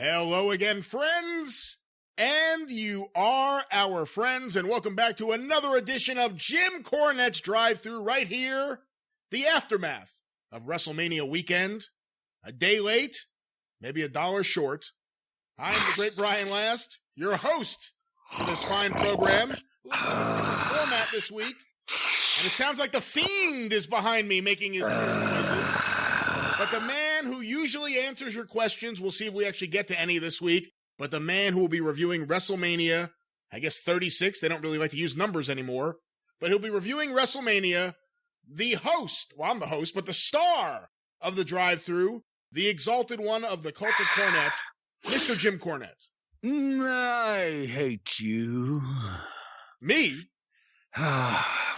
Hello again, friends, and you are our friends, and welcome back to another edition of Jim Cornette's Drive Thru right here, the aftermath of Wrestlemania weekend. A day late, maybe $1 short. I'm the great Bryan Last, your host for this fine program. Different format this week, and it sounds like the Fiend is behind me making his noises. But the man who usually answers your questions, we'll see if we actually get to any this week, but the man who will be reviewing WrestleMania, I guess 36, they don't really like to use numbers anymore, but he'll be reviewing WrestleMania, the host, well, I'm the host, but the star of the drive-thru, the exalted one of the cult of Cornette, Mr. Jim Cornette. I hate you. Me?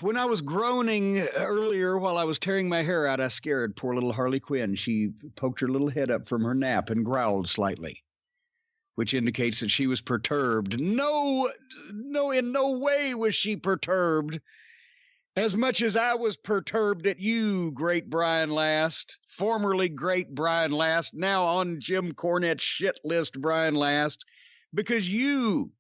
When I was groaning earlier while I was tearing my hair out, I scared poor little Harley Quinn. She poked her little head up from her nap and growled slightly, which indicates that she was perturbed. No, in no way was she perturbed as much as I was perturbed at you, great Bryan Last, formerly great Bryan Last, now on Jim Cornette's shit list Bryan Last, because you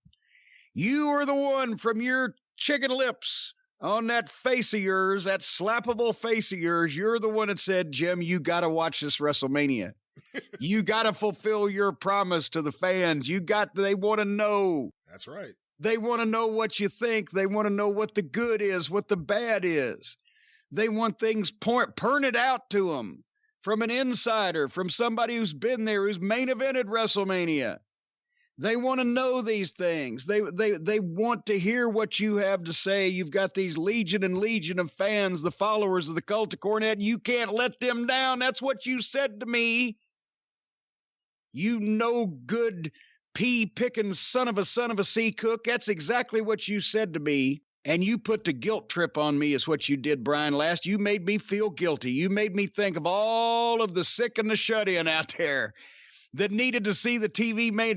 are the one from your chicken lips on that face of yours, that slappable face of yours. You're the one that said, Jim, you got to watch this WrestleMania. You got to fulfill your promise to the fans. They want to know. That's right. They want to know what you think. They want to know what the good is, what the bad is. They want things pointed out to them from an insider, from somebody who's been there, who's main evented WrestleMania. They want to know these things. They want to hear what you have to say. You've got these legion and legion of fans, the followers of the cult of Cornette. You can't let them down. That's what you said to me. You no good pea-picking son of a sea cook. That's exactly what you said to me. And you put the guilt trip on me is what you did, Bryan Last. You made me feel guilty. You made me think of all of the sick and the shut-in out there that needed to see the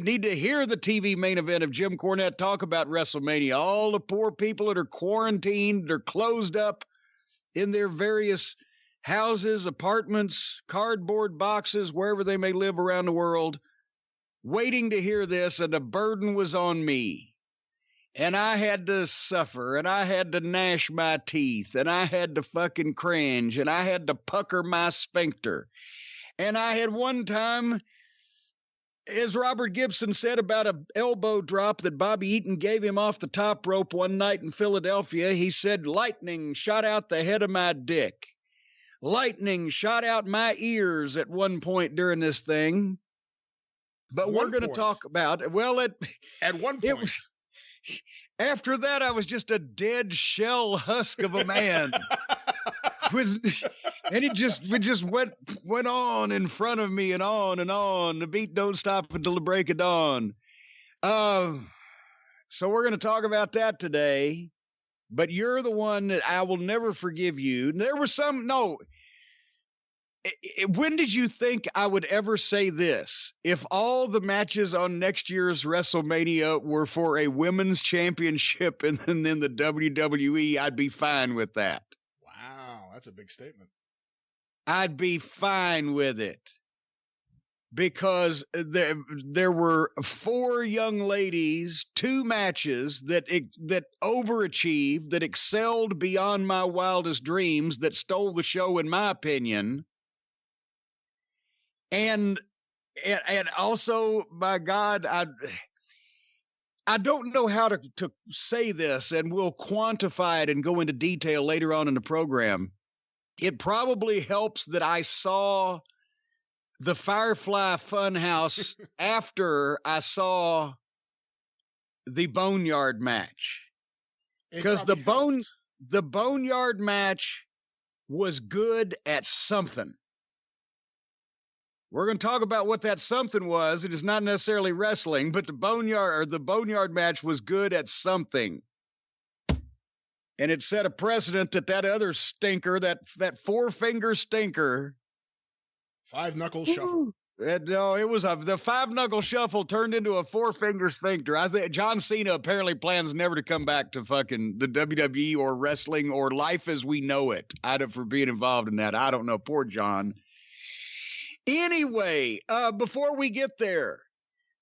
need to hear the TV main event of Jim Cornette talk about WrestleMania. All the poor people that are quarantined, they're closed up in their various houses, apartments, cardboard boxes, wherever they may live around the world, waiting to hear this, and the burden was on me. And I had to suffer, and I had to gnash my teeth, and I had to fucking cringe, and I had to pucker my sphincter. And I had one time, as Robert Gibson said about an elbow drop that Bobby Eaton gave him off the top rope one night in Philadelphia, he said, lightning shot out the head of my dick. Lightning shot out my ears at one point during this thing. But we're going to talk about, at one point. After that, I was just a dead shell husk of a man. And it just went on in front of me and on and on. The beat don't stop until the break of dawn. So we're going to talk about that today. But you're the one that I will never forgive you. There was when did you think I would ever say this? If all the matches on next year's WrestleMania were for a women's championship and then the WWE, I'd be fine with that. Wow, that's a big statement. I'd be fine with it. Because there were 4 young ladies, 2 matches that overachieved, that excelled beyond my wildest dreams, that stole the show, in my opinion. And also, my God, I don't know how to say this, and we'll quantify it and go into detail later on in the program. It probably helps that I saw the Firefly Funhouse after I saw the Boneyard match. Because the Boneyard match was good at something. We're going to talk about what that something was. It is not necessarily wrestling, but the Boneyard match was good at something. And it set a precedent that other stinker, that 4-finger stinker, 5-knuckle shuffle. No, it was the 5-knuckle shuffle turned into a 4-finger sphincter. I think John Cena apparently plans never to come back to fucking the WWE or wrestling or life as we know it. For being involved in that. I don't know. Poor John. Anyway, before we get there,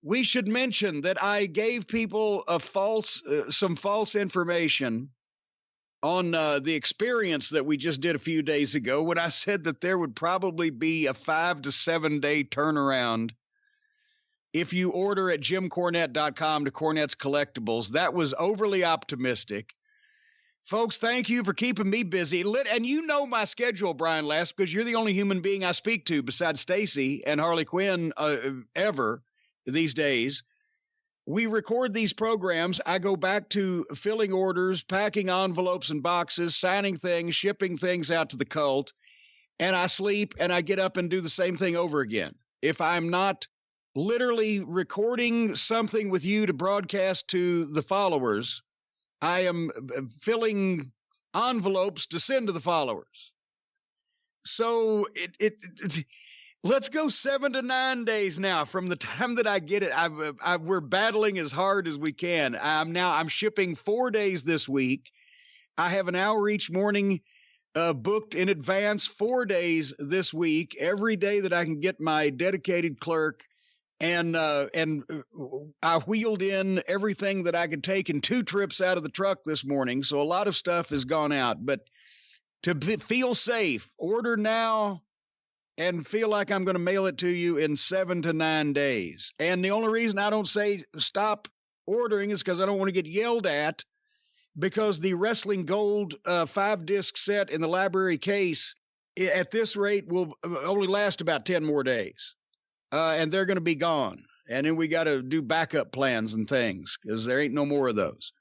we should mention that I gave people some false information on the experience that we just did a few days ago when I said that there would probably be a 5 to 7 day turnaround if you order at JimCornette.com to Cornette's Collectibles. That was overly optimistic. Folks, thank you for keeping me busy. And you know my schedule, Brian Last, because you're the only human being I speak to besides Stacy and Harley Quinn ever these days. We record these programs. I go back to filling orders, packing envelopes and boxes, signing things, shipping things out to the cult, and I sleep and I get up and do the same thing over again. If I'm not literally recording something with you to broadcast to the followers, I am filling envelopes to send to the followers. So let's go 7 to 9 days now from the time that I get it. We're battling as hard as we can. I'm shipping 4 days this week. I have an hour each morning booked in advance, 4 days this week, every day that I can get my dedicated clerk. And I wheeled in everything that I could take in 2 trips out of the truck this morning. So a lot of stuff has gone out. But to feel safe, order now and feel like I'm going to mail it to you in 7 to 9 days. And the only reason I don't say stop ordering is because I don't want to get yelled at, because the Wrestling Gold 5-disc set in the library case at this rate will only last about 10 more days. And they're going to be gone. And then we got to do backup plans and things because there ain't no more of those.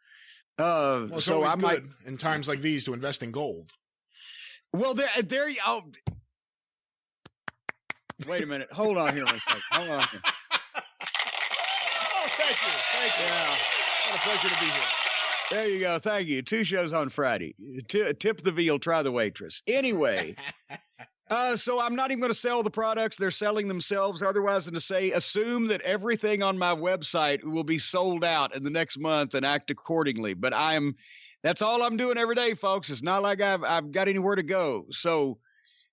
Well, so I might in times like these to invest in gold. Well, there you go. Wait a minute. Hold on here one second. Hold on here. Oh, thank you. Yeah. What a pleasure to be here. There you go. Thank you. 2 shows on Friday. Tip the veal, try the waitress. Anyway. So I'm not even going to sell the products. They're selling themselves. Otherwise than to say, assume that everything on my website will be sold out in the next month and act accordingly. But that's all I'm doing every day, folks. It's not like I've got anywhere to go. So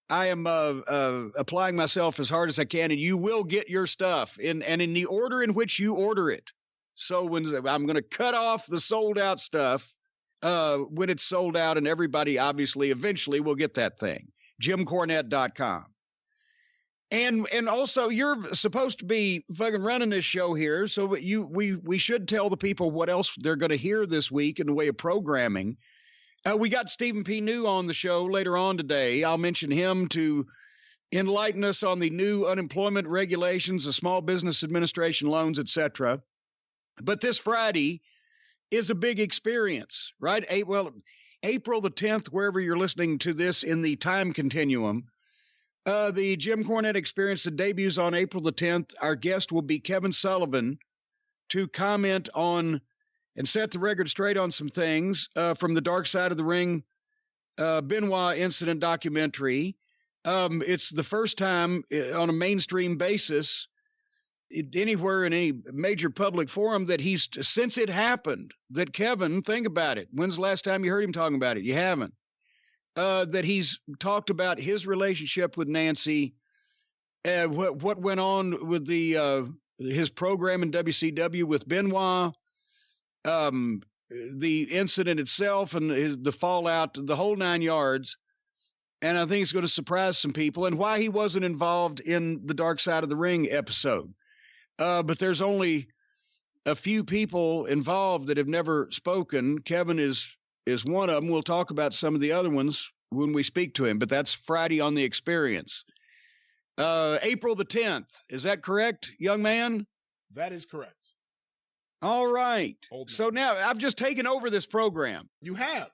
I am applying myself as hard as I can, and you will get your stuff in the order in which you order it. So when I'm going to cut off the sold out stuff when it's sold out, and everybody obviously eventually will get that thing. JimCornette.com. And also, you're supposed to be fucking running this show here, so we should tell the people what else they're going to hear this week in the way of programming. We got Stephen P. New on the show later on today. I'll mention him to enlighten us on the new unemployment regulations, the Small Business Administration loans, etc. But this Friday is a big experience, right? April the 10th, wherever you're listening to this in the time continuum, the Jim Cornette Experience that debuts on April the 10th. Our guest will be Kevin Sullivan to comment on and set the record straight on some things from the Dark Side of the Ring Benoit incident documentary. It's the first time on a mainstream basis anywhere in any major public forum that since it happened, that Kevin, think about it. When's the last time you heard him talking about it? You haven't. That he's talked about his relationship with Nancy, what went on with his program in WCW with Benoit, the incident itself and the fallout, the whole 9 yards. And I think it's going to surprise some people, and why he wasn't involved in the Dark Side of the Ring episode. But there's only a few people involved that have never spoken. Kevin is one of them. We'll talk about some of the other ones when we speak to him, but that's Friday on The Experience. April the 10th. Is that correct, young man? That is correct. All right. So now I've just taken over this program. You have.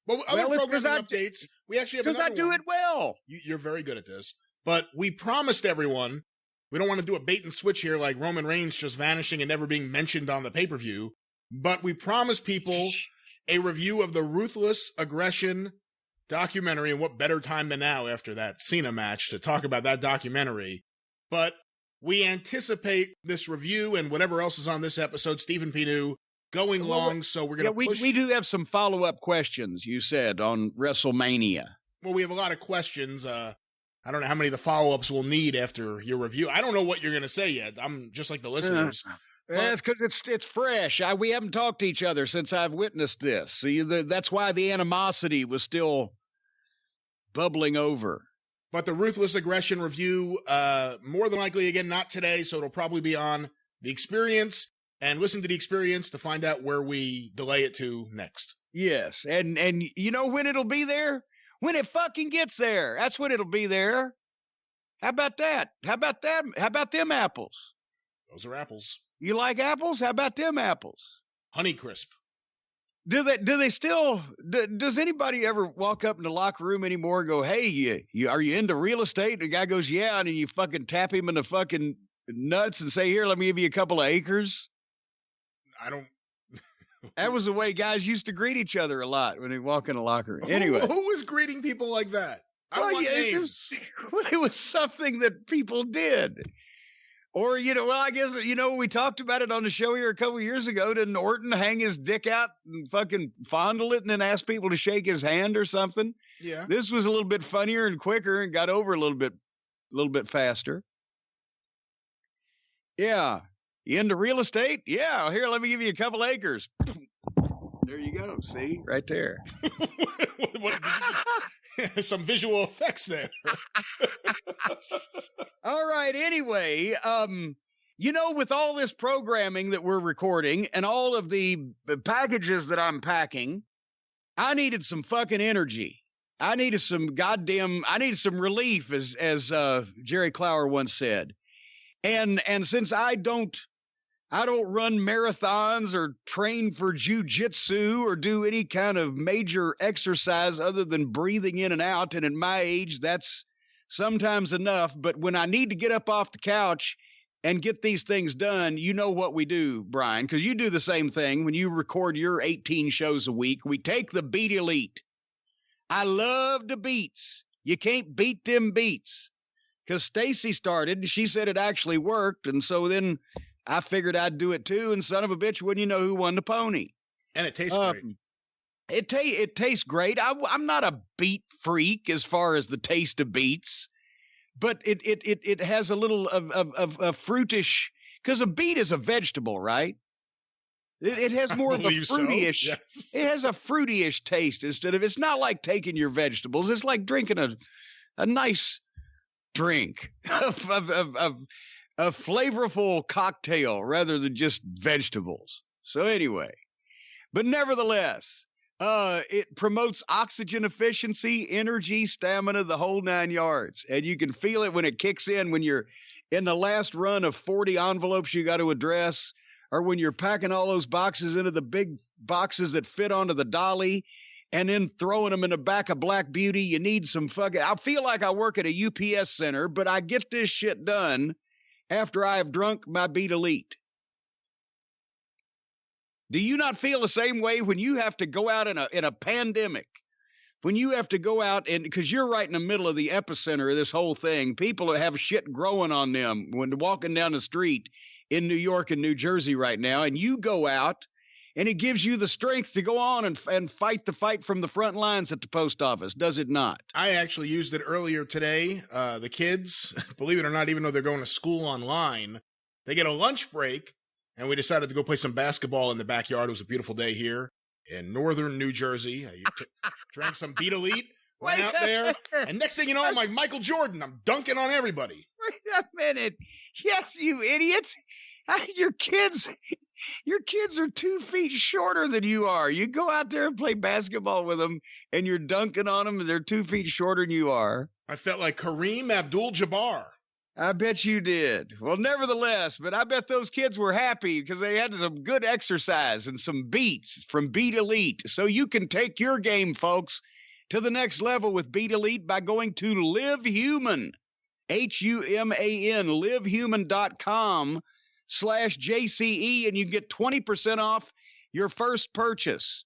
Well, other programming updates. We actually have because I do it well. You're very good at this. But we promised everyone, we don't want to do a bait and switch here like Roman Reigns just vanishing and never being mentioned on the pay-per-view. But we promised people a review of the Ruthless Aggression documentary, and what better time than now after that Cena match to talk about that documentary. But we anticipate this review and whatever else is on this episode, Stephen P. New, going long, so we're going to push. We do have some follow-up questions, you said, on WrestleMania. Well, we have a lot of questions. I don't know how many of the follow-ups we'll need after your review. I don't know what you're going to say yet. I'm just like the listeners. That's because it's fresh. We haven't talked to each other since I've witnessed this. So that's why the animosity was still bubbling over. But the Ruthless Aggression review, more than likely, again, not today, so it'll probably be on The Experience, and listen to The Experience to find out where we delay it to next. Yes, and you know when it'll be there? When it fucking gets there. That's when it'll be there. How about that? How about them apples? Those are apples. You like apples? How about them apples? Honeycrisp. Do they still? Does anybody ever walk up in the locker room anymore and go, "Hey, are you into real estate?" And the guy goes, "Yeah," and then you fucking tap him in the fucking nuts and say, "Here, let me give you a couple of acres." I don't. That was the way guys used to greet each other a lot when they walk in the locker room. Anyway, who was greeting people like that? It was something that people did. Or, I guess, we talked about it on the show here a couple years ago. Didn't Orton hang his dick out and fucking fondle it and then ask people to shake his hand or something? Yeah. This was a little bit funnier and quicker and got over a little bit faster. Yeah. You into real estate? Yeah. Here, let me give you a couple acres. There you go. See? Right there. Some visual effects there. All right. Anyway, with all this programming that we're recording and all of the packages that I'm packing, I needed some fucking energy. I needed some relief, as Jerry Clower once said. And since I don't run marathons or train for jujitsu or do any kind of major exercise other than breathing in and out. And at my age, that's sometimes enough. But when I need to get up off the couch and get these things done, you know what we do, Brian, because you do the same thing when you record your 18 shows a week. We take the Beat Elite. I love the beats. You can't beat them beats. Because Stacy started, and she said it actually worked. And so then I figured I'd do it too, and son of a bitch, wouldn't you know who won the pony? And it tastes great. It tastes great. I'm not a beet freak as far as the taste of beets, but it has a little of fruitish, because a beet is a vegetable, right? It has more of a fruityish. So. Yes. It has a fruityish taste instead of. It's not like taking your vegetables. It's like drinking a nice drink of a flavorful cocktail rather than just vegetables. So anyway, but nevertheless, it promotes oxygen efficiency, energy, stamina, the whole 9 yards. And you can feel it when it kicks in when you're in the last run of 40 envelopes you got to address, or when you're packing all those boxes into the big boxes that fit onto the dolly and then throwing them in the back of Black Beauty. You need some fucking, I feel like I work at a UPS center, but I get this shit done after I have drunk my Beat Elite. Do you not feel the same way when you have to go out in a pandemic? When you have to go out and, because you're right in the middle of the epicenter of this whole thing, people that have shit growing on them when walking down the street in New York and New Jersey right now, and you go out and it gives you the strength to go on and fight the fight from the front lines at the post office, does it not? I actually used it earlier today. The kids, believe it or not, even though they're going to school online, they get a lunch break, and we decided to go play some basketball in the backyard. It was a beautiful day here in northern New Jersey. I drank some Beat Elite, went out there, and next thing you know, I'm like Michael Jordan. I'm dunking on everybody. Wait a minute. Yes, you idiots. Your kids are 2 feet shorter than you are. You go out there and play basketball with them, and you're dunking on them, and they're 2 feet shorter than you are. I felt like Kareem Abdul-Jabbar. I bet you did. Well, nevertheless, but I bet those kids were happy because they had some good exercise and some beats from Beat Elite. So you can take your game, folks, to the next level with Beat Elite by going to Live Human, HUMAN, livehuman.com/JCE, and you get 20% off your first purchase.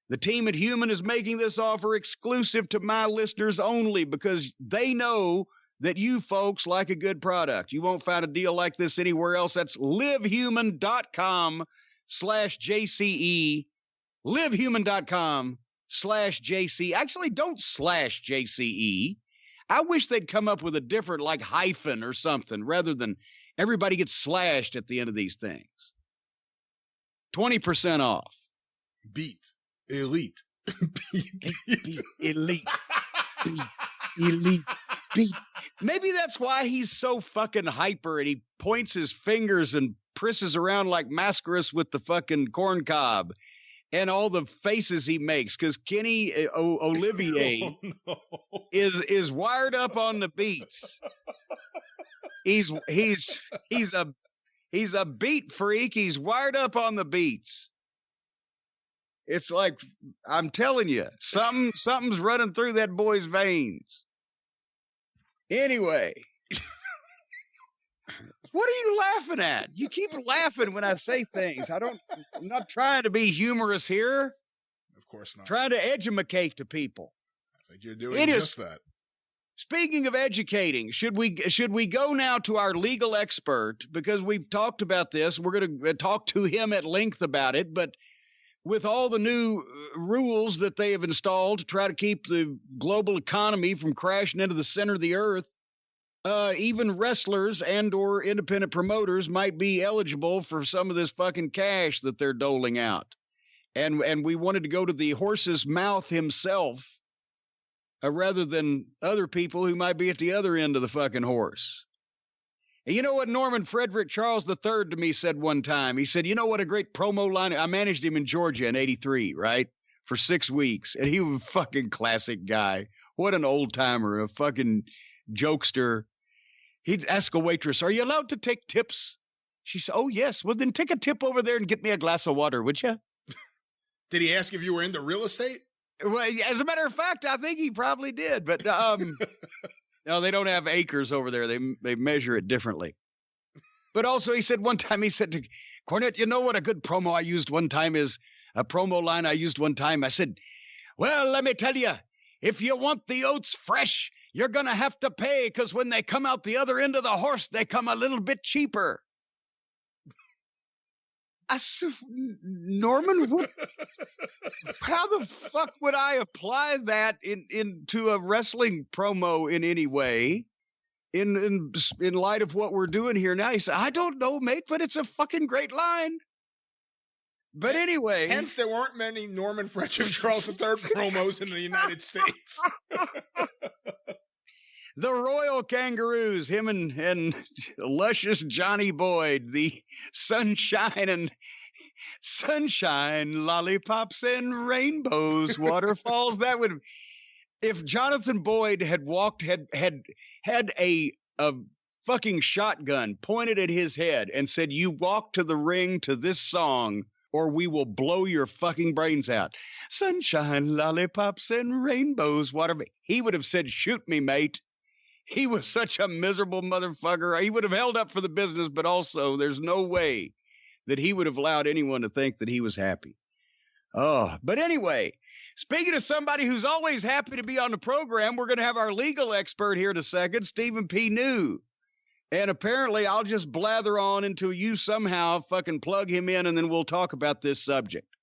The team at Human is making this offer exclusive to my listeners only because they know that you folks like a good product. You won't find a deal like this anywhere else. That's livehuman.com/JCE, livehuman.com/JCE. Actually, don't /JCE. I wish they'd come up with a different, like, hyphen or something, rather than everybody gets slashed at the end of these things. 20% off. Beat. Elite. Beat. Elite. Beat. Elite. Beat. Maybe that's why he's so fucking hyper and he points his fingers and prisses around like Mascaras with the fucking corn cob and all the faces he makes, because Kenny Olivier is wired up on the beats. He's a beat freak. He's wired up on the beats. It's like, I'm telling you, something's running through that boy's veins. Anyway, what are you laughing at? You keep laughing when I say things. I'm not trying to be humorous here. Of course not. Trying to educate to people. I think you're doing just that. Speaking of educating, should we go now to our legal expert? Because we've talked about this. We're going to talk to him at length about it. But with all the new rules that they have installed to try to keep the global economy from crashing into the center of the earth, even wrestlers and or independent promoters might be eligible for some of this fucking cash that they're doling out. And we wanted to go to the horse's mouth himself, rather than other people who might be at the other end of the fucking horse. And you know what Norman Frederick Charles III to me said one time? He said, you know what a great promo line. I managed him in Georgia in 83, right? For 6 weeks. And he was a fucking classic guy. What an old timer, a fucking jokester. He'd ask a waitress, are you allowed to take tips? She said, oh, yes. Well, then take a tip over there and get me a glass of water, would you? Did he ask if you were into real estate? Well, as a matter of fact, I think he probably did. But no, they don't have acres over there. They measure it differently. But also, he said one time, he said to Cornette, you know what a good promo I used one time is? A promo line I used one time. I said, well, let me tell you, if you want the oats fresh, you're going to have to pay, because when they come out the other end of the horse, they come a little bit cheaper. I said, Norman, how the fuck would I apply that into a wrestling promo in any way in light of what we're doing here now? He said, I don't know, mate, but it's a fucking great line. But anyway. Hence, there weren't many Norman Frederick Charles III promos in the United States. The Royal Kangaroos, him and luscious Johnny Boyd, the sunshine, lollipops and rainbows, waterfalls. That would, if Jonathan Boyd had had a fucking shotgun pointed at his head and said, you walk to the ring to this song or we will blow your fucking brains out. Sunshine, lollipops and rainbows, water. He would have said, shoot me, mate. He was such a miserable motherfucker. He would have held up for the business, but also there's no way that he would have allowed anyone to think that he was happy. Oh, but anyway, speaking of somebody who's always happy to be on the program, we're going to have our legal expert here in a second, Stephen P. New. And apparently I'll just blather on until you somehow fucking plug him in, and then we'll talk about this subject.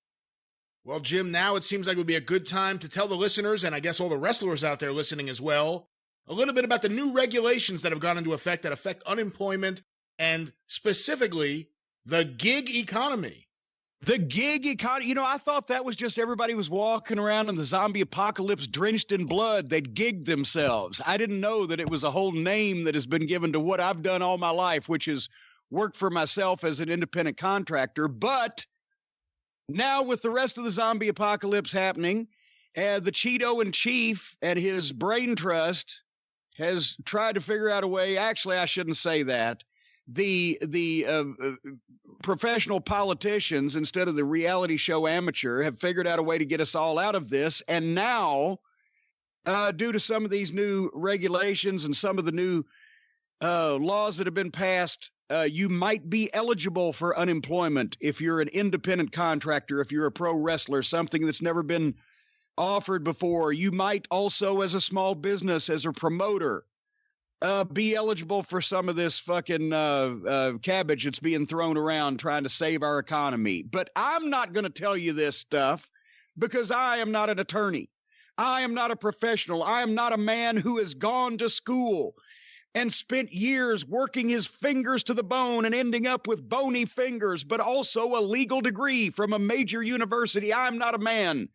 Well, Jim, now it seems like it would be a good time to tell the listeners, and I guess all the wrestlers out there listening as well, a little bit about the new regulations that have gone into effect that affect unemployment and specifically the gig economy. The gig economy. You know, I thought that was just everybody was walking around in the zombie apocalypse drenched in blood. They'd gigged themselves. I didn't know that it was a whole name that has been given to what I've done all my life, which is work for myself as an independent contractor. But now with the rest of the zombie apocalypse happening, the Cheeto in chief and his brain trust has tried to figure out a way. Actually, I shouldn't say that. The professional politicians, instead of the reality show amateur, have figured out a way to get us all out of this. And now, due to some of these new regulations and some of the new laws that have been passed, you might be eligible for unemployment if you're an independent contractor, if you're a pro wrestler, something that's never been offered before. You might also, as a small business, as a promoter, be eligible for some of this fucking cabbage that's being thrown around trying to save our economy. But I'm not going to tell you this stuff because I am not an attorney. I am not a professional. I am not a man who has gone to school and spent years working his fingers to the bone and ending up with bony fingers, but also a legal degree from a major university. I'm not a man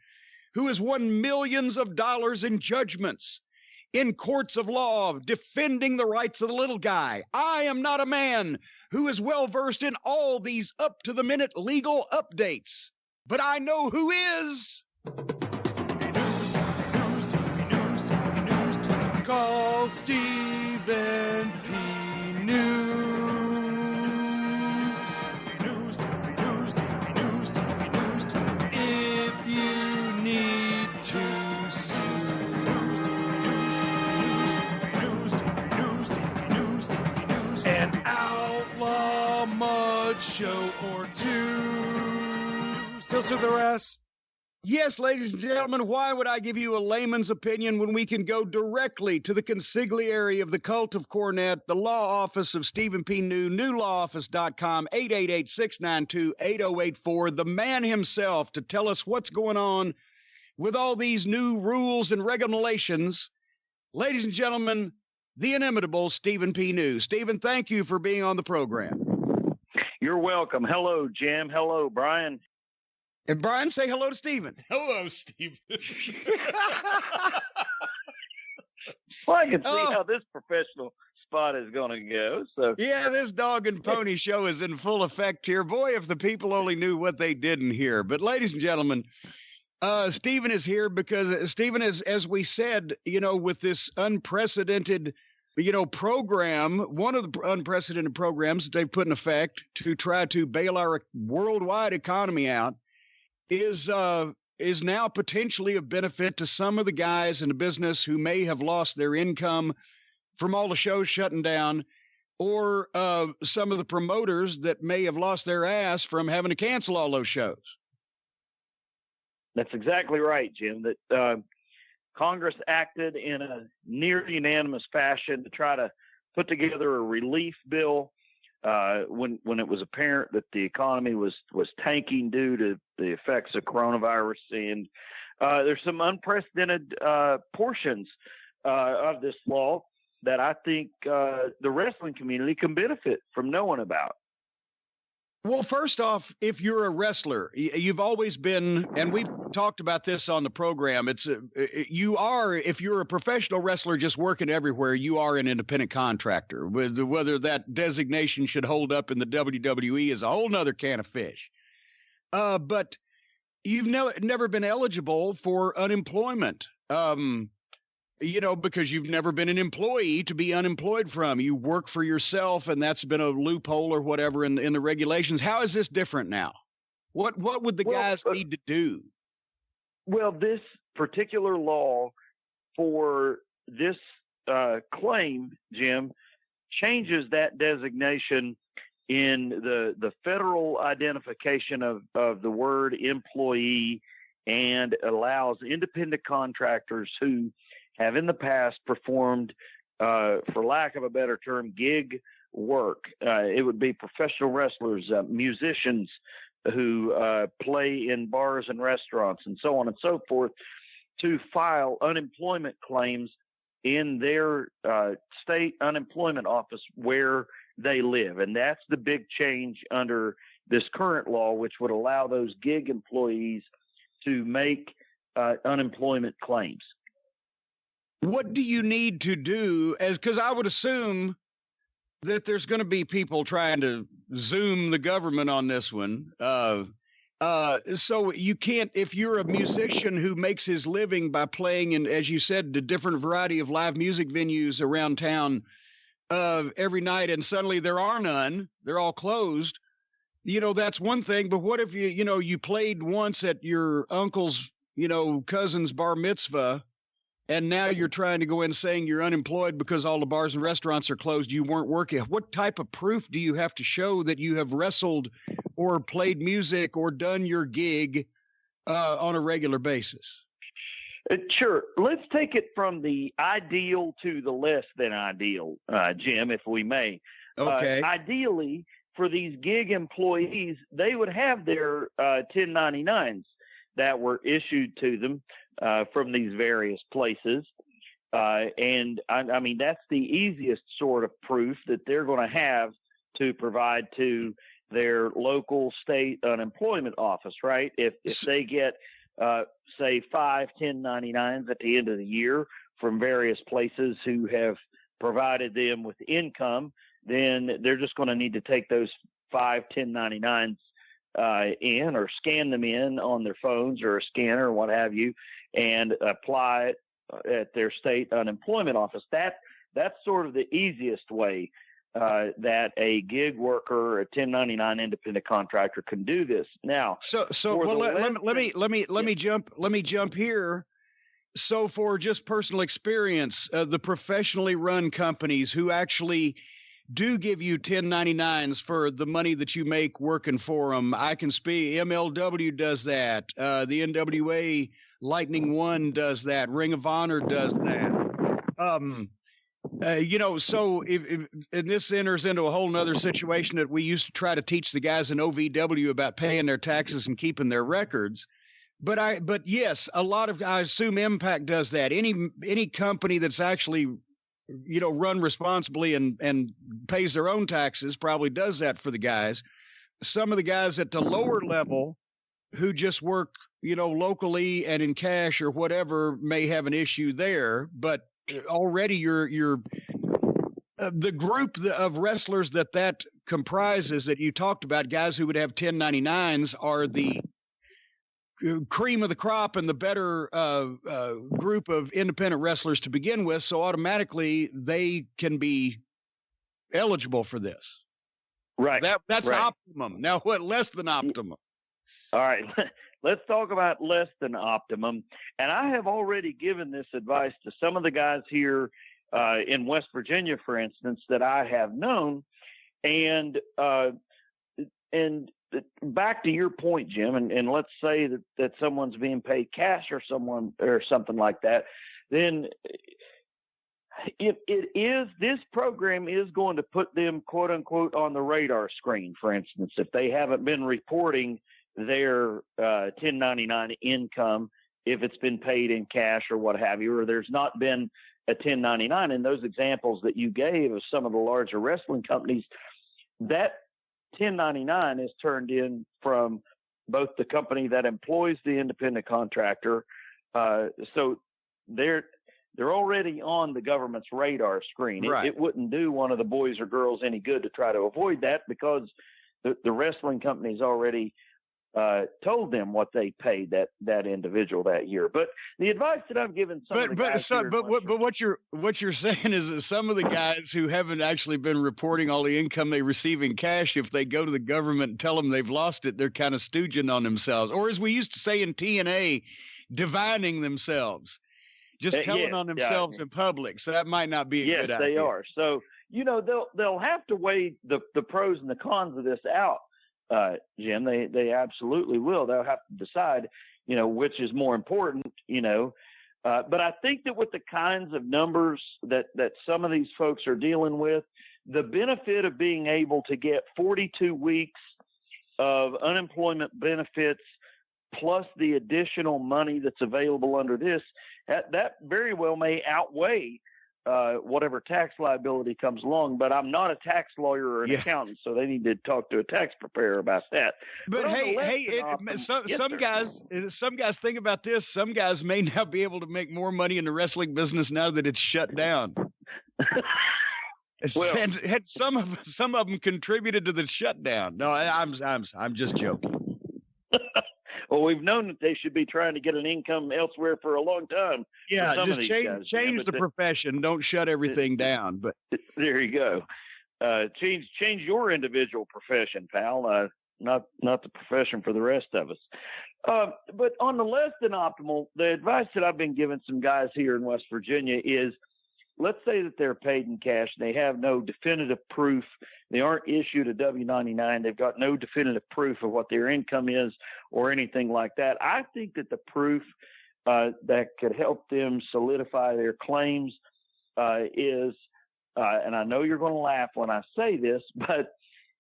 who has won millions of dollars in judgments in courts of law defending the rights of the little guy. I am not a man who is well-versed in all these up-to-the-minute legal updates, but I know who is. Call Stephen P. News. If you need to sue. An outlaw mud show or two. He'll sue the rest. Yes, ladies and gentlemen, why would I give you a layman's opinion when we can go directly to the consigliere of the cult of Cornette, the law office of Stephen P. New, newlawoffice.com, 888-692-8084, the man himself to tell us what's going on with all these new rules and regulations. Ladies and gentlemen, the inimitable Stephen P. New. Stephen, thank you for being on the program. You're welcome. Hello, Jim. Hello, Brian. And Brian, say hello to Stephen. Hello, Stephen. Well, I can see how this professional spot is going to go. So yeah, this dog and pony show is in full effect here. Boy, if the people only knew what they didn't hear. But ladies and gentlemen, Stephen is here because Stephen is, as we said, with this unprecedented, program, one of the unprecedented programs that they've put in effect to try to bail our worldwide economy out is now potentially of benefit to some of the guys in the business who may have lost their income from all the shows shutting down, or some of the promoters that may have lost their ass from having to cancel all those shows. that's exactly right, Jim, that Congress acted in a near unanimous fashion to try to put together a relief bill when it was apparent that the economy was tanking due to the effects of coronavirus. And there's some unprecedented portions of this law that I think the wrestling community can benefit from knowing about. Well, first off, if you're a wrestler, you've always been, and we've talked about this on the program, if you're a professional wrestler just working everywhere, you are an independent contractor. Whether that designation should hold up in the WWE is a whole nother can of fish. But you've never been eligible for unemployment. Because you've never been an employee to be unemployed from. You work for yourself, and that's been a loophole or whatever in the regulations. How is this different now? What would the guys need to do? Well, this particular law for this claim, Jim, changes that designation in the federal identification of the word employee, and allows independent contractors who have in the past performed, for lack of a better term, gig work. It would be professional wrestlers, musicians who play in bars and restaurants, and so on and so forth, to file unemployment claims in their state unemployment office where they live. And that's the big change under this current law, which would allow those gig employees to make unemployment claims. What do you need to do, because I would assume that there's going to be people trying to Zoom the government on this one. So you can't, if you're a musician who makes his living by playing in, as you said, the different variety of live music venues around town every night, and suddenly there are none, they're all closed. That's one thing. But what if you played once at your uncle's, cousin's bar mitzvah, and now you're trying to go in saying you're unemployed because all the bars and restaurants are closed, you weren't working? What type of proof do you have to show that you have wrestled or played music or done your gig on a regular basis? Sure. Let's take it from the ideal to the less than ideal, Jim, if we may. Okay. Ideally, for these gig employees, they would have their 1099s that were issued to them from these various places. And I mean, that's the easiest sort of proof that they're going to have to provide to their local state unemployment office, right? If they get, say, 5 1099s at the end of the year from various places who have provided them with income, then they're just going to need to take those 5 1099s in, or scan them in on their phones or a scanner or what have you, and apply it at their state unemployment office. That's sort of the easiest way that a gig worker, a 1099 independent contractor, can do this. Now, let me jump here. So, for just personal experience, the professionally run companies who actually do give you 1099s for the money that you make working for them, I can speak. MLW does that. The NWA Lightning One does that. Ring of Honor does that. So if and this enters into a whole nother situation that we used to try to teach the guys in OVW about paying their taxes and keeping their records. But yes, I assume Impact does that. Any company that's actually, run responsibly and pays their own taxes probably does that for the guys. Some of the guys at the lower level who just work, locally and in cash or whatever may have an issue there, but already you're the group of wrestlers that comprises that you talked about, guys who would have 1099s, are the cream of the crop and the better group of independent wrestlers to begin with. So automatically they can be eligible for this. Right. That's right. optimum. Now, what less than optimum? All right. Let's talk about less than optimum. And I have already given this advice to some of the guys here in West Virginia, for instance, that I have known. And back to your point, Jim, and let's say that someone's being paid cash or something like that, then this program is going to put them, quote unquote, on the radar screen. For instance, if they haven't been reporting their 1099 income, if it's been paid in cash or what have you, or there's not been a 1099 in those examples that you gave of some of the larger wrestling companies, that 1099 is turned in from both the company that employs the independent contractor. So they're already on the government's radar screen. Right. It wouldn't do one of the boys or girls any good to try to avoid that, because the wrestling company's already told them what they paid that individual that year. But the advice that I'm giving what you're saying is that some of the guys who haven't actually been reporting all the income they receive in cash, if they go to the government and tell them they've lost it, they're kind of stooging on themselves, or as we used to say in TNA, divining themselves, just telling on themselves in public. So that might not be a good idea. Yes, they are. So they'll have to weigh the pros and the cons of this out. Jim, they absolutely will. They'll have to decide, which is more important, but I think that with the kinds of numbers that some of these folks are dealing with, the benefit of being able to get 42 weeks of unemployment benefits plus the additional money that's available under this, that very well may outweigh whatever tax liability comes along. But I'm not a tax lawyer or an accountant, so they need to talk to a tax preparer about that. But some guys think about this. Some guys may now be able to make more money in the wrestling business now that it's shut down. Had some of them contributed to the shutdown. No, I'm just joking. Well, we've known that they should be trying to get an income elsewhere for a long time. Yeah, just change the profession. Don't shut everything down. But there you go. Change your individual profession, pal. Not the profession for the rest of us. But on the less than optimal, the advice that I've been giving some guys here in West Virginia is, let's say that they're paid in cash and they have no definitive proof. They aren't issued a W-99. They've got no definitive proof of what their income is or anything like that. I think that the proof that could help them solidify their claims is, and I know you're going to laugh when I say this, but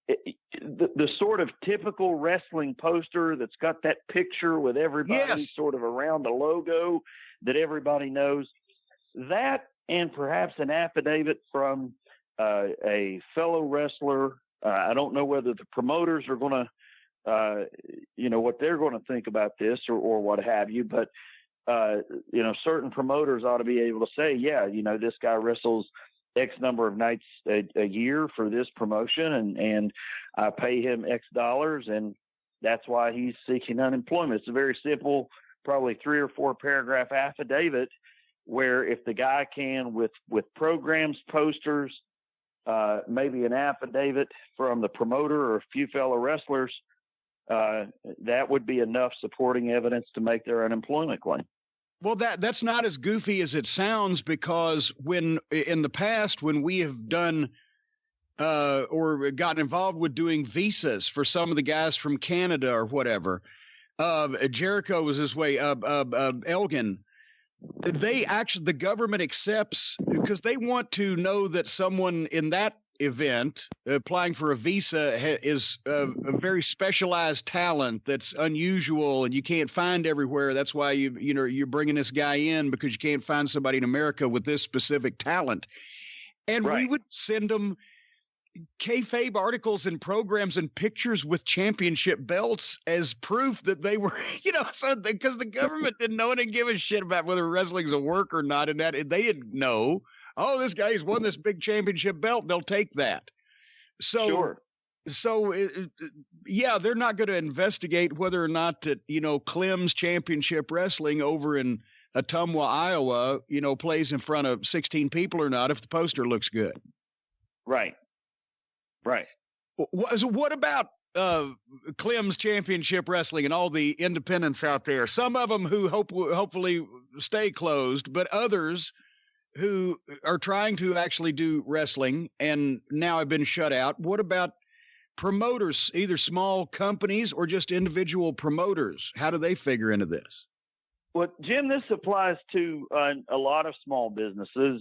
the sort of typical wrestling poster that's got that picture with everybody sort of around the logo that everybody knows, that, and perhaps an affidavit from a fellow wrestler. I don't know whether the promoters are going to, what they're going to think about this or what have you, but, certain promoters ought to be able to say, this guy wrestles X number of nights a year for this promotion, and I pay him X dollars, and that's why he's seeking unemployment. It's a very simple, probably 3 or 4 paragraph affidavit, where if the guy can, with programs, posters, maybe an affidavit from the promoter or a few fellow wrestlers, that would be enough supporting evidence to make their unemployment claim. Well, that's not as goofy as it sounds, because when in the past, when we have done or gotten involved with doing visas for some of the guys from Canada or whatever, Jericho was this way, Elgin, the government accepts, because they want to know that someone in that event applying for a visa is a very specialized talent that's unusual and you can't find everywhere. That's why you're bringing this guy in, because you can't find somebody in America with this specific talent. And we would send them kayfabe articles and programs and pictures with championship belts as proof that they were, because the government didn't know and didn't give a shit about whether wrestling's a work or not, and that they didn't know. Oh, this guy's won this big championship belt. They'll take that. So, they're not going to investigate whether or not that, Clem's Championship Wrestling over in Ottumwa, Iowa, plays in front of 16 people or not if the poster looks good. Right. What about Clem's Championship Wrestling and all the independents out there? Some of them who hopefully stay closed, but others who are trying to actually do wrestling and now have been shut out. What about promoters, either small companies or just individual promoters? How do they figure into this? Well, Jim, this applies to a lot of small businesses,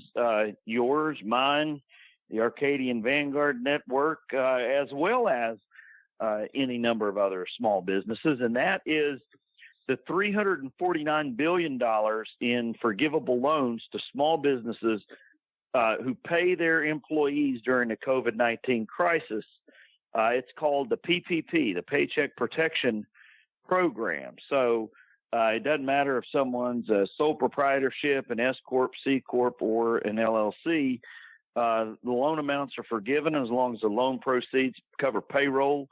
yours, mine, the Arcadian Vanguard Network, as well as any number of other small businesses. And that is the $349 billion in forgivable loans to small businesses who pay their employees during the COVID-19 crisis. It's called the PPP, the Paycheck Protection Program. So it doesn't matter if someone's a sole proprietorship, an S Corp, C Corp, or an LLC. The loan amounts are forgiven as long as the loan proceeds cover payroll,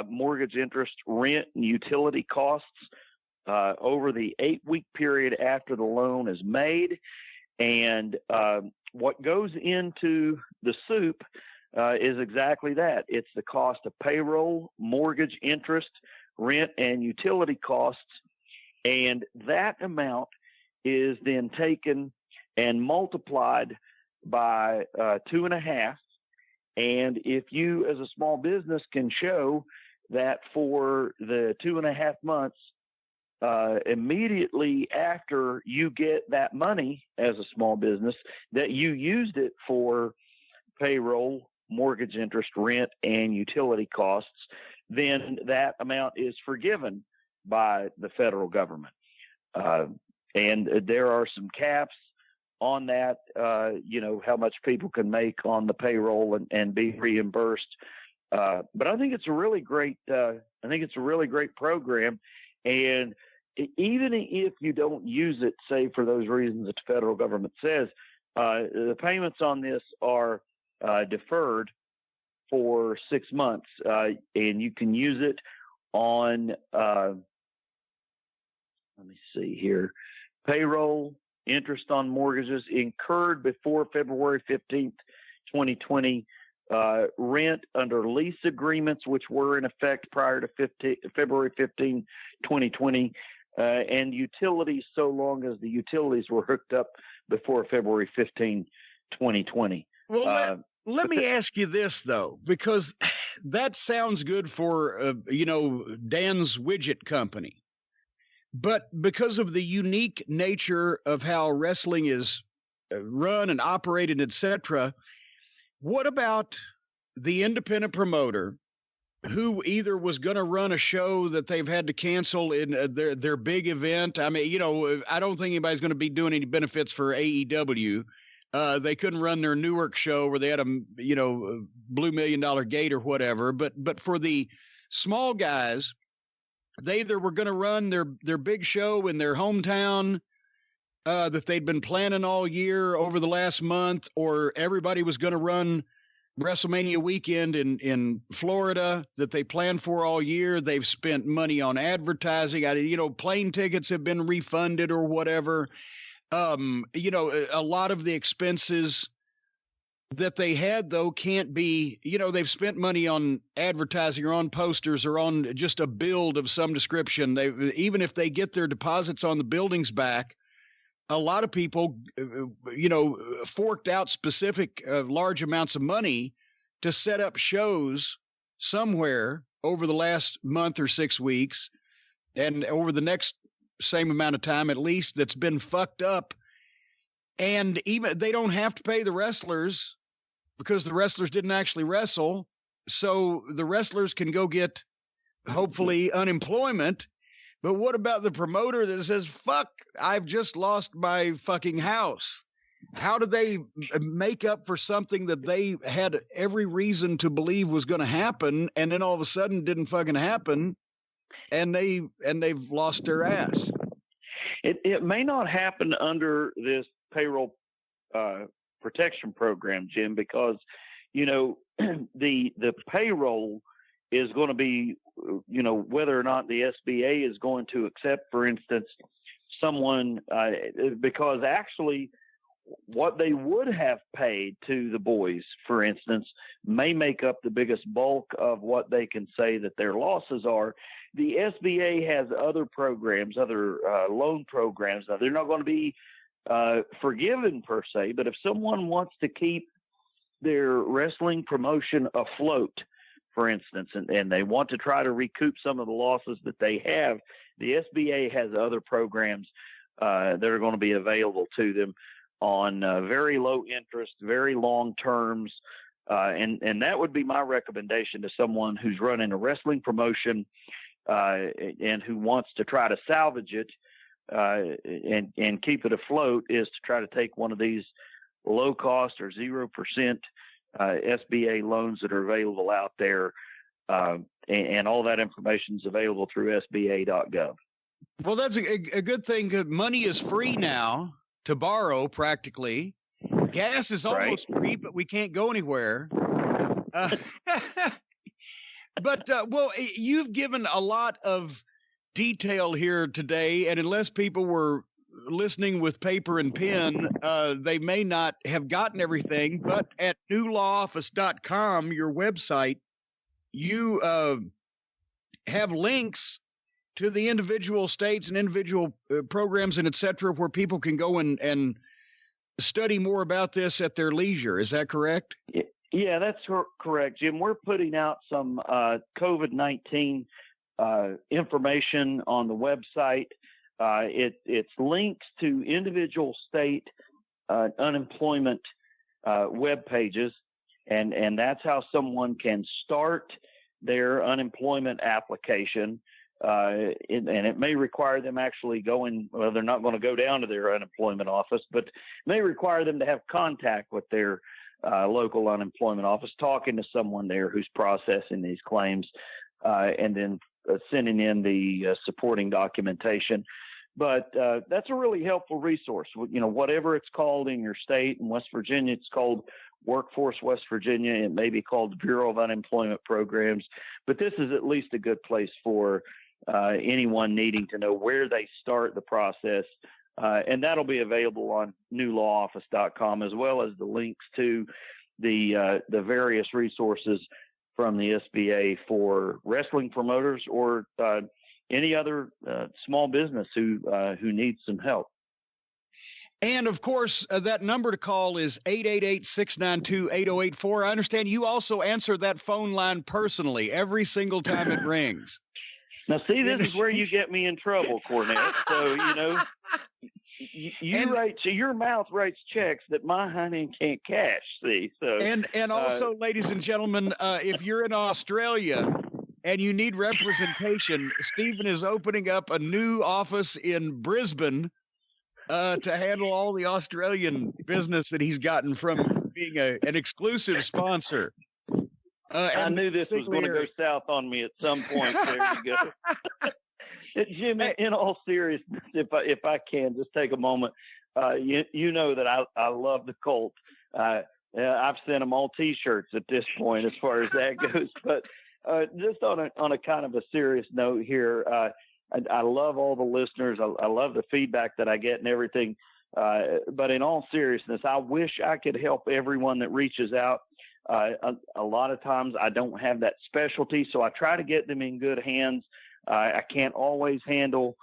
mortgage interest, rent, and utility costs over the 8-week period after the loan is made. And what goes into the soup is exactly that. It's the cost of payroll, mortgage interest, rent, and utility costs. And that amount is then taken and multiplied by 2.5. And if you as a small business can show that for the 2.5 months immediately after you get that money as a small business, that you used it for payroll, mortgage interest, rent, and utility costs, then that amount is forgiven by the federal government. And there are some caps on that, how much people can make on the payroll and be reimbursed. But I think it's a really great, program. And even if you don't use it, say for those reasons that the federal government says, the payments on this are deferred for 6 months, and you can use it on, let me see here, payroll, interest on mortgages incurred before February 15th, 2020, rent under lease agreements which were in effect prior to February 15, 2020, and utilities so long as the utilities were hooked up before February 15, 2020. Well, let me ask you this, though, because that sounds good for, Dan's Widget Company. But because of the unique nature of how wrestling is run and operated, etc., what about the independent promoter who either was going to run a show that they've had to cancel in their big event. I mean, I don't think anybody's going to be doing any benefits for AEW. They couldn't run their Newark show where they had a Blue $1 Million Gate or whatever. But for the small guys, they either were going to run their big show in their hometown that they'd been planning all year over the last month, or everybody was going to run WrestleMania weekend in Florida that they planned for all year. They've spent money on advertising. Plane tickets have been refunded or whatever. A lot of the expenses that they had, though, can't be, they've spent money on advertising or on posters or on just a build of some description. Even if they get their deposits on the buildings back, a lot of people, forked out specific large amounts of money to set up shows somewhere over the last month or 6 weeks, and over the next same amount of time, at least, that's been fucked up. And even they don't have to pay the wrestlers because the wrestlers didn't actually wrestle. So the wrestlers can go get, hopefully, unemployment. But what about the promoter that says, fuck, I've just lost my fucking house? How do they make up for something that they had every reason to believe was going to happen, and then all of a sudden didn't fucking happen, and they've lost their ass? It may not happen under this payroll protection program, Jim, because, the payroll is going to be, whether or not the SBA is going to accept, for instance, someone, because actually what they would have paid to the boys, for instance, may make up the biggest bulk of what they can say that their losses are. The SBA has other programs, other loan programs. Now, they're not going to be forgiven per se, but if someone wants to keep their wrestling promotion afloat, for instance, and they want to try to recoup some of the losses that they have, the SBA has other programs that are going to be available to them on very low interest, very long terms. And that would be my recommendation to someone who's running a wrestling promotion and who wants to try to salvage it and keep it afloat, is to try to take one of these low cost or 0% SBA loans that are available out there. And all that information is available through SBA.gov. Well, that's a good thing. Money is free now to borrow, practically. Gas is almost free, but we can't go anywhere. But you've given a lot of detail here today, and unless people were listening with paper and pen, they may not have gotten everything. But at newlawoffice.com, your website, you have links to the individual states and individual programs and et cetera, where people can go and study more about this at their leisure. Is that correct? Yeah, that's correct, Jim. We're putting out some COVID-19 information on the website. It's links to individual state unemployment web pages, and that's how someone can start their unemployment application. And it may require them actually going, well, they're not going to go down to their unemployment office, but it may require them to have contact with their local unemployment office, talking to someone there who's processing these claims, and then sending in the supporting documentation. But that's a really helpful resource. Whatever it's called in your state. In West Virginia, it's called Workforce West Virginia. It may be called the Bureau of Unemployment Programs. But this is at least a good place for anyone needing to know where they start the process. And that'll be available on newlawoffice.com, as well as the links to the various resources from the SBA for wrestling promoters or any other small business who needs some help. And, of course, that number to call is 888-692-8084. I understand you also answer that phone line personally every single time it rings. Now, see, this is where you get me in trouble, Cornette. So, So your mouth writes checks that my honey can't cash. See, so and also, ladies and gentlemen, if you're in Australia and you need representation, Stephen is opening up a new office in Brisbane to handle all the Australian business that he's gotten from being an exclusive sponsor. I knew this was going to go south on me at some point. There you go. Jim, in all seriousness, if I can just take a moment, you know that I love the Colt. I've sent them all T-shirts at this point, as far as that goes. But just on a kind of a serious note here, I love all the listeners. I love the feedback that I get and everything. But in all seriousness, I wish I could help everyone that reaches out. A lot of times I don't have that specialty, so I try to get them in good hands. I can't always handle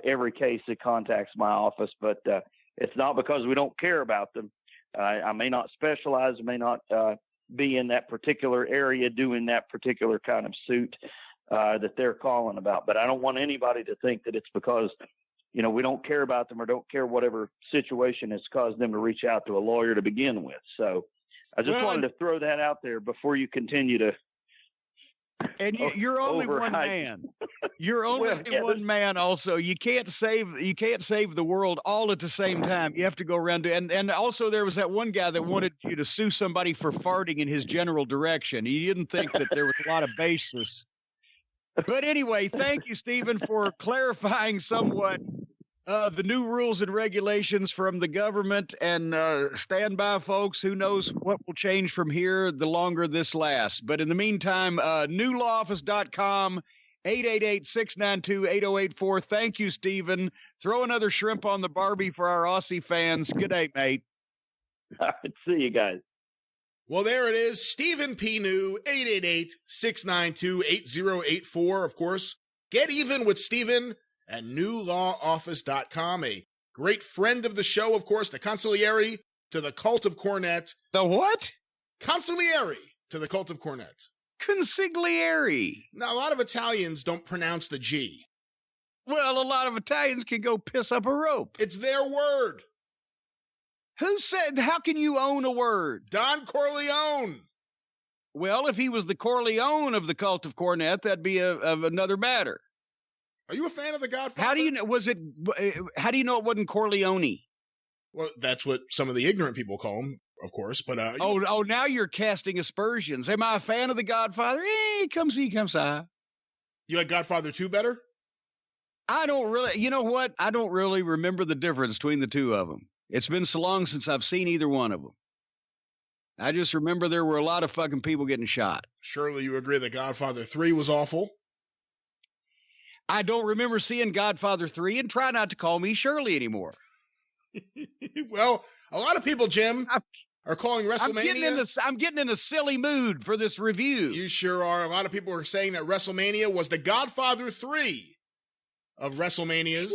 every case that contacts my office, but it's not because we don't care about them. I may not specialize, may not be in that particular area doing that particular kind of suit that they're calling about. But I don't want anybody to think that it's because, we don't care about them or don't care whatever situation has caused them to reach out to a lawyer to begin with. So I just wanted to throw that out there before you continue to. And you're only one man. You're only one man. Also, you can't save the world all at the same time. You have to go around and also there was that one guy that wanted you to sue somebody for farting in his general direction. He didn't think that there was a lot of basis. But anyway, thank you, Stephen, for clarifying somewhat the new rules and regulations from the government. And stand by, folks. Who knows what will change from here the longer this lasts. But in the meantime, newlawoffice.com, 888-692-8084. Thank you, Stephen. Throw another shrimp on the Barbie for our Aussie fans. Good day, mate. All right, see you guys. Well, there it is. Stephen P. New, 888-692-8084. Of course, get even with Stephen at newlawoffice.com. A great friend of the show, of course, the consigliere to the cult of Cornette. The what? Consigliere to the cult of Cornette. Consigliere. Now, a lot of Italians don't pronounce the G. Well, a lot of Italians can go piss up a rope. It's their word. Who said, how can you own a word? Don Corleone. Well, if he was the Corleone of the cult of Cornette, that'd be of another matter. Are you a fan of The Godfather? How do you know? How do you know it wasn't Corleone? Well, that's what some of the ignorant people call him, of course. But now you're casting aspersions. Am I a fan of The Godfather? Come see, come see. You like Godfather 2 better? I don't really. You know what? I don't really remember the difference between the two of them. It's been so long since I've seen either one of them. I just remember there were a lot of fucking people getting shot. Surely you agree that Godfather 3 was awful? I don't remember seeing Godfather 3, and try not to call me Shirley anymore. Well, a lot of people, Jim, are calling WrestleMania. I'm getting in a silly mood for this review. You sure are. A lot of people are saying that WrestleMania was the Godfather 3 of WrestleManias.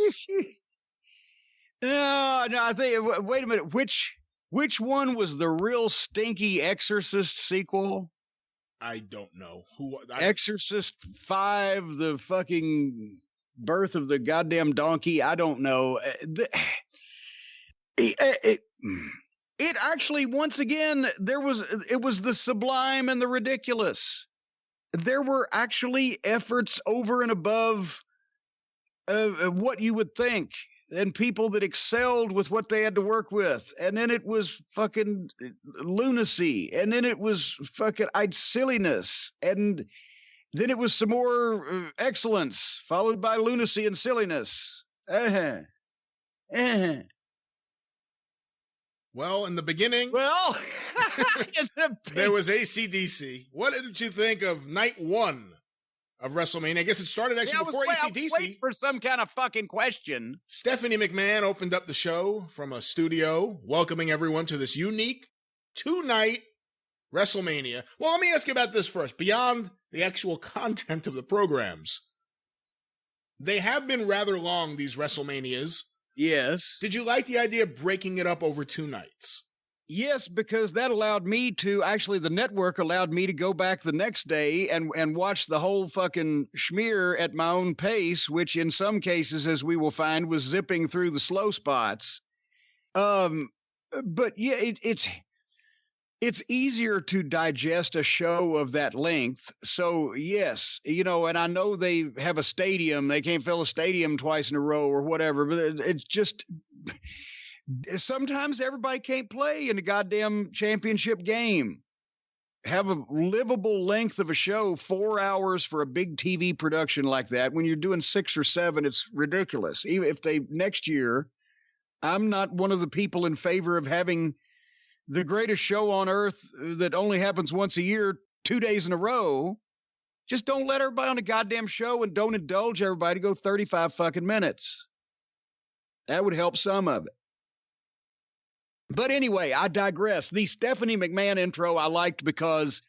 No, I think. Wait a minute. Which one was the real stinky Exorcist sequel? I don't know. Exorcist 5, the fucking birth of the goddamn donkey. I don't know. It actually, once again, it was the sublime and the ridiculous. There were actually efforts over and above what you would think, and people that excelled with what they had to work with. And then it was fucking lunacy. And then it was fucking silliness. And then it was some more excellence, followed by lunacy and silliness. Well, in the beginning, there was AC/DC. What did you think of night 1 of WrestleMania? I guess it started actually before AC/DC. I was waiting for some kind of fucking question. Stephanie McMahon opened up the show from a studio, welcoming everyone to this unique 2-night WrestleMania. Well, let me ask you about this first. Beyond the actual content of the programs, they have been rather long, these WrestleManias. Yes. Did you like the idea of breaking it up over 2 nights? Yes, because that allowed me to the network allowed me to go back the next day and watch the whole fucking schmear at my own pace, which in some cases, as we will find, was zipping through the slow spots. But yeah, it's easier to digest a show of that length. So yes, and I know they have a stadium, they can't fill a stadium twice in a row or whatever, but it's just. Sometimes everybody can't play in a goddamn championship game. Have a livable length of a show, 4 hours for a big TV production like that. When you're doing 6 or 7, it's ridiculous. Even if next year, I'm not one of the people in favor of having the greatest show on earth that only happens once a year, 2 days in a row. Just don't let everybody on a goddamn show and don't indulge everybody to go 35 fucking minutes. That would help some of it. But anyway, I digress. The Stephanie McMahon intro I liked because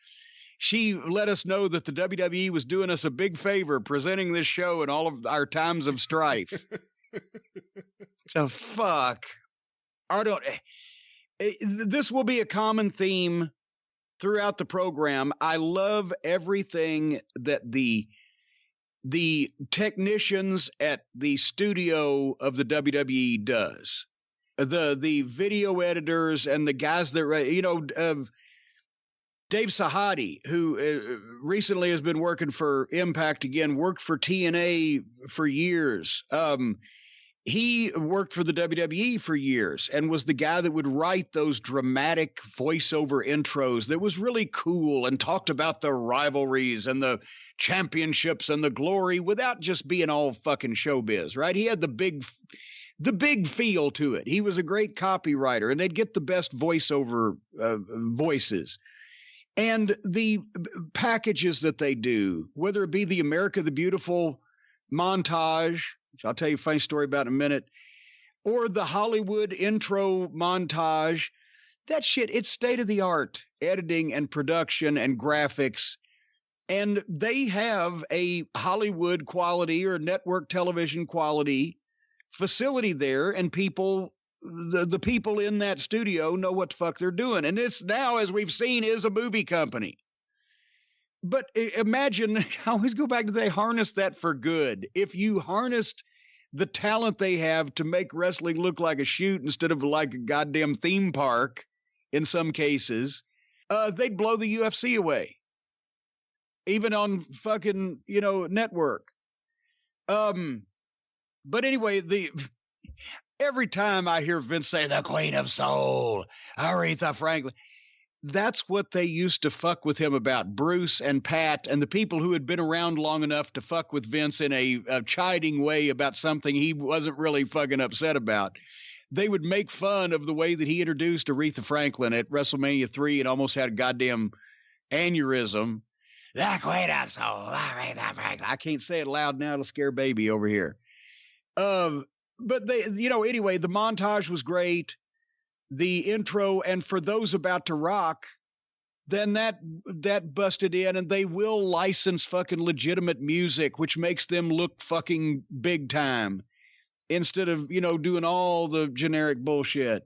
she let us know that the WWE was doing us a big favor presenting this show in all of our times of strife. So fuck. This will be a common theme throughout the program. I love everything that the technicians at the studio of the WWE does. The video editors and the guys that, Dave Sahadi, who recently has been working for Impact again, worked for TNA for years. He worked for the WWE for years and was the guy that would write those dramatic voiceover intros that was really cool and talked about the rivalries and the championships and the glory without just being all fucking showbiz, right? He had the big feel to it. He was a great copywriter, and they'd get the best voiceover voices. And the packages that they do, whether it be the America the Beautiful montage, which I'll tell you a funny story about in a minute, or the Hollywood intro montage, that shit, it's state-of-the-art editing and production and graphics. And they have a Hollywood quality or network television quality facility there, and the people in that studio know what the fuck they're doing. And this now, as we've seen, is a movie company. But imagine, I always go back to they harnessed that for good. If you harnessed the talent they have to make wrestling look like a shoot instead of like a goddamn theme park in some cases, they'd blow the UFC away. Even on fucking, network. But anyway, every time I hear Vince say the Queen of Soul, Aretha Franklin, that's what they used to fuck with him about. Bruce and Pat and the people who had been around long enough to fuck with Vince in a chiding way about something he wasn't really fucking upset about. They would make fun of the way that he introduced Aretha Franklin at WrestleMania 3 and almost had a goddamn aneurysm. The Queen of Soul, Aretha Franklin. I can't say it loud now. It'll scare baby over here. But they, anyway, the montage was great. The intro, and for those about to rock, then that busted in, and they will license fucking legitimate music, which makes them look fucking big time instead of, doing all the generic bullshit.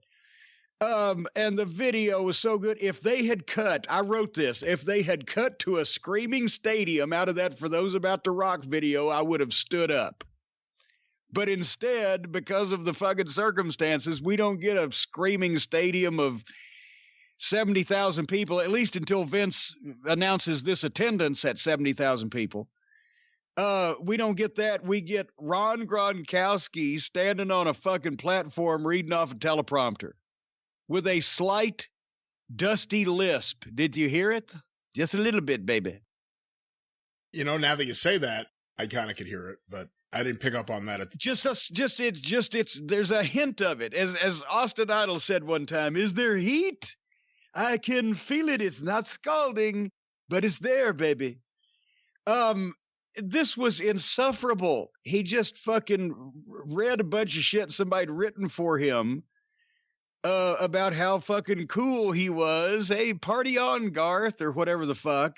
And the video was so good. If they had cut, I wrote this, if they had cut to a screaming stadium out of that For Those About to Rock video, I would have stood up. But instead, because of the fucking circumstances, we don't get a screaming stadium of 70,000 people, at least until Vince announces this attendance at 70,000 people. We don't get that. We get Ron Gronkowski standing on a fucking platform reading off a teleprompter with a slight, dusty lisp. Did you hear it? Just a little bit, baby. Now that you say that, I kind of could hear it, but I didn't pick up on that. There's a hint of it. As Austin Idol said one time, is there heat? I can feel it. It's not scalding, but it's there, baby. This was insufferable. He just fucking read a bunch of shit somebody had written for him about how fucking cool he was. Hey, party on, Garth, or whatever the fuck.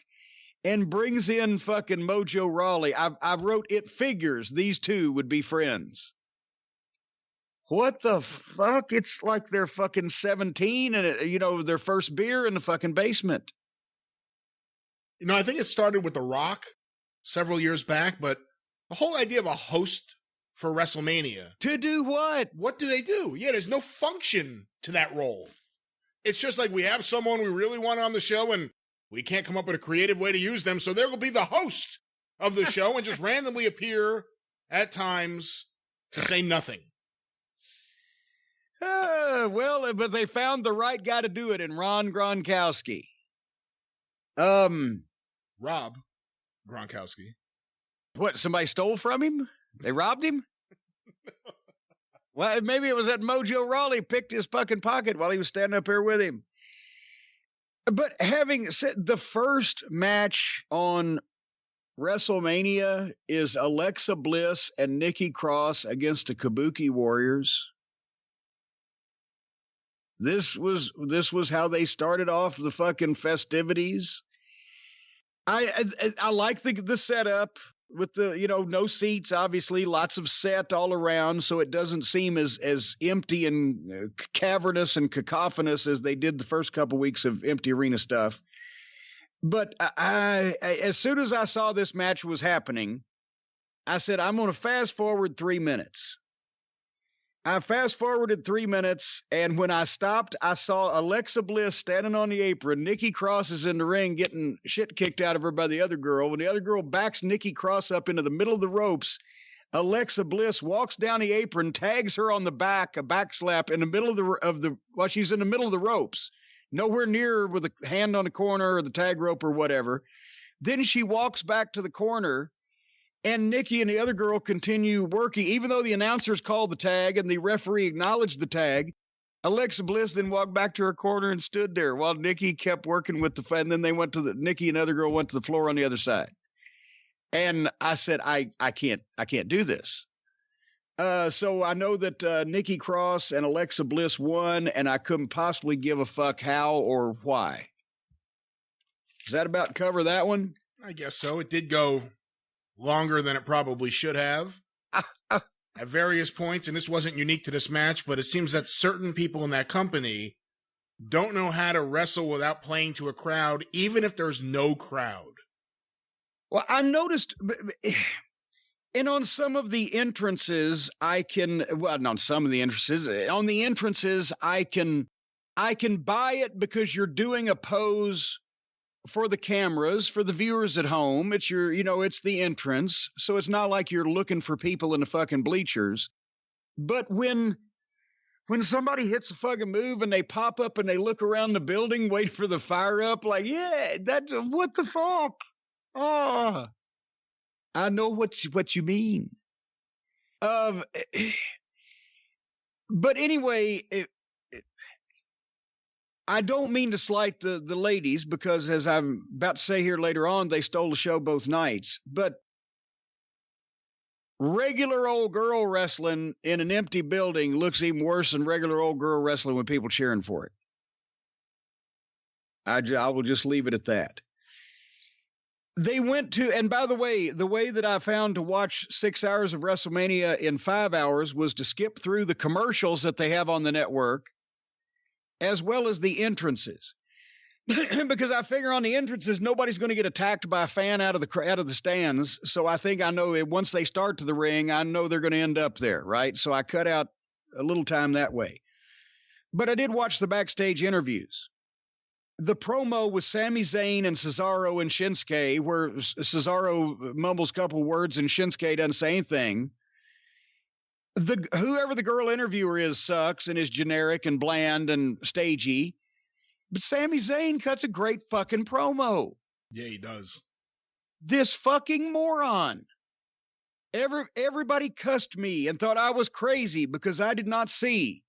And brings in fucking Mojo Rawley. I wrote, it figures these two would be friends. What the fuck? It's like they're fucking 17 and, their first beer in the fucking basement. I think it started with The Rock several years back, but the whole idea of a host for WrestleMania. To do what? What do they do? Yeah, there's no function to that role. It's just like we have someone we really want on the show and we can't come up with a creative way to use them, so there will be the host of the show and just randomly appear at times to say nothing. But they found the right guy to do it in Ron Gronkowski. Rob Gronkowski. What, somebody stole from him? They robbed him? Well, maybe it was that Mojo Rawley picked his fucking pocket while he was standing up here with him. But having said, the first match on WrestleMania is Alexa Bliss and Nikki Cross against the Kabuki Warriors. This was how they started off the fucking festivities. I like the setup with the, no seats, obviously, lots of set all around, so it doesn't seem as empty and cavernous and cacophonous as they did the first couple weeks of Empty Arena stuff. But I as soon as I saw this match was happening, I said, I'm going to fast forward 3 minutes. I fast forwarded 3 minutes, and when I stopped, I saw Alexa Bliss standing on the apron. Nikki Cross is in the ring getting shit kicked out of her by the other girl. When the other girl backs Nikki Cross up into the middle of the ropes, Alexa Bliss walks down the apron, tags her on the back, a back slap in the middle of the while she's in the middle of the ropes, nowhere near her with a hand on the corner or the tag rope or whatever. Then she walks back to the corner. And Nikki and the other girl continue working, even though the announcers called the tag and the referee acknowledged the tag. Alexa Bliss then walked back to her corner and stood there while Nikki kept working with the. And then they went to Nikki and the other girl went to the floor on the other side. And I said, I can't do this. So I know that Nikki Cross and Alexa Bliss won, and I couldn't possibly give a fuck how or why. Does that about cover that one? I guess so. It did go longer than it probably should have at various points, and this wasn't unique to this match, but it seems that certain people in that company don't know how to wrestle without playing to a crowd, even if there's no crowd. Well, I noticed, and on some of the entrances, on the entrances, I can buy it because you're doing a pose for the cameras, for the viewers at home. It's it's the entrance. So it's not like you're looking for people in the fucking bleachers. But when somebody hits a fucking move and they pop up and they look around the building, wait for the fire up, like, yeah, that's what the fuck? Oh, I know what you mean. But anyway, I don't mean to slight the ladies because, as I'm about to say here later on, they stole the show both nights. But regular old girl wrestling in an empty building looks even worse than regular old girl wrestling with people cheering for it. I will just leave it at that. They went to, and by the way that I found to watch 6 hours of WrestleMania in 5 hours was to skip through the commercials that they have on the network, as well as the entrances. Because I figure on the entrances, nobody's going to get attacked by a fan out of the stands. So I think I know once they start to the ring, I know they're going to end up there, right? So I cut out a little time that way. But I did watch the backstage interviews. The promo with Sami Zayn and Cesaro and Shinsuke, where Cesaro mumbles a couple words and Shinsuke doesn't say anything. Whoever the girl interviewer is sucks and is generic and bland and stagey. But Sami Zayn cuts a great fucking promo. Yeah, he does. This fucking moron. Everybody cussed me and thought I was crazy because I did not see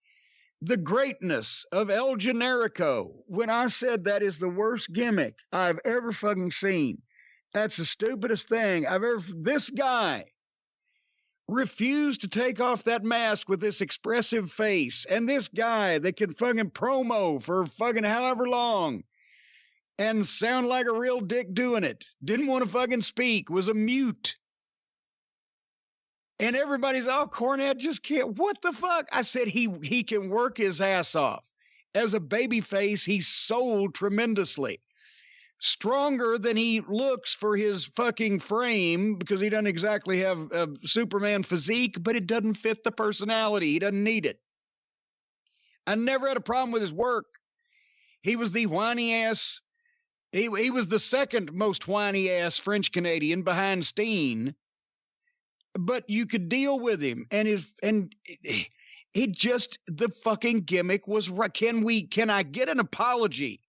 the greatness of El Generico when I said that is the worst gimmick I've ever fucking seen. That's the stupidest thing I've ever. This guy refused to take off that mask with this expressive face, and this guy that can fucking promo for fucking however long and sound like a real dick doing it, didn't want to fucking speak, was a mute. And everybody's, oh, Cornette just can't. What the fuck? I said he can work his ass off. As a babyface, he's sold tremendously. Stronger than he looks for his fucking frame, because he doesn't exactly have a Superman physique, but it doesn't fit the personality. He doesn't need it. I never had a problem with his work. He was the whiny ass. He was the second most whiny ass French Canadian behind Steen. But you could deal with him, and it just, the fucking gimmick was right. Can I get an apology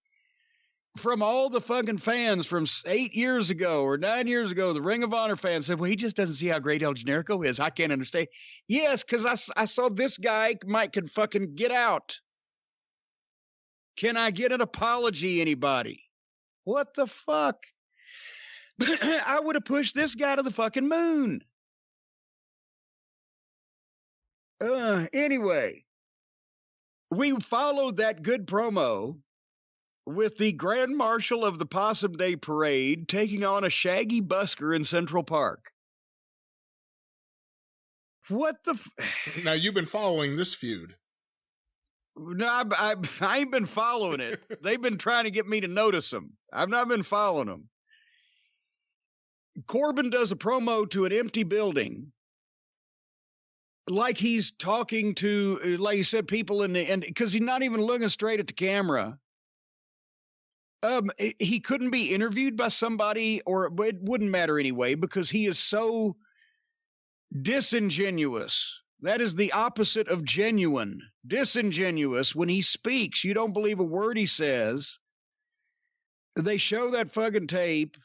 from all the fucking fans from 8 years ago or 9 years ago? The Ring of Honor fans said, well, he just doesn't see how great El Generico is. I can't understand. Yes, because I saw this guy could fucking get out. Can I get an apology, anybody? What the fuck? I would have pushed this guy to the fucking moon. Anyway, we followed that good promo with the Grand Marshal of the Possum Day Parade taking on a shaggy busker in Central Park. What the... Now, you've been following this feud. No, I ain't been following it. They've been trying to get me to notice them. I've not been following them. Corbin does a promo to an empty building, like he's talking to, like you said, people and because he's not even looking straight at the camera. He couldn't be interviewed by somebody, or it wouldn't matter anyway, because he is so disingenuous. That is the opposite of genuine. Disingenuous. When he speaks, you don't believe a word he says. They show that fucking tape.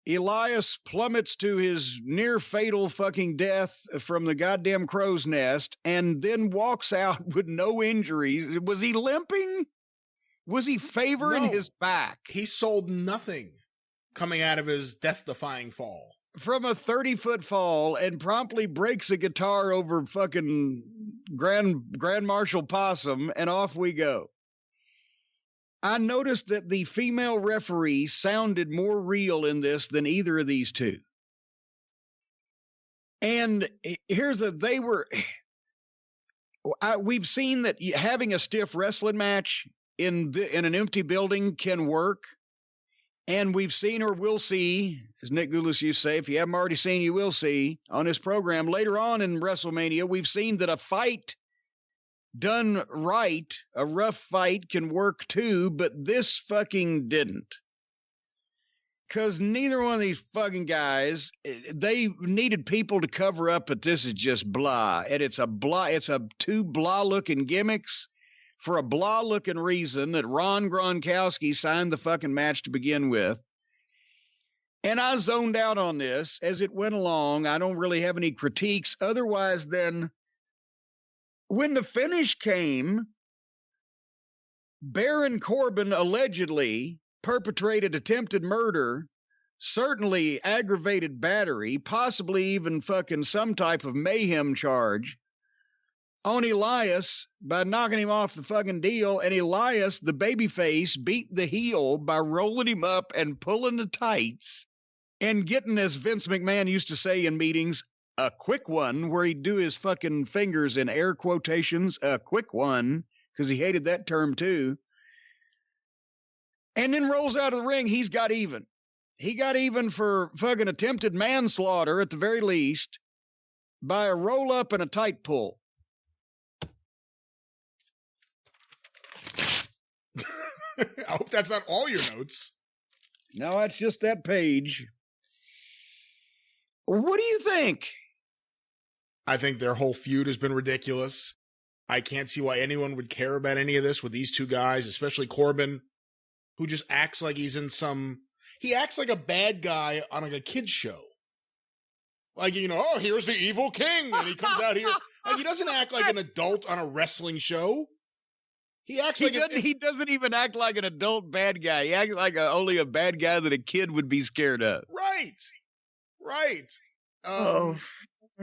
Elias plummets to his near fatal fucking death from the goddamn crow's nest and then walks out with no injuries. Was he limping? Was he favoring his back? He sold nothing coming out of his death-defying fall. From a 30-foot fall, and promptly breaks a guitar over fucking Grand Marshal Possum, and off we go. I noticed that the female referee sounded more real in this than either of these two. And we've seen that having a stiff wrestling match in an empty building can work. And we've seen, or will see, as Nick Goulas used to say, if you haven't already seen, you will see on this program later on in WrestleMania, we've seen that a fight done right, a rough fight can work too, but this fucking didn't. Because neither one of these fucking guys, they needed people to cover up, but this is just blah. And it's two blah-looking gimmicks for a blah-looking reason that Ron Gronkowski signed the fucking match to begin with. And I zoned out on this as it went along. I don't really have any critiques otherwise than when the finish came, Baron Corbin allegedly perpetrated attempted murder, certainly aggravated battery, possibly even fucking some type of mayhem charge on Elias by knocking him off the fucking deal. And Elias, the babyface, beat the heel by rolling him up and pulling the tights and getting, as Vince McMahon used to say in meetings, a quick one, where he'd do his fucking fingers in air quotations, a quick one, because he hated that term too. And then rolls out of the ring. He's got even. He got even for fucking attempted manslaughter at the very least by a roll up and a tight pull. I hope that's not all your notes. No, that's just that page. What do you think? I think their whole feud has been ridiculous. I can't see why anyone would care about any of this with these two guys, especially Corbin, who just acts like he's in he acts like a bad guy on like a kid's show. Like, oh, here's the evil king, and he comes out here. Like, he doesn't act like an adult on a wrestling show. He acts he doesn't even act like an adult bad guy. He acts like only a bad guy that a kid would be scared of. Right.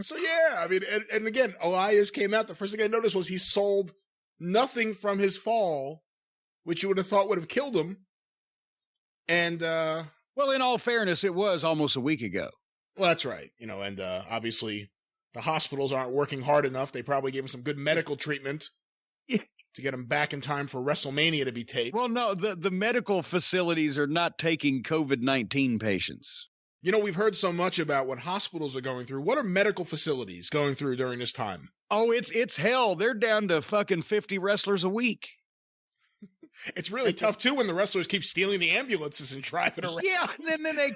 So yeah, I mean, and again, Elias came out. The first thing I noticed was he sold nothing from his fall, which you would have thought would have killed him. And well, in all fairness, it was almost a week ago. Well, that's right. And obviously the hospitals aren't working hard enough. They probably gave him some good medical treatment to get him back in time for WrestleMania to be taped. Well, no, the medical facilities are not taking COVID-19 patients. You know, we've heard so much about what hospitals are going through. What are medical facilities going through during this time? Oh, it's hell. They're down to fucking 50 wrestlers a week. It's really tough, too, when the wrestlers keep stealing the ambulances and driving around. Yeah, and then they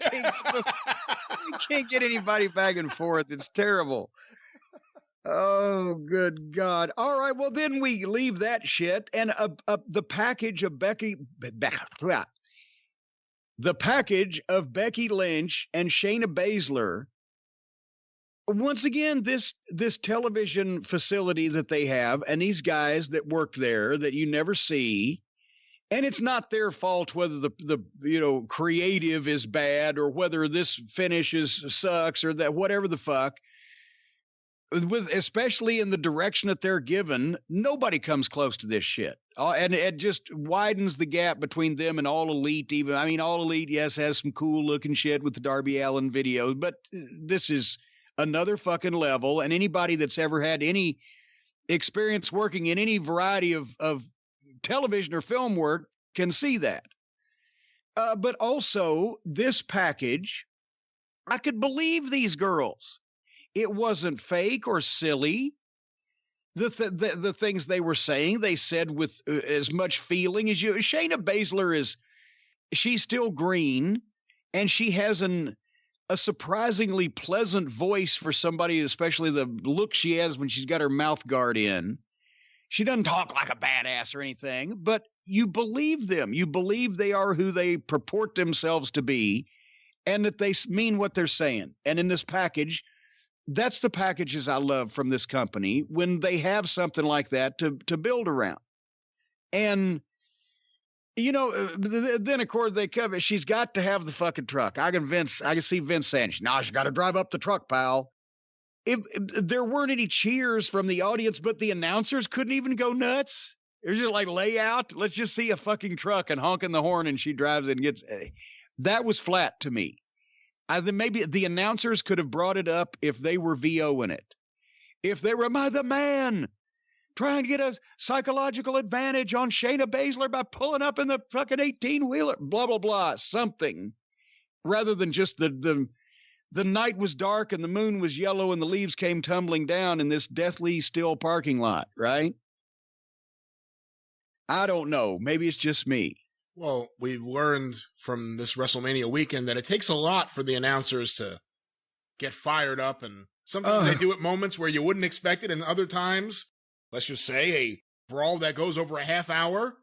can't get anybody back and forth. It's terrible. Oh, good God. All right, well, then we leave that shit. And the package of Becky Lynch and Shayna Baszler. Once again, this television facility that they have and these guys that work there that you never see. And it's not their fault whether the creative is bad or whether this finish sucks or that whatever the fuck. Especially in the direction that they're given, nobody comes close to this shit. And it just widens the gap between them and All Elite. Even, I mean, All Elite, yes, has some cool looking shit with the Darby Allin videos, but this is another fucking level. And anybody that's ever had any experience working in any variety of television or film work can see that. But also, this package, I could believe these girls. It wasn't fake or silly. The things they were saying, they said with as much feeling as you. Shayna Baszler she's still green, and she has a surprisingly pleasant voice for somebody, especially the look she has when she's got her mouth guard in. She doesn't talk like a badass or anything, but you believe them. You believe they are who they purport themselves to be, and that they mean what they're saying. And in this package, that's the packages I love from this company when they have something like that to build around. And, then of course they cover, she's got to have the fucking truck. I can see Vince saying, "No, she got to drive up the truck, pal." If there weren't any cheers from the audience, but the announcers couldn't even go nuts. It was just like layout. Let's just see a fucking truck and honking the horn and she drives it and gets, that was flat to me. I think maybe the announcers could have brought it up if they were VO in it. If they were, "Am I the man? Trying to get a psychological advantage on Shayna Baszler by pulling up in the fucking 18-wheeler, blah, blah, blah," something. Rather than just the night was dark and the moon was yellow and the leaves came tumbling down in this deathly still parking lot, right? I don't know. Maybe it's just me. Well, we've learned from this WrestleMania weekend that it takes a lot for the announcers to get fired up, and sometimes they do it moments where you wouldn't expect it, and other times, let's just say, a brawl that goes over a half hour,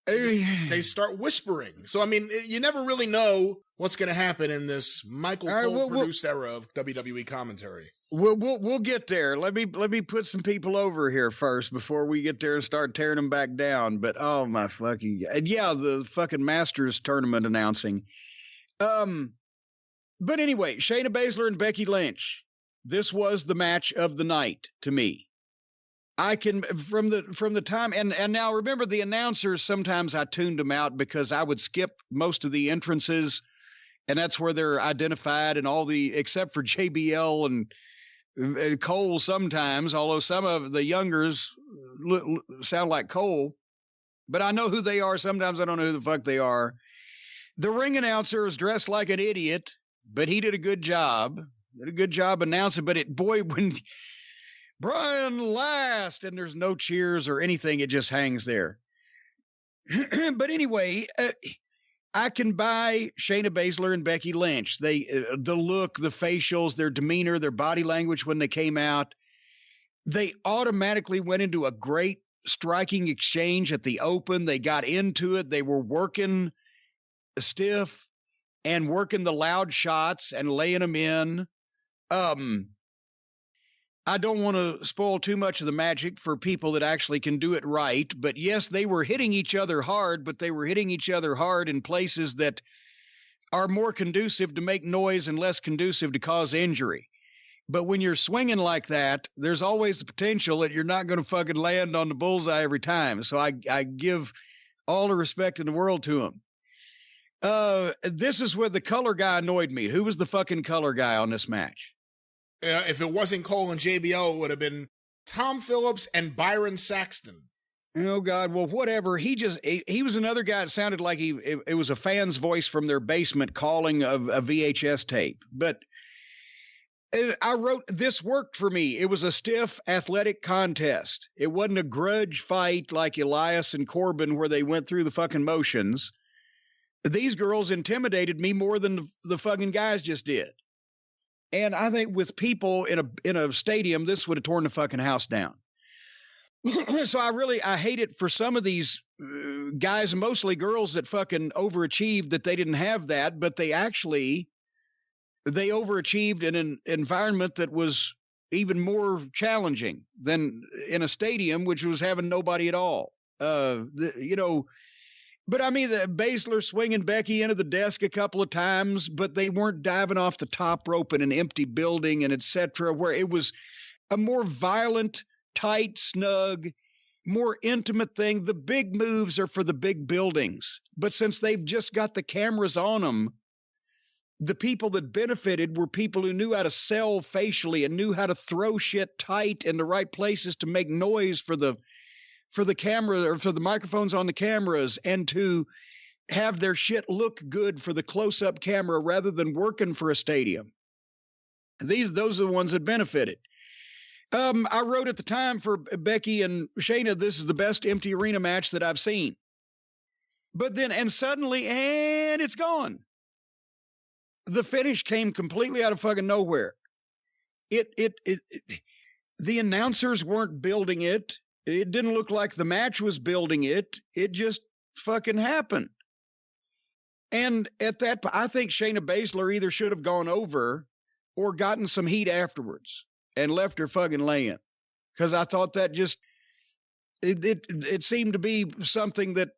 they start whispering. So, I mean, you never really know what's going to happen in this Michael Cole-produced era of WWE commentary. We'll get there. Let me put some people over here first before we get there and start tearing them back down. But oh my fucking God. Yeah, the fucking Masters tournament announcing. But anyway, Shayna Baszler and Becky Lynch. This was the match of the night to me. I can from the time and now remember the announcers, sometimes I tuned them out because I would skip most of the entrances, and that's where they're identified, and all the except for JBL and Cole sometimes, although some of the youngers sound like Cole, but I know who they are. Sometimes I don't know who the fuck they are. The ring announcer is dressed like an idiot, but he did a good job. Announcing, but when Bryan last and there's no cheers or anything, it just hangs there. But anyway, I can buy Shayna Baszler and Becky Lynch. The look, the facials, their demeanor, their body language when they came out, they automatically went into a great striking exchange at the open. They got into it. They were working stiff and working the loud shots and laying them in. I don't want to spoil too much of the magic for people that actually can do it right. But yes, they were hitting each other hard, but they were hitting each other hard in places that are more conducive to make noise and less conducive to cause injury. But when you're swinging like that, there's always the potential that you're not going to fucking land on the bullseye every time. So I give all the respect in the world to him. This is where the color guy annoyed me. Who was the fucking color guy on this match? If it wasn't Cole and JBL, it would have been Tom Phillips and Byron Saxton. Oh, God. Well, whatever. He was another guy. It sounded like it was a fan's voice from their basement calling a VHS tape. But I wrote, this worked for me. It was a stiff athletic contest. It wasn't a grudge fight like Elias and Corbin where they went through the fucking motions. These girls intimidated me more than the fucking guys just did. And I think with people in a stadium, this would have torn the fucking house down. So I hate it for some of these guys, mostly girls, that fucking overachieved that they didn't have that, but they overachieved in an environment that was even more challenging than in a stadium, which was having nobody at all. But I mean, the Baszler swinging Becky into the desk a couple of times, but they weren't diving off the top rope in an empty building and etc., where it was a more violent, tight, snug, more intimate thing. The big moves are for the big buildings, but since they've just got the cameras on them, the people that benefited were people who knew how to sell facially and knew how to throw shit tight in the right places to make noise for the camera or for the microphones on the cameras and to have their shit look good for the close-up camera rather than working for a stadium. Those are the ones that benefited. I wrote at the time for Becky and Shayna, this is the best empty arena match that I've seen. But then, and suddenly, and it's gone. The finish came completely out of fucking nowhere. The announcers weren't building it. It didn't look like the match was building it. It just fucking happened. And at that, I think Shayna Baszler either should have gone over or gotten some heat afterwards and left her fucking laying. Because I thought that just, it seemed to be something that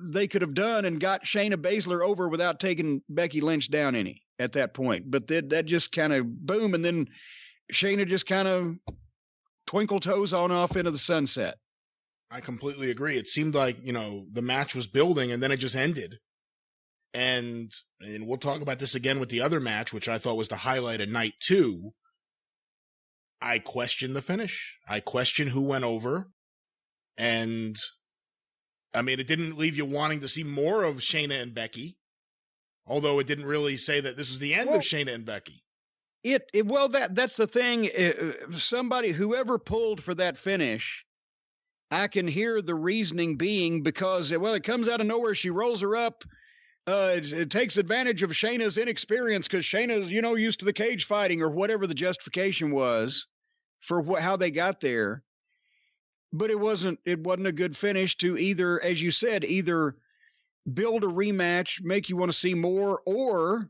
they could have done and got Shayna Baszler over without taking Becky Lynch down any at that point. But that just kind of boom. And then Shayna just kind of twinkle toes on off into the sunset. I completely agree. It seemed like, the match was building and then it just ended. And we'll talk about this again with the other match, which I thought was the highlight of night 2. I questioned the finish. I questioned who went over. And I mean, it didn't leave you wanting to see more of Shayna and Becky. Although it didn't really say that this was the end of Shayna and Becky. That's the thing. Whoever pulled for that finish, I can hear the reasoning being because, it comes out of nowhere. She rolls her up. It takes advantage of Shayna's inexperience because Shayna's, used to the cage fighting or whatever the justification was for how they got there. But it wasn't a good finish to either, as you said, either build a rematch, make you want to see more, or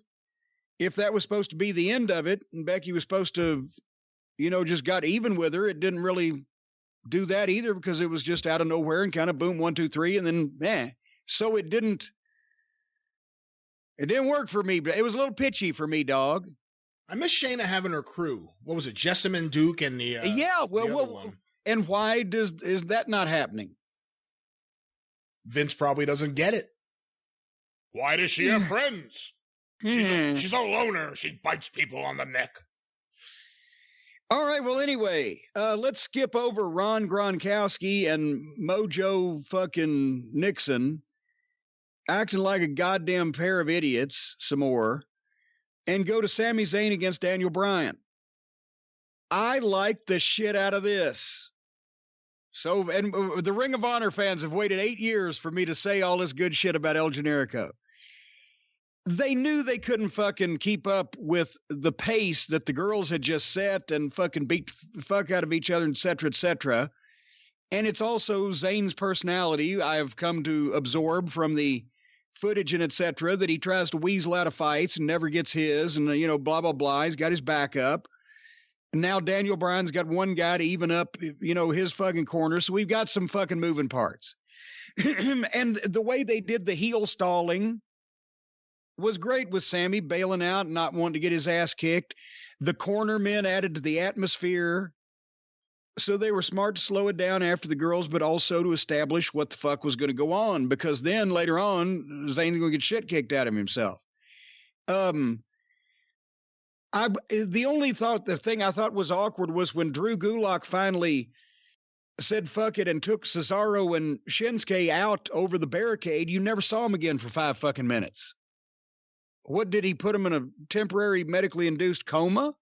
if that was supposed to be the end of it and Becky was supposed to, just got even with her, it didn't really do that either because it was just out of nowhere and kind of boom, 1, 2, 3, and then, So it didn't work for me, but it was a little pitchy for me, dog. I miss Shayna having her crew. What was it? Jessamine Duke and the other one. And why is that not happening? Vince probably doesn't get it. Why does she have friends? She's a loner. She bites people on the neck. All right. Well, anyway, let's skip over Ron Gronkowski and Mojo fucking Nixon acting like a goddamn pair of idiots some more and go to Sami Zayn against Daniel Bryan. I like the shit out of this. So, and the Ring of Honor fans have waited 8 years for me to say all this good shit about El Generico. They knew they couldn't fucking keep up with the pace that the girls had just set and fucking beat the fuck out of each other, et cetera, et cetera. And it's also Zayn's personality I have come to absorb from the footage and et cetera, that he tries to weasel out of fights and never gets his and, blah, blah, blah. He's got his back up. And now Daniel Bryan's got one guy to even up, his fucking corner. So we've got some fucking moving parts. And the way they did the heel stalling was great with Sami bailing out and not wanting to get his ass kicked. The corner men added to the atmosphere. So they were smart to slow it down after the girls, but also to establish what the fuck was going to go on. Because then later on, Zayn's going to get shit kicked out of himself. The thing I thought was awkward was when Drew Gulak finally said fuck it and took Cesaro and Shinsuke out over the barricade. You never saw him again for 5 fucking minutes. What, did he put them in a temporary medically induced coma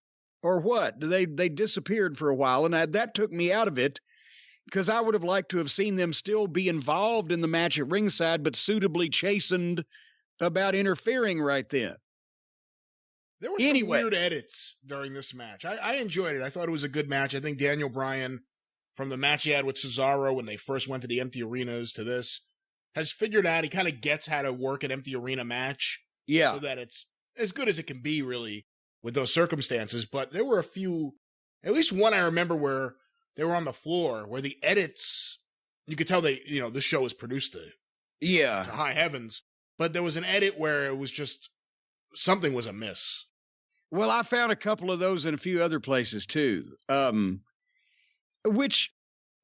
or what? They disappeared for a while, and that took me out of it because I would have liked to have seen them still be involved in the match at ringside, but suitably chastened about interfering right then. There were some weird edits during this match. I enjoyed it. I thought it was a good match. I think Daniel Bryan, from the match he had with Cesaro when they first went to the empty arenas to this, has figured out, he kind of gets how to work an empty arena match. Yeah. So that it's as good as it can be, really, with those circumstances. But there were a few, at least one I remember where they were on the floor, where the edits, you could tell this show was produced to high heavens. But there was an edit where it was just, something was amiss. Well, I found a couple of those in a few other places too. Which,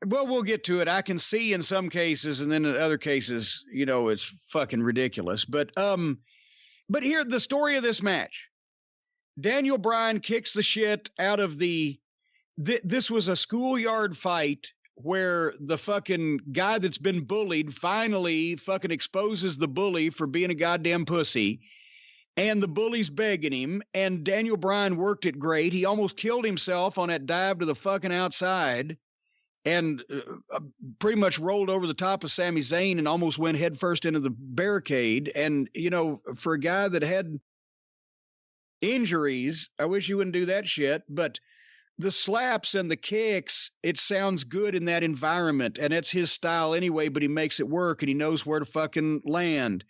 well, we'll get to it. I can see in some cases, and then in other cases, it's fucking ridiculous. But here, the story of this match. Daniel Bryan kicks the shit out of this was a schoolyard fight where the fucking guy that's been bullied finally fucking exposes the bully for being a goddamn pussy. And the bully's begging him, and Daniel Bryan worked it great. He almost killed himself on that dive to the fucking outside and pretty much rolled over the top of Sami Zayn and almost went headfirst into the barricade. And, for a guy that had injuries, I wish he wouldn't do that shit. But the slaps and the kicks, it sounds good in that environment. And it's his style anyway, but he makes it work, and he knows where to fucking land.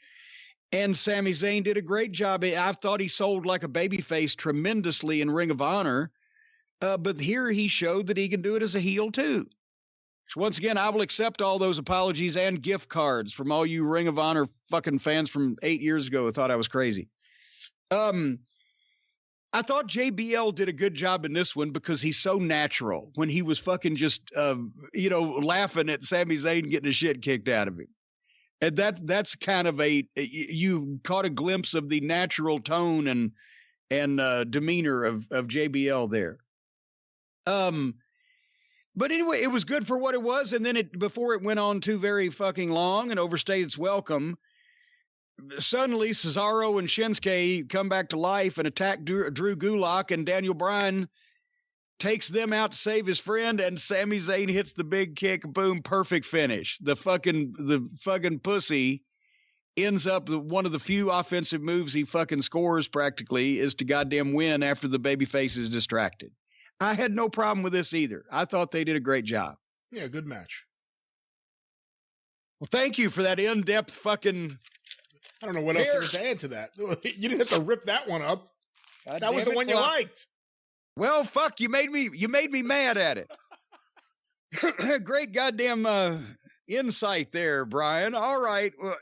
And Sami Zayn did a great job. I thought he sold like a babyface tremendously in Ring of Honor. But here he showed that he can do it as a heel too. So once again, I will accept all those apologies and gift cards from all you Ring of Honor fucking fans from 8 years ago who thought I was crazy. I thought JBL did a good job in this one because he's so natural when he was fucking just, laughing at Sami Zayn getting the shit kicked out of him. And that's kind of you caught a glimpse of the natural tone and demeanor of JBL there. But anyway, it was good for what it was. And then before it went on too very fucking long and overstayed its welcome, suddenly Cesaro and Shinsuke come back to life and attack Drew Gulak, and Daniel Bryan takes them out to save his friend, and Sami Zayn hits the big kick, boom, perfect finish. The fucking pussy ends up one of the few offensive moves he fucking scores practically is to goddamn win after the babyface is distracted. I had no problem with this either. I thought they did a great job. Yeah, good match. Well, thank you for that in-depth fucking... I don't know what else there is to add to that. You didn't have to rip that one up. That was the one you liked. Well, fuck, you made me mad at it. Great goddamn insight there, Brian. All right. Well,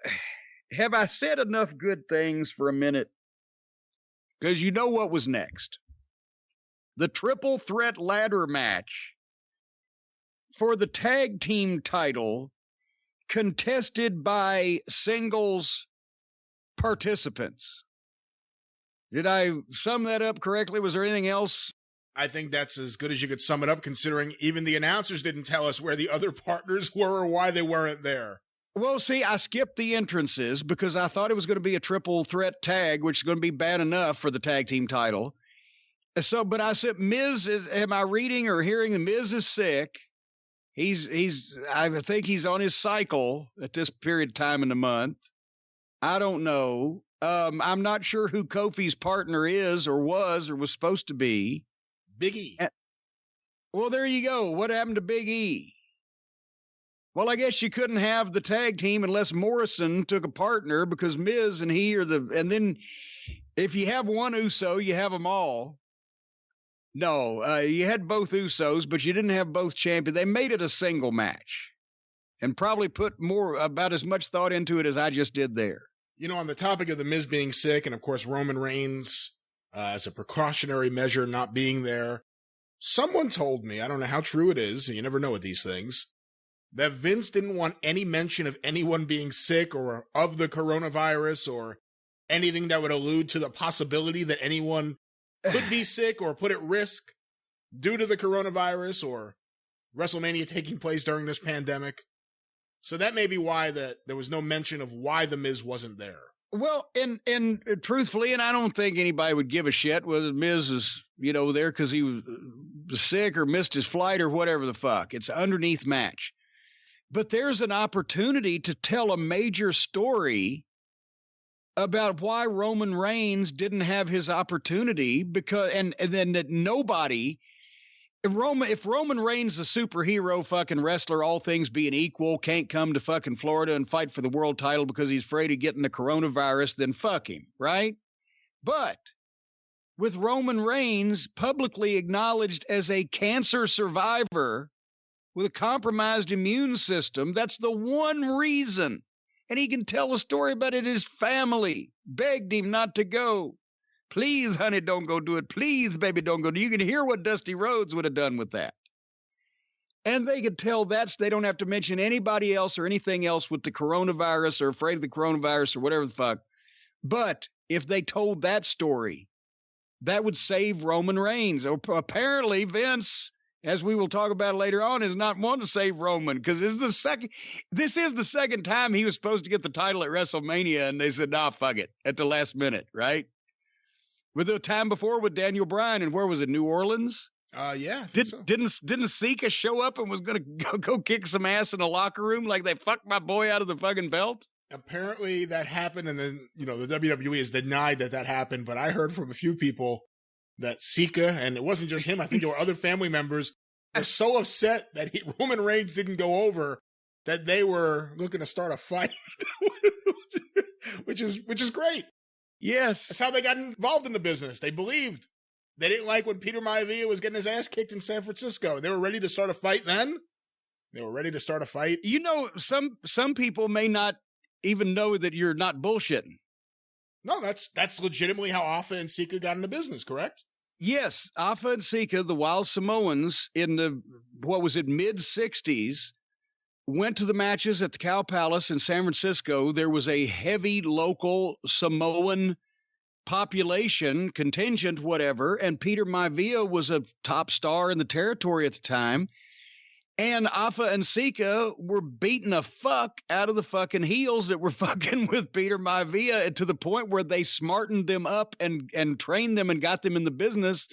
have I said enough good things for a minute? Because you know what was next. The triple threat ladder match for the tag team title contested by singles participants. Did I sum that up correctly? Was there anything else? I think that's as good as you could sum it up, considering even the announcers didn't tell us where the other partners were or why they weren't there. Well, see, I skipped the entrances because I thought it was going to be a triple threat tag, which is going to be bad enough for the tag team title. So, but I said, am I reading or hearing the Miz is sick? I think he's on his cycle at this period of time in the month. I don't know. I'm not sure who Kofi's partner is or was supposed to be. Big E. Well, there you go. What happened to Big E? Well, I guess you couldn't have the tag team unless Morrison took a partner because Miz and he and then if you have one Uso, you have them all. No, you had both Usos, but you didn't have both champions. They made it a single match and probably put about as much thought into it as I just did there. On the topic of the Miz being sick and, of course, Roman Reigns as a precautionary measure not being there, someone told me, I don't know how true it is, you never know with these things, that Vince didn't want any mention of anyone being sick or of the coronavirus or anything that would allude to the possibility that anyone could be sick or put at risk due to the coronavirus or WrestleMania taking place during this pandemic. So that may be why there was no mention of why The Miz wasn't there. Well, and truthfully, and I don't think anybody would give a shit whether Miz is, there because he was sick or missed his flight or whatever the fuck. It's an underneath match. But there's an opportunity to tell a major story about why Roman Reigns didn't have his opportunity because, and then that nobody, if Roman Reigns, the superhero fucking wrestler, all things being equal, can't come to fucking Florida and fight for the world title because he's afraid of getting the coronavirus, then fuck him, right? But with Roman Reigns publicly acknowledged as a cancer survivor with a compromised immune system, that's the one reason. And he can tell a story about it. His family begged him not to go. Please, honey, don't go do it. Please, baby, don't go. You can hear what Dusty Rhodes would have done with that. And they could tell they don't have to mention anybody else or anything else with the coronavirus or afraid of the coronavirus or whatever the fuck. But if they told that story, that would save Roman Reigns. Apparently, Vince, as we will talk about later on, is not wanting to save Roman because this is the second time he was supposed to get the title at WrestleMania, and they said, nah, fuck it, at the last minute, right? With the time before with Daniel Bryan, and where was it, New Orleans? Yeah, I think so. Didn't Sika show up and was going to go kick some ass in a locker room like they fucked my boy out of the fucking belt? Apparently that happened, and then, the WWE has denied that happened, but I heard from a few people that Sika, and it wasn't just him, I think there were other family members, were so upset that Roman Reigns didn't go over that they were looking to start a fight, which is great. Yes. That's how they got involved in the business. They believed. They didn't like when Peter Maivia was getting his ass kicked in San Francisco. They were ready to start a fight then. They were ready to start a fight. Some people may not even know that you're not bullshitting. No, that's legitimately how Alpha and Sika got into business, correct? Yes, Alpha and Sika, the Wild Samoans, in the, mid-'60s, went to the matches at the Cow Palace in San Francisco. There was a heavy local Samoan population, contingent, whatever, and Peter Maivia was a top star in the territory at the time. And Alpha and Sika were beating the fuck out of the fucking heels that were fucking with Peter Maivia to the point where they smartened them up and trained them and got them in the business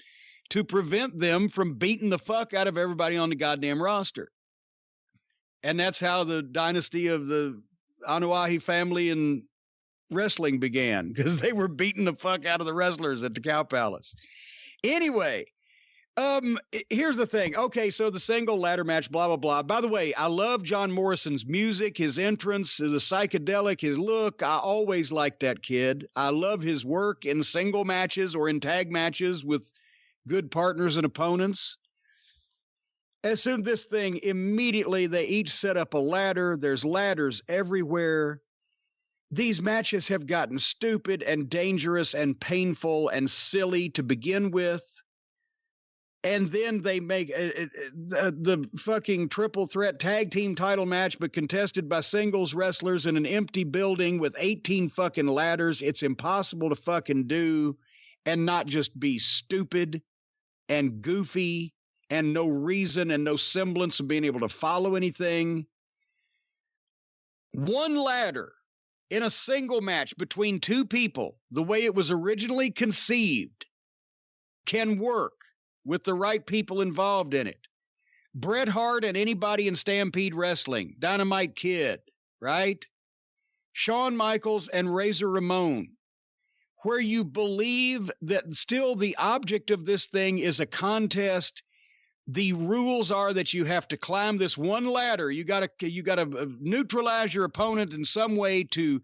to prevent them from beating the fuck out of everybody on the goddamn roster. And that's how the dynasty of the Anoa'i family in wrestling began, because they were beating the fuck out of the wrestlers at the Cow Palace. Anyway, here's the thing. Okay, so the single ladder match, blah, blah, blah. By the way, I love John Morrison's music, his entrance, the psychedelic, his look. I always liked that kid. I love his work in single matches or in tag matches with good partners and opponents. As soon as this thing, immediately they each set up a ladder. There's ladders everywhere. These matches have gotten stupid and dangerous and painful and silly to begin with. And then they make the fucking triple threat tag team title match, but contested by singles wrestlers in an empty building with 18 fucking ladders. It's impossible to fucking do and not just be stupid and goofy and no reason and no semblance of being able to follow anything. One ladder in a single match between two people, the way it was originally conceived, can work with the right people involved in it. Bret Hart and anybody in Stampede Wrestling, Dynamite Kid, right? Shawn Michaels and Razor Ramon, where you believe that still the object of this thing is a contest. The rules are that you have to climb this one ladder. You got to neutralize your opponent in some way to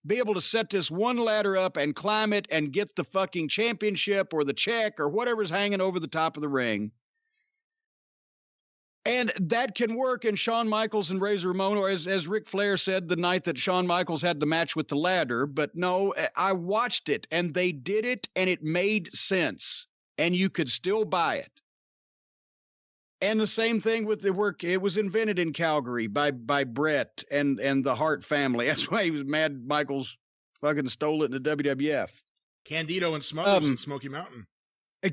be able to set this one ladder up and climb it and get the fucking championship or the check or whatever's hanging over the top of the ring. And that can work in Shawn Michaels and Razor Ramon, or as Ric Flair said the night that Shawn Michaels had the match with the ladder. But no, I watched it and they did it and it made sense and you could still buy it. And the same thing with the work. It was invented in Calgary by Bret and the Hart family. That's why he was mad Michaels fucking stole it in the WWF. Candido and Smothers in Smoky Mountain.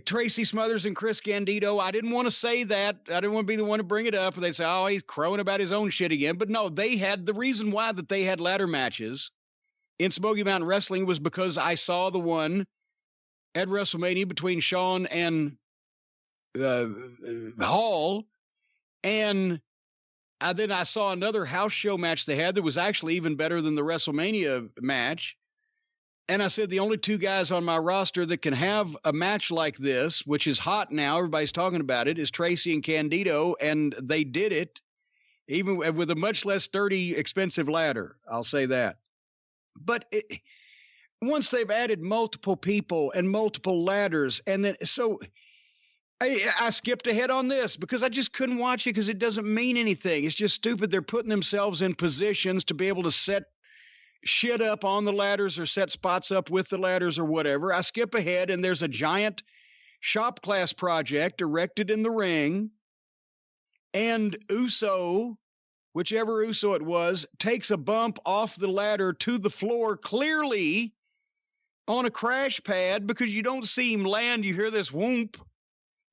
Tracy Smothers and Chris Candido. I didn't want to say that. I didn't want to be the one to bring it up. They say, oh, he's crowing about his own shit again. But no, they had the reason why that they had ladder matches in Smoky Mountain Wrestling was because I saw the one at WrestleMania between Shawn and Hall. And then I saw another house show match they had that was actually even better than the WrestleMania match. And I said, the only two guys on my roster that can have a match like this, which is hot now, everybody's talking about it, is Tracy and Candido. And they did it, even with a much less sturdy, expensive ladder. I'll say that. But once they've added multiple people and multiple ladders, and then so I skipped ahead on this because I just couldn't watch it because it doesn't mean anything. It's just stupid. They're putting themselves in positions to be able to set shit up on the ladders or set spots up with the ladders or whatever. I skip ahead and there's a giant shop class project erected in the ring, and Uso, whichever Uso it was, takes a bump off the ladder to the floor, clearly on a crash pad, because you don't see him land. You hear this whoomp.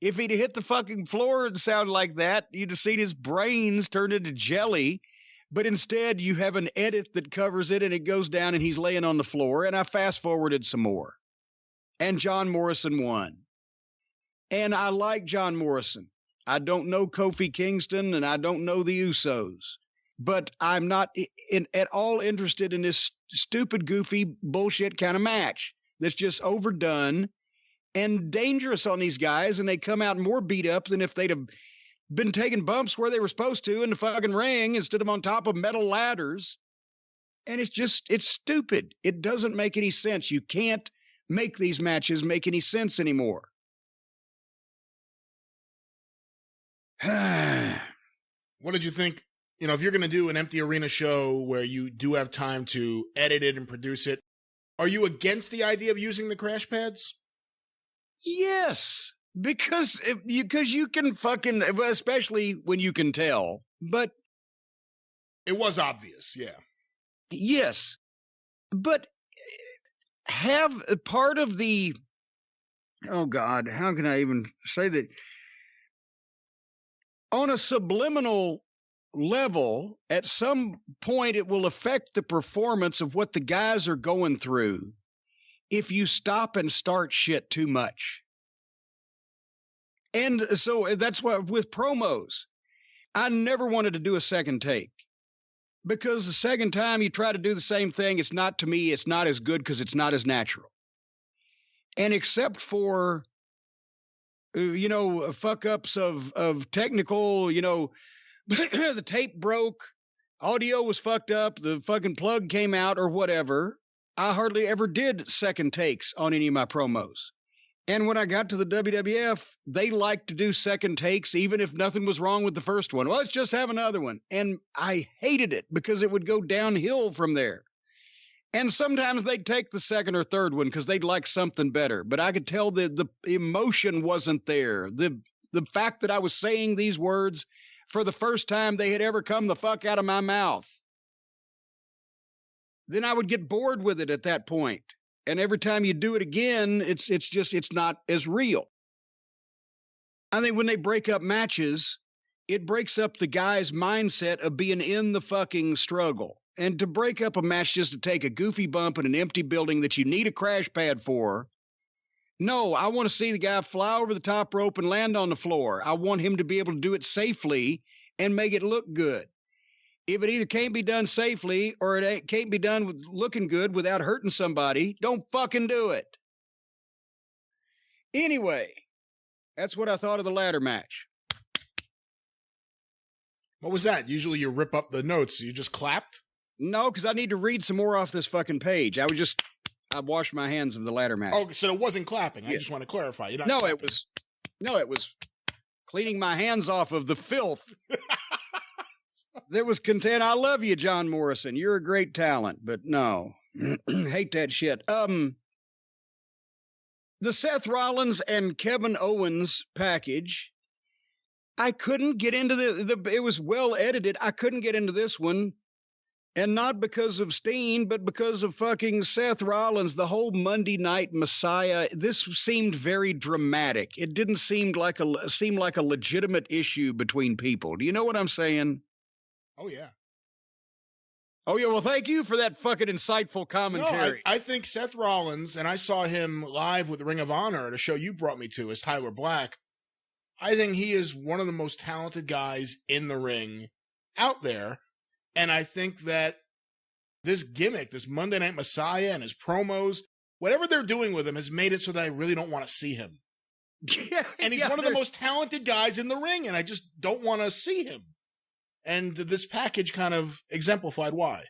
If he'd hit the fucking floor and sounded like that, you'd have seen his brains turn into jelly. But instead, you have an edit that covers it, and it goes down, and he's laying on the floor. And I fast-forwarded some more. And John Morrison won. And I like John Morrison. I don't know Kofi Kingston, and I don't know the Usos. But I'm not at all interested in this stupid, goofy, bullshit kind of match that's just overdone and dangerous on these guys, and they come out more beat up than if they'd have been taking bumps where they were supposed to in the fucking ring instead of on top of metal ladders. And it's stupid. It doesn't make any sense. You can't make these matches make any sense anymore. What did you think? You know, if you're going to do an empty arena show where you do have time to edit it and produce it, are you against the idea of using the crash pads? Yes, because you can fucking, especially when you can tell, but it was obvious, yeah. Yes, but have part of the, oh God, how can I even say that? On a subliminal level, at some point, it will affect the performance of what the guys are going through if you stop and start shit too much. And so that's why with promos, I never wanted to do a second take, because the second time you try to do the same thing, it's not as good because it's not as natural. And except for, fuck ups of technical, the tape broke, audio was fucked up, the fucking plug came out or whatever, I hardly ever did second takes on any of my promos. And when I got to the WWF, they liked to do second takes, even if nothing was wrong with the first one. Well, let's just have another one. And I hated it because it would go downhill from there. And sometimes they'd take the second or third one because they'd like something better. But I could tell the emotion wasn't there. The fact that I was saying these words for the first time they had ever come the fuck out of my mouth. Then I would get bored with it at that point. And every time you do it again, it's not as real. I think when they break up matches, it breaks up the guy's mindset of being in the fucking struggle. And to break up a match just to take a goofy bump in an empty building that you need a crash pad for, no, I want to see the guy fly over the top rope and land on the floor. I want him to be able to do it safely and make it look good. If it either can't be done safely or it can't be done with looking good without hurting somebody, don't fucking do it. Anyway, that's what I thought of the ladder match. What was that? Usually you rip up the notes. You just clapped? No, because I need to read some more off this fucking page. I washed my hands of the ladder match. Oh, so it wasn't clapping. I just want to clarify. It was cleaning my hands off of the filth. There was content. I love you, John Morrison. You're a great talent, but no. Hate that shit. The Seth Rollins and Kevin Owens package, I couldn't get into it was well edited. I couldn't get into this one And not because of Steen, but because of fucking Seth Rollins, the whole Monday Night Messiah. This seemed very dramatic. It didn't seem like a legitimate issue between people. Do you know what I'm saying? Oh, yeah. Oh, yeah. Well, thank you for that fucking insightful commentary. No, I think Seth Rollins, and I saw him live with Ring of Honor at a show you brought me to as Tyler Black. I think he is one of the most talented guys in the ring out there. And I think that this gimmick, this Monday Night Messiah and his promos, whatever they're doing with him has made it so that I really don't want to see him. Yeah, and he's one of the most talented guys in the ring, and I just don't want to see him. And this package kind of exemplified why.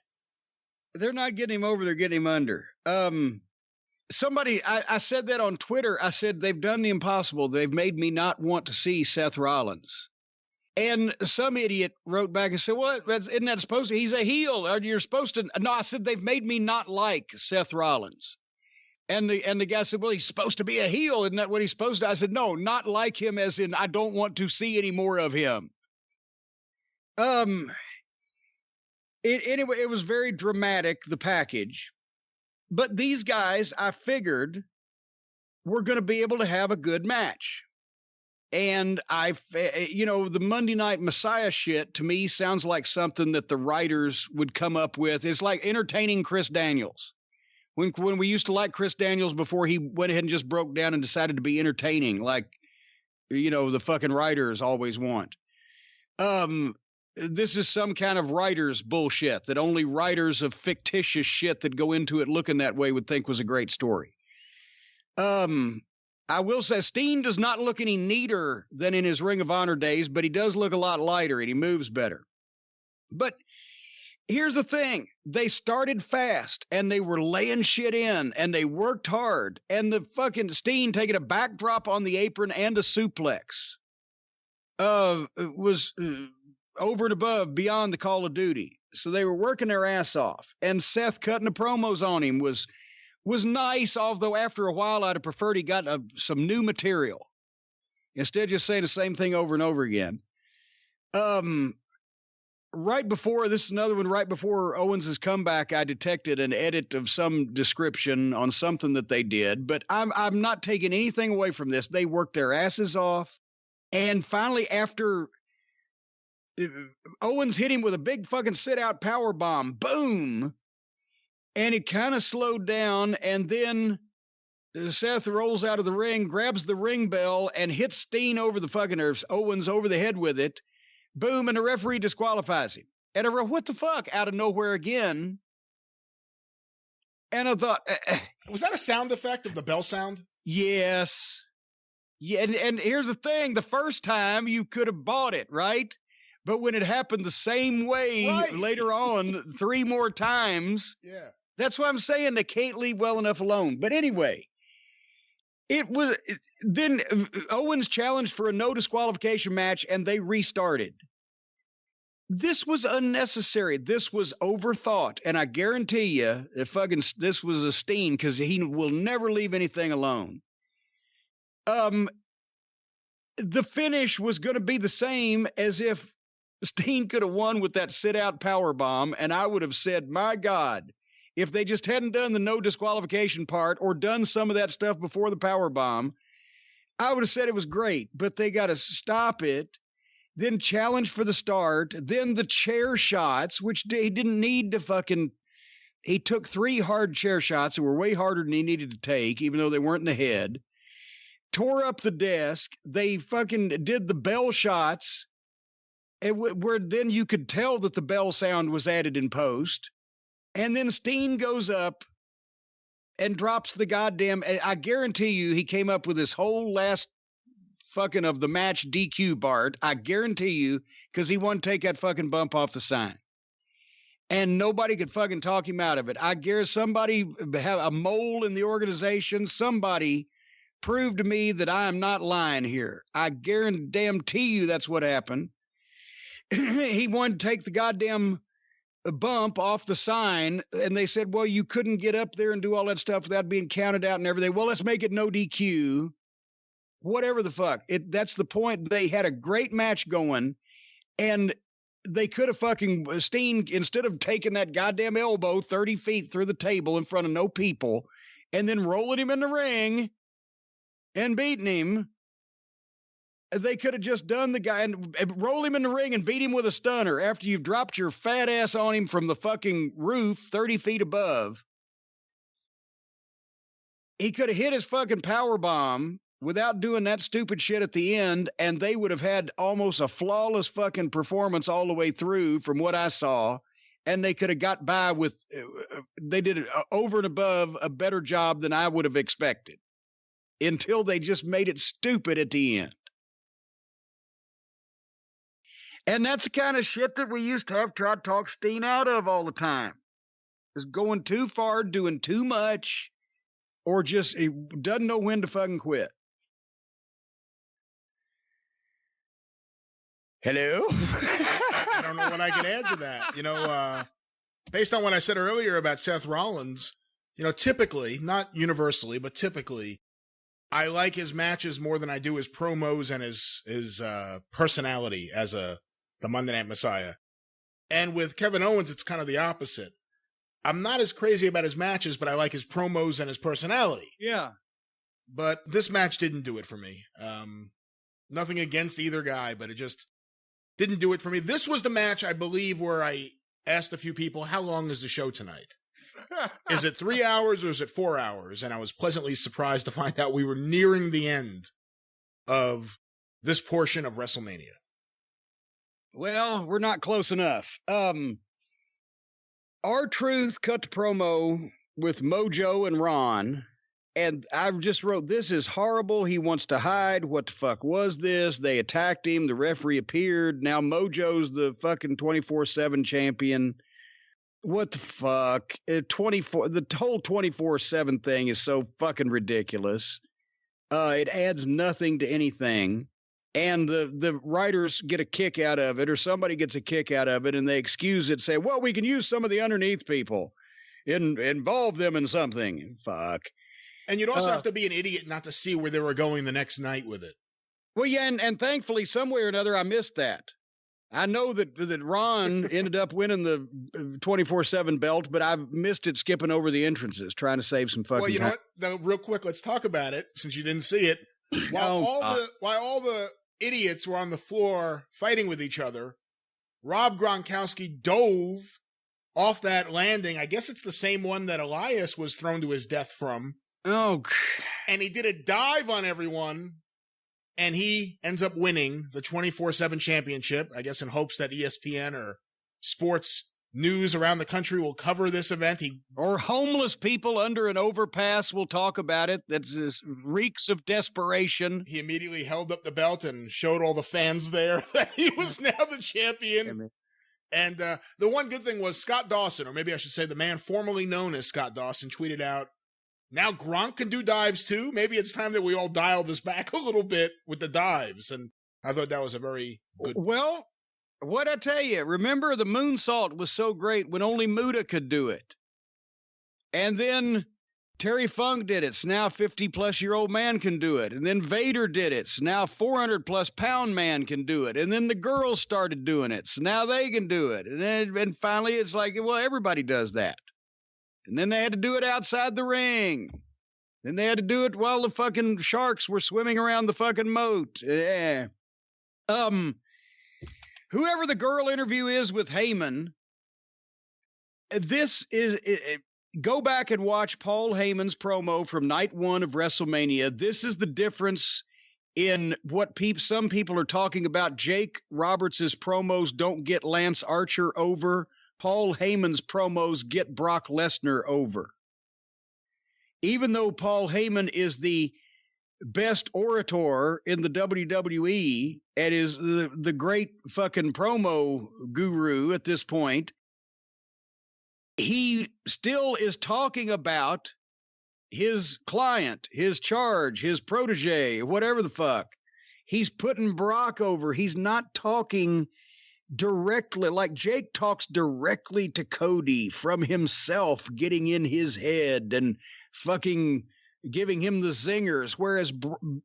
They're not getting him over, they're getting him under. I said that on Twitter. I said, they've done the impossible. They've made me not want to see Seth Rollins. And some idiot wrote back and said, "What? Isn't that supposed to? He's a heel. You're supposed to." No, I said, they've made me not like Seth Rollins. And the guy said, "Well, he's supposed to be a heel. Isn't that what he's supposed to?" I said, "No, not like him as in I don't want to see any more of him." Anyway, it was very dramatic, the package. But these guys, I figured, were going to be able to have a good match. And the Monday Night Messiah shit to me sounds like something that the writers would come up with. It's like entertaining Chris Daniels. When we used to like Chris Daniels before he went ahead and just broke down and decided to be entertaining, like, the fucking writers always want. This is some kind of writers bullshit that only writers of fictitious shit that go into it looking that way would think was a great story. I will say Steen does not look any neater than in his Ring of Honor days, but he does look a lot lighter and he moves better. But here's the thing. They started fast and they were laying shit in and they worked hard, and the fucking Steen taking a backdrop on the apron and a suplex was over and above, beyond the Call of Duty. So they were working their ass off, and Seth cutting the promos on him was nice, although after a while I'd have preferred he got some new material instead of just saying the same thing over and over again. Right before Owens' comeback, I detected an edit of some description on something that they did, but I'm not taking anything away from this. They worked their asses off, and finally, after Owens hit him with a big fucking sit-out power bomb, boom, and it kind of slowed down, and then Seth rolls out of the ring, grabs the ring bell, and hits Steen over the fucking Owens over the head with it. Boom, and the referee disqualifies him. And I wrote, what the fuck? Out of nowhere again. And I thought... was that a sound effect of the bell sound? Yes. Yeah, and here's the thing. The first time you could have bought it, right? But when it happened the same way later on, 3 more times... Yeah. That's why I'm saying they can't leave well enough alone. But anyway, then Owens challenged for a no disqualification match, and they restarted. This was unnecessary. This was overthought, and I guarantee you, this was a Steen, because he will never leave anything alone. The finish was going to be the same as if Steen could have won with that sit-out powerbomb, and I would have said, my God, if they just hadn't done the no disqualification part or done some of that stuff before the powerbomb, I would have said it was great. But they got to stop it, then challenge for the start, then the chair shots, which he didn't need to fucking... He took 3 hard chair shots that were way harder than he needed to take, even though they weren't in the head. Tore up the desk. They fucking did the bell shots, where then you could tell that the bell sound was added in post. And then Steen goes up and drops the goddamn... I guarantee you he came up with this whole last fucking of the match DQ part. I guarantee you, because he wanted to take that fucking bump off the sign. And nobody could fucking talk him out of it. I guarantee somebody have a mole in the organization. Somebody prove to me that I am not lying here. I guarantee you that's what happened. He wanted to take the goddamn... a bump off the sign, and they said, well, you couldn't get up there and do all that stuff without being counted out and everything. Well, let's make it no DQ. Whatever the fuck. That's the point. They had a great match going, and they could have fucking Steen, instead of taking that goddamn elbow 30 feet through the table in front of no people and then rolling him in the ring and beating him, they could have just done the guy and roll him in the ring and beat him with a stunner after you've dropped your fat ass on him from the fucking roof 30 feet above. He could have hit his fucking power bomb without doing that stupid shit at the end, and they would have had almost a flawless fucking performance all the way through from what I saw, and they could have got by with, they did it over and above a better job than I would have expected until they just made it stupid at the end. And that's the kind of shit that we used to have tried to talk Steen out of all the time. Is going too far, doing too much, or just he doesn't know when to fucking quit. Hello? I don't know what I can add to that. You know, based on what I said earlier about Seth Rollins, you know, typically, not universally, but typically, I like his matches more than I do his promos and his personality as the Monday Night Messiah. And with Kevin Owens, it's kind of the opposite. I'm not as crazy about his matches, but I like his promos and his personality. Yeah. But this match didn't do it for me. Nothing against either guy, but it just didn't do it for me. This was the match, I believe, where I asked a few people, how long is the show tonight? Is it 3 hours or is it 4 hours? And I was pleasantly surprised to find out we were nearing the end of this portion of WrestleMania. Well, we're not close enough. R-Truth cut the promo with Mojo and Ron, and I just wrote, this is horrible. He wants to hide. What the fuck was this? They attacked him. The referee appeared. Now Mojo's the fucking 24/7 champion. What the fuck? The whole 24/7 thing is so fucking ridiculous. It adds nothing to anything. And the writers get a kick out of it, or somebody gets a kick out of it, and they excuse it, say, well, we can use some of the underneath people, involve them in something. Fuck. And you'd also have to be an idiot not to see where they were going the next night with it. Well, yeah, and thankfully, some way or another, I missed that. I know that Ron ended up winning the 24/7 belt, but I've missed it skipping over the entrances, trying to save some fucking Well, you know what? Now, real quick, let's talk about it, since you didn't see it. While all the idiots were on the floor fighting with each other, Rob Gronkowski dove off that landing. I guess it's the same one that Elias was thrown to his death from. Oh. And he did a dive on everyone, and he ends up winning the 24/7 championship, I guess in hopes that ESPN or sports news around the country will cover this event. Or homeless people under an overpass will talk about it. That reeks of desperation. He immediately held up the belt and showed all the fans there that he was now the champion. And the one good thing was Scott Dawson, or maybe I should say the man formerly known as Scott Dawson, tweeted out, now Gronk can do dives too. Maybe it's time that we all dial this back a little bit with the dives. And I thought that was a very good. Well, what I tell you, remember the moonsault was so great when only Muta could do it. And then Terry Funk did it. So now 50-plus-year-old man can do it. And then Vader did it. So now 400-plus-pound man can do it. And then the girls started doing it. So now they can do it. And finally it's like, well, everybody does that. And then they had to do it outside the ring. Then they had to do it while the fucking sharks were swimming around the fucking moat. Yeah. Whoever the girl interview is with Heyman, this is, go back and watch Paul Heyman's promo from night one of WrestleMania. This is the difference in what some people are talking about. Jake Roberts' promos don't get Lance Archer over. Paul Heyman's promos get Brock Lesnar over. Even though Paul Heyman is the best orator in the WWE and is the great fucking promo guru at this point, he still is talking about his client, his charge, his protege, whatever the fuck. He's putting Brock over. He's not talking directly, like Jake talks directly to Cody from himself, getting in his head and fucking giving him the zingers, whereas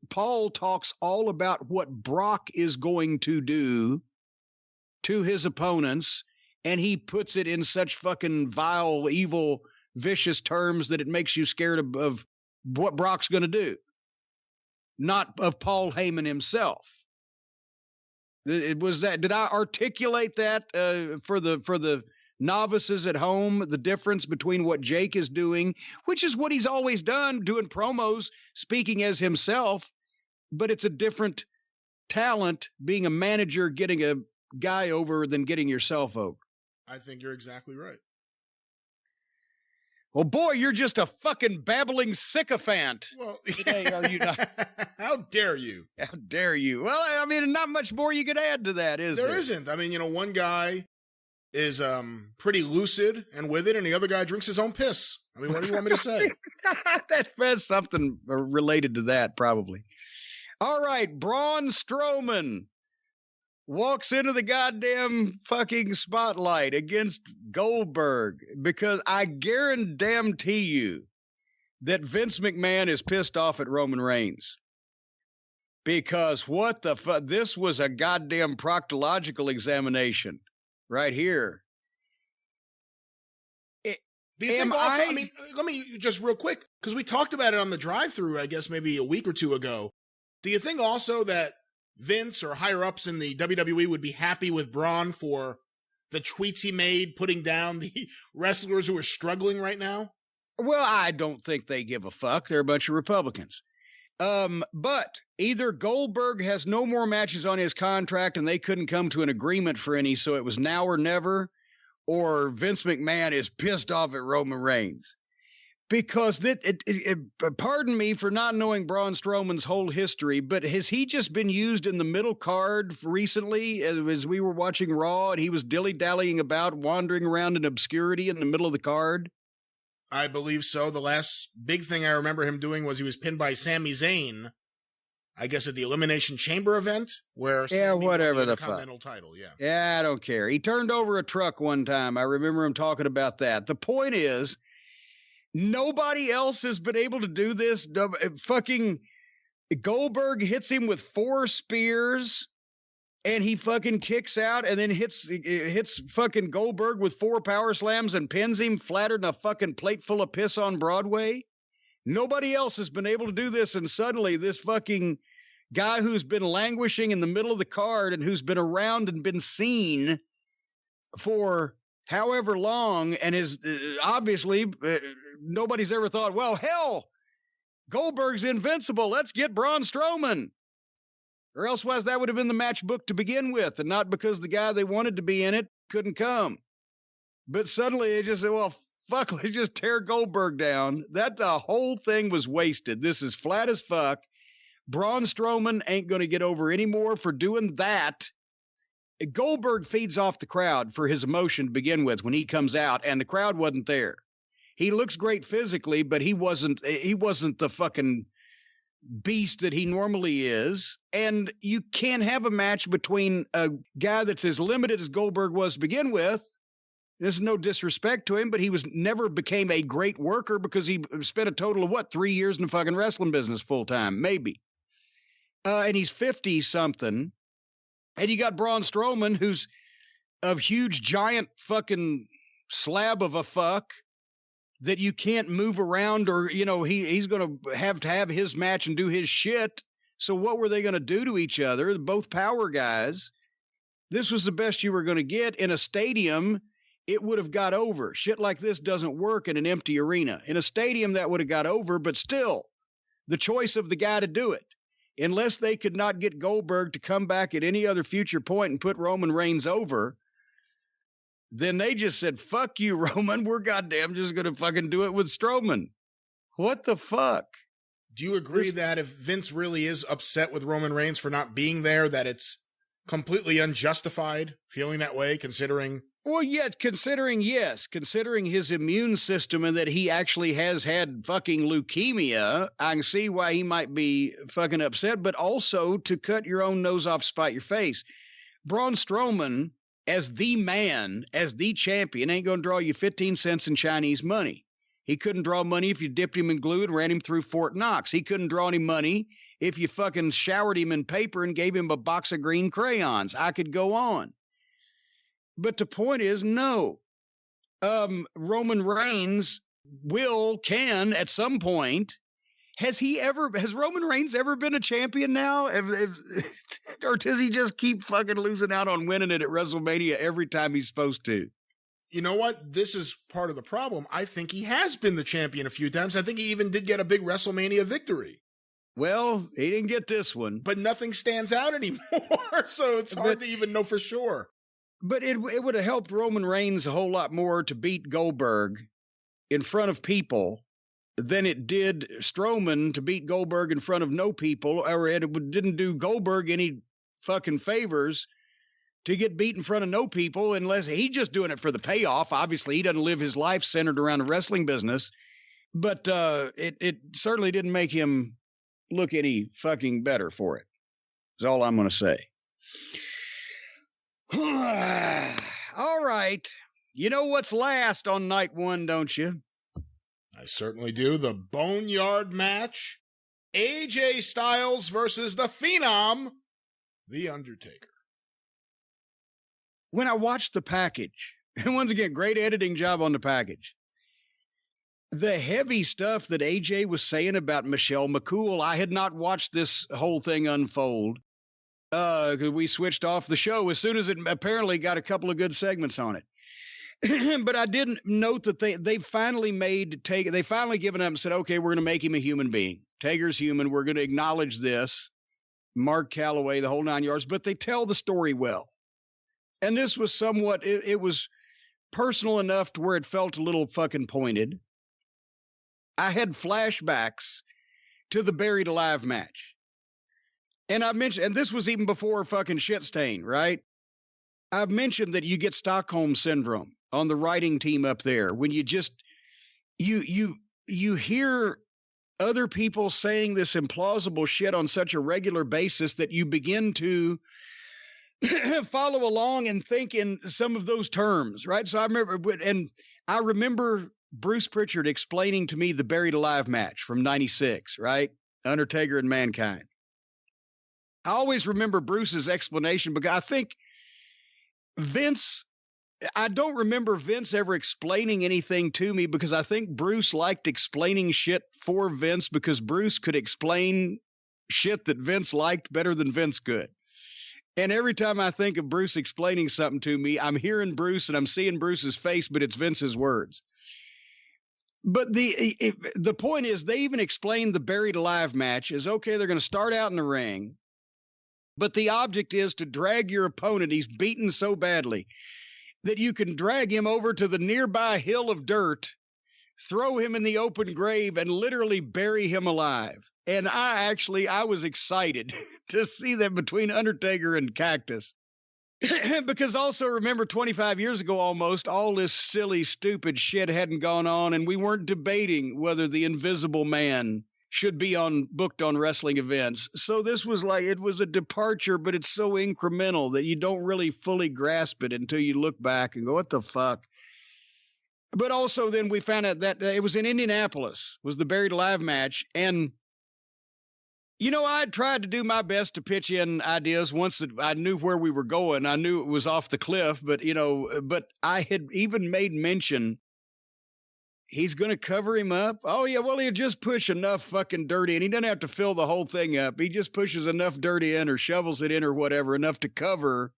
Paul talks all about what Brock is going to do to his opponents, and he puts it in such fucking vile, evil, vicious terms that it makes you scared of what Brock's going to do, not of Paul Heyman himself. It was that. Did I articulate that for the novices at home? The difference between what Jake is doing, which is what he's always done, doing promos, speaking as himself, but it's a different talent being a manager, getting a guy over than getting yourself over. I think you're exactly right. Well, boy, you're just a fucking babbling sycophant. Well, today, are you not? How dare you? How dare you? Well, I mean, not much more you could add to that, is there? There isn't. I mean, one guy is pretty lucid and with it, and the other guy drinks his own piss. I mean, what do you want me to say? That's something related to that, probably. All right, Braun Strowman walks into the goddamn fucking spotlight against Goldberg, because I guarantee you that Vince McMahon is pissed off at Roman Reigns. Because what the fuck? This was a goddamn proctological examination right here. Do you think also, I mean, let me just real quick, because we talked about it on the drive-thru, I guess maybe a week or two ago. Do you think also that Vince or higher-ups in the WWE would be happy with Braun for the tweets he made, putting down the wrestlers who are struggling right now? Well, I don't think they give a fuck. They're a bunch of Republicans. But either Goldberg has no more matches on his contract and they couldn't come to an agreement for any, so it was now or never, or Vince McMahon is pissed off at Roman Reigns. Because pardon me for not knowing Braun Strowman's whole history, but has he just been used in the middle card recently as we were watching Raw and he was dilly-dallying about, wandering around in obscurity in the middle of the card? I believe so. The last big thing I remember him doing was he was pinned by Sami Zayn, I guess at the Elimination Chamber event, where Sami whatever won the Continental title. Yeah, I don't care. He turned over a truck one time. I remember him talking about that. The point is, nobody else has been able to do this. Fucking Goldberg hits him with 4 spears, and he fucking kicks out and then hits fucking Goldberg with 4 power slams and pins him flattered in a fucking plate full of piss on Broadway. Nobody else has been able to do this, and suddenly this fucking guy who's been languishing in the middle of the card and who's been around and been seen for however long and is obviously nobody's ever thought, well, hell, Goldberg's invincible. Let's get Braun Strowman. Or elsewise that would have been the match book to begin with, and not because the guy they wanted to be in it couldn't come. But suddenly they just said, well, fuck, let's just tear Goldberg down. That the whole thing was wasted. This is flat as fuck. Braun Strowman ain't going to get over anymore for doing that. Goldberg feeds off the crowd for his emotion to begin with when he comes out, and the crowd wasn't there. He looks great physically, but he wasn't the fucking beast that he normally is. And you can't have a match between a guy that's as limited as Goldberg was to begin with. There's no disrespect to him, but he never became a great worker because he spent a total of 3 years in the fucking wrestling business full time, maybe. And he's 50-something. And you got Braun Strowman, who's a huge, giant fucking slab of a fuck that you can't move around, or, he's going to have his match and do his shit. So what were they going to do to each other? They're both power guys. This was the best you were going to get. In a stadium, it would have got over. Shit like this doesn't work in an empty arena. In a stadium, that would have got over, but still, the choice of the guy to do it. Unless they could not get Goldberg to come back at any other future point and put Roman Reigns over, then they just said, fuck you, Roman. We're goddamn just going to fucking do it with Strowman. What the fuck? Do you agree that if Vince really is upset with Roman Reigns for not being there, that it's completely unjustified feeling that way, considering... Well, yeah, considering his immune system and that he actually has had fucking leukemia, I can see why he might be fucking upset, but also to cut your own nose off, spite your face. Braun Strowman, as the man, as the champion, ain't going to draw you 15 cents in Chinese money. He couldn't draw money if you dipped him in glue and ran him through Fort Knox. He couldn't draw any money if you fucking showered him in paper and gave him a box of green crayons. I could go on. But the point is, no. Roman Reigns can at some point. Has Roman Reigns ever been a champion now? Or does he just keep fucking losing out on winning it at WrestleMania every time he's supposed to? You know what? This is part of the problem. I think he has been the champion a few times. I think he even did get a big WrestleMania victory. Well, he didn't get this one. But nothing stands out anymore, so it's hard to even know for sure. But it would have helped Roman Reigns a whole lot more to beat Goldberg in front of people than it did Strowman to beat Goldberg in front of no people, or it didn't do Goldberg any fucking favors to get beat in front of no people, unless he's just doing it for the payoff. Obviously, he doesn't live his life centered around the wrestling business, but it certainly didn't make him look any fucking better for it. That's all I'm going to say. All right. You know what's last on night one, don't you? I certainly do. The Boneyard match. AJ Styles versus the Phenom, The Undertaker. When I watched the package, and once again, great editing job on the package, the heavy stuff that AJ was saying about Michelle McCool, I had not watched this whole thing unfold. Because we switched off the show as soon as it apparently got a couple of good segments on it. But I didn't note that they finally they finally given up and said, okay, we're going to make him a human being. Taker's human. We're going to acknowledge this. Mark Calloway, the whole 9 yards, but they tell the story well. And this was somewhat, it was personal enough to where it felt a little fucking pointed. I had flashbacks to the Buried Alive match. And I mentioned, and this was even before fucking shit stain, right? I've mentioned that you get Stockholm syndrome on the writing team up there when you just, you hear other people saying this implausible shit on such a regular basis that you begin to follow along and think in some of those terms, right? So I remember Bruce Pritchard explaining to me the Buried Alive match from 96, right? Undertaker and Mankind. I always remember Bruce's explanation because I think I don't remember Vince ever explaining anything to me because I think Bruce liked explaining shit for Vince because Bruce could explain shit that Vince liked better than Vince could. And every time I think of Bruce explaining something to me, I'm hearing Bruce and I'm seeing Bruce's face, but it's Vince's words. But the point is, they even explained the Buried Alive match is, okay, they're going to start out in the ring, but the object is to drag your opponent. He's beaten so badly that you can drag him over to the nearby hill of dirt, throw him in the open grave, and literally bury him alive. And I was excited to see that between Undertaker and Cactus. Because also remember 25 years ago almost, all this silly, stupid shit hadn't gone on, and we weren't debating whether the Invisible Man should be booked on wrestling events. So this was like, it was a departure, but it's so incremental that you don't really fully grasp it until you look back and go, what the fuck? But also then we found out that it was in Indianapolis, was the Buried Alive match. And, you know, I tried to do my best to pitch in ideas once that I knew where we were going. I knew it was off the cliff, but, but I had even made mention, he's going to cover him up. Oh, yeah, well, he'll just push enough fucking dirt in. He doesn't have to fill the whole thing up. He just pushes enough dirt in or shovels it in or whatever, enough to cover,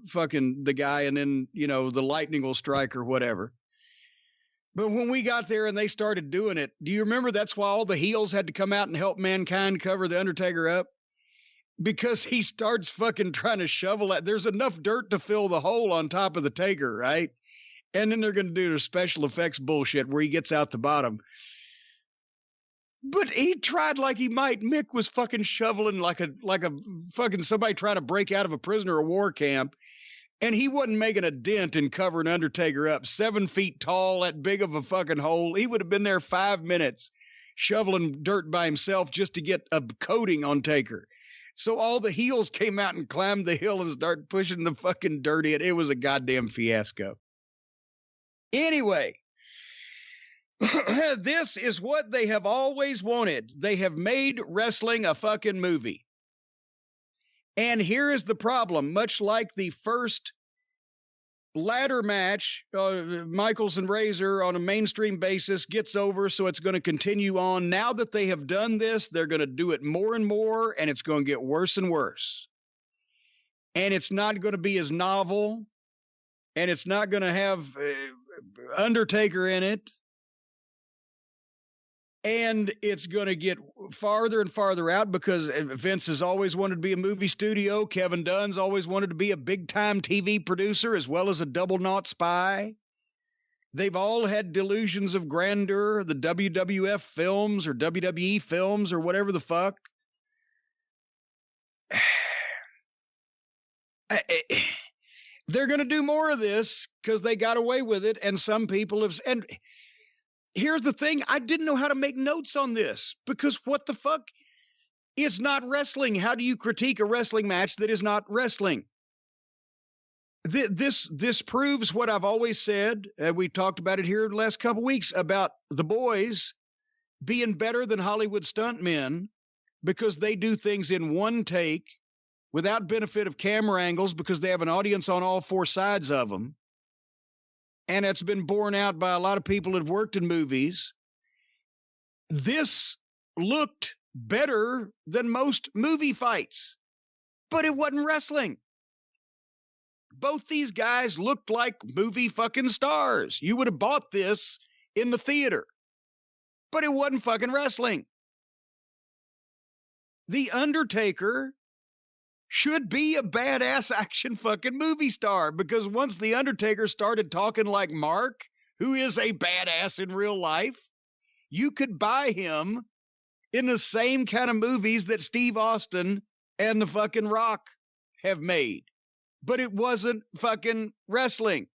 fucking the guy, and then, the lightning will strike or whatever. But when we got there and they started doing it, do you remember that's why all the heels had to come out and help Mankind cover the Undertaker up? Because he starts fucking trying to shovel it. There's enough dirt to fill the hole on top of the Taker, right? And then they're going to do the special effects bullshit where he gets out the bottom. But he tried like he might. Mick was fucking shoveling like a fucking somebody trying to break out of a prisoner of war camp. And he wasn't making a dent in covering Undertaker up. 7 feet tall, that big of a fucking hole. He would have been there 5 minutes shoveling dirt by himself just to get a coating on Taker. So all the heels came out and climbed the hill and started pushing the fucking dirt in. It was a goddamn fiasco. Anyway, this is what they have always wanted. They have made wrestling a fucking movie. And here is the problem. Much like the first ladder match, Michaels and Razor on a mainstream basis gets over, so it's going to continue on. Now that they have done this, they're going to do it more and more, and it's going to get worse and worse. And it's not going to be as novel, and it's not going to have Undertaker in it. And it's going to get farther and farther out because Vince has always wanted to be a movie studio. Kevin Dunn's always wanted to be a big-time TV producer as well as a double-naught spy. They've all had delusions of grandeur, the WWF films or WWE films or whatever the fuck. They're going to do more of this because they got away with it, and some people have... And here's the thing. I didn't know how to make notes on this because what the fuck? It's not wrestling. How do you critique a wrestling match that is not wrestling? This proves what I've always said. We talked about it here the last couple weeks about the boys being better than Hollywood stuntmen because they do things in one take without benefit of camera angles because they have an audience on all four sides of them. And it's been borne out by a lot of people that have worked in movies. This looked better than most movie fights, but it wasn't wrestling. Both these guys looked like movie fucking stars. You would have bought this in the theater, but it wasn't fucking wrestling. The Undertaker should be a badass action fucking movie star because once The Undertaker started talking like Mark, who is a badass in real life, you could buy him in the same kind of movies that Steve Austin and the fucking Rock have made. But it wasn't fucking wrestling.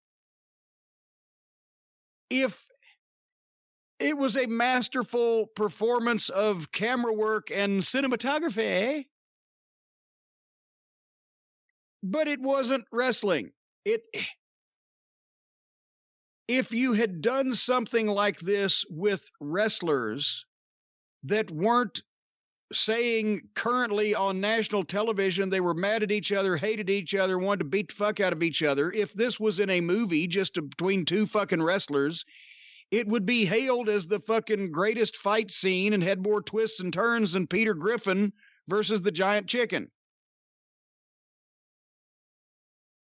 If it was a masterful performance of camera work and cinematography, but it wasn't wrestling. If you had done something like this with wrestlers that weren't saying currently on national television they were mad at each other, hated each other, wanted to beat the fuck out of each other, if this was in a movie just between two fucking wrestlers, it would be hailed as the fucking greatest fight scene and had more twists and turns than Peter Griffin versus the Giant Chicken.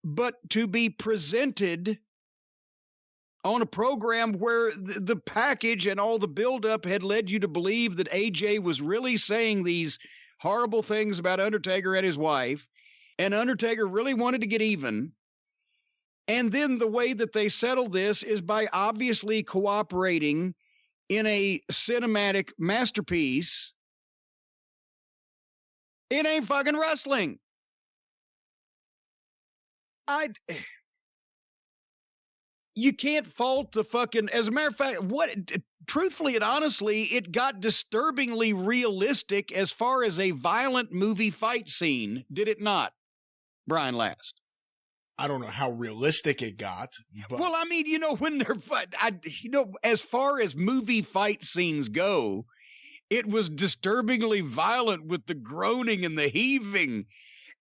But to be presented on a program where the package and all the buildup had led you to believe that AJ was really saying these horrible things about Undertaker and his wife, and Undertaker really wanted to get even, and then the way that they settle this is by obviously cooperating in a cinematic masterpiece. It ain't fucking wrestling. You can't fault the fucking, as a matter of fact, truthfully and honestly, it got disturbingly realistic as far as a violent movie fight scene, did it not, Brian Last? I don't know how realistic it got. But... Well, I mean, when they're as far as movie fight scenes go, it was disturbingly violent with the groaning and the heaving.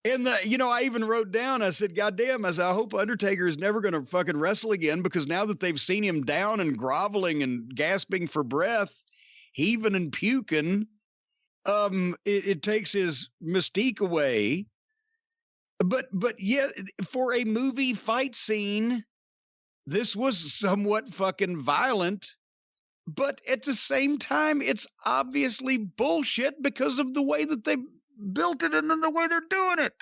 And I even wrote down, I said, goddamn, I hope Undertaker is never going to fucking wrestle again because now that they've seen him down and groveling and gasping for breath, heaving and puking, it takes his mystique away. But yeah, for a movie fight scene, this was somewhat fucking violent. But at the same time, it's obviously bullshit because of the way that they built it and then the way they're doing it.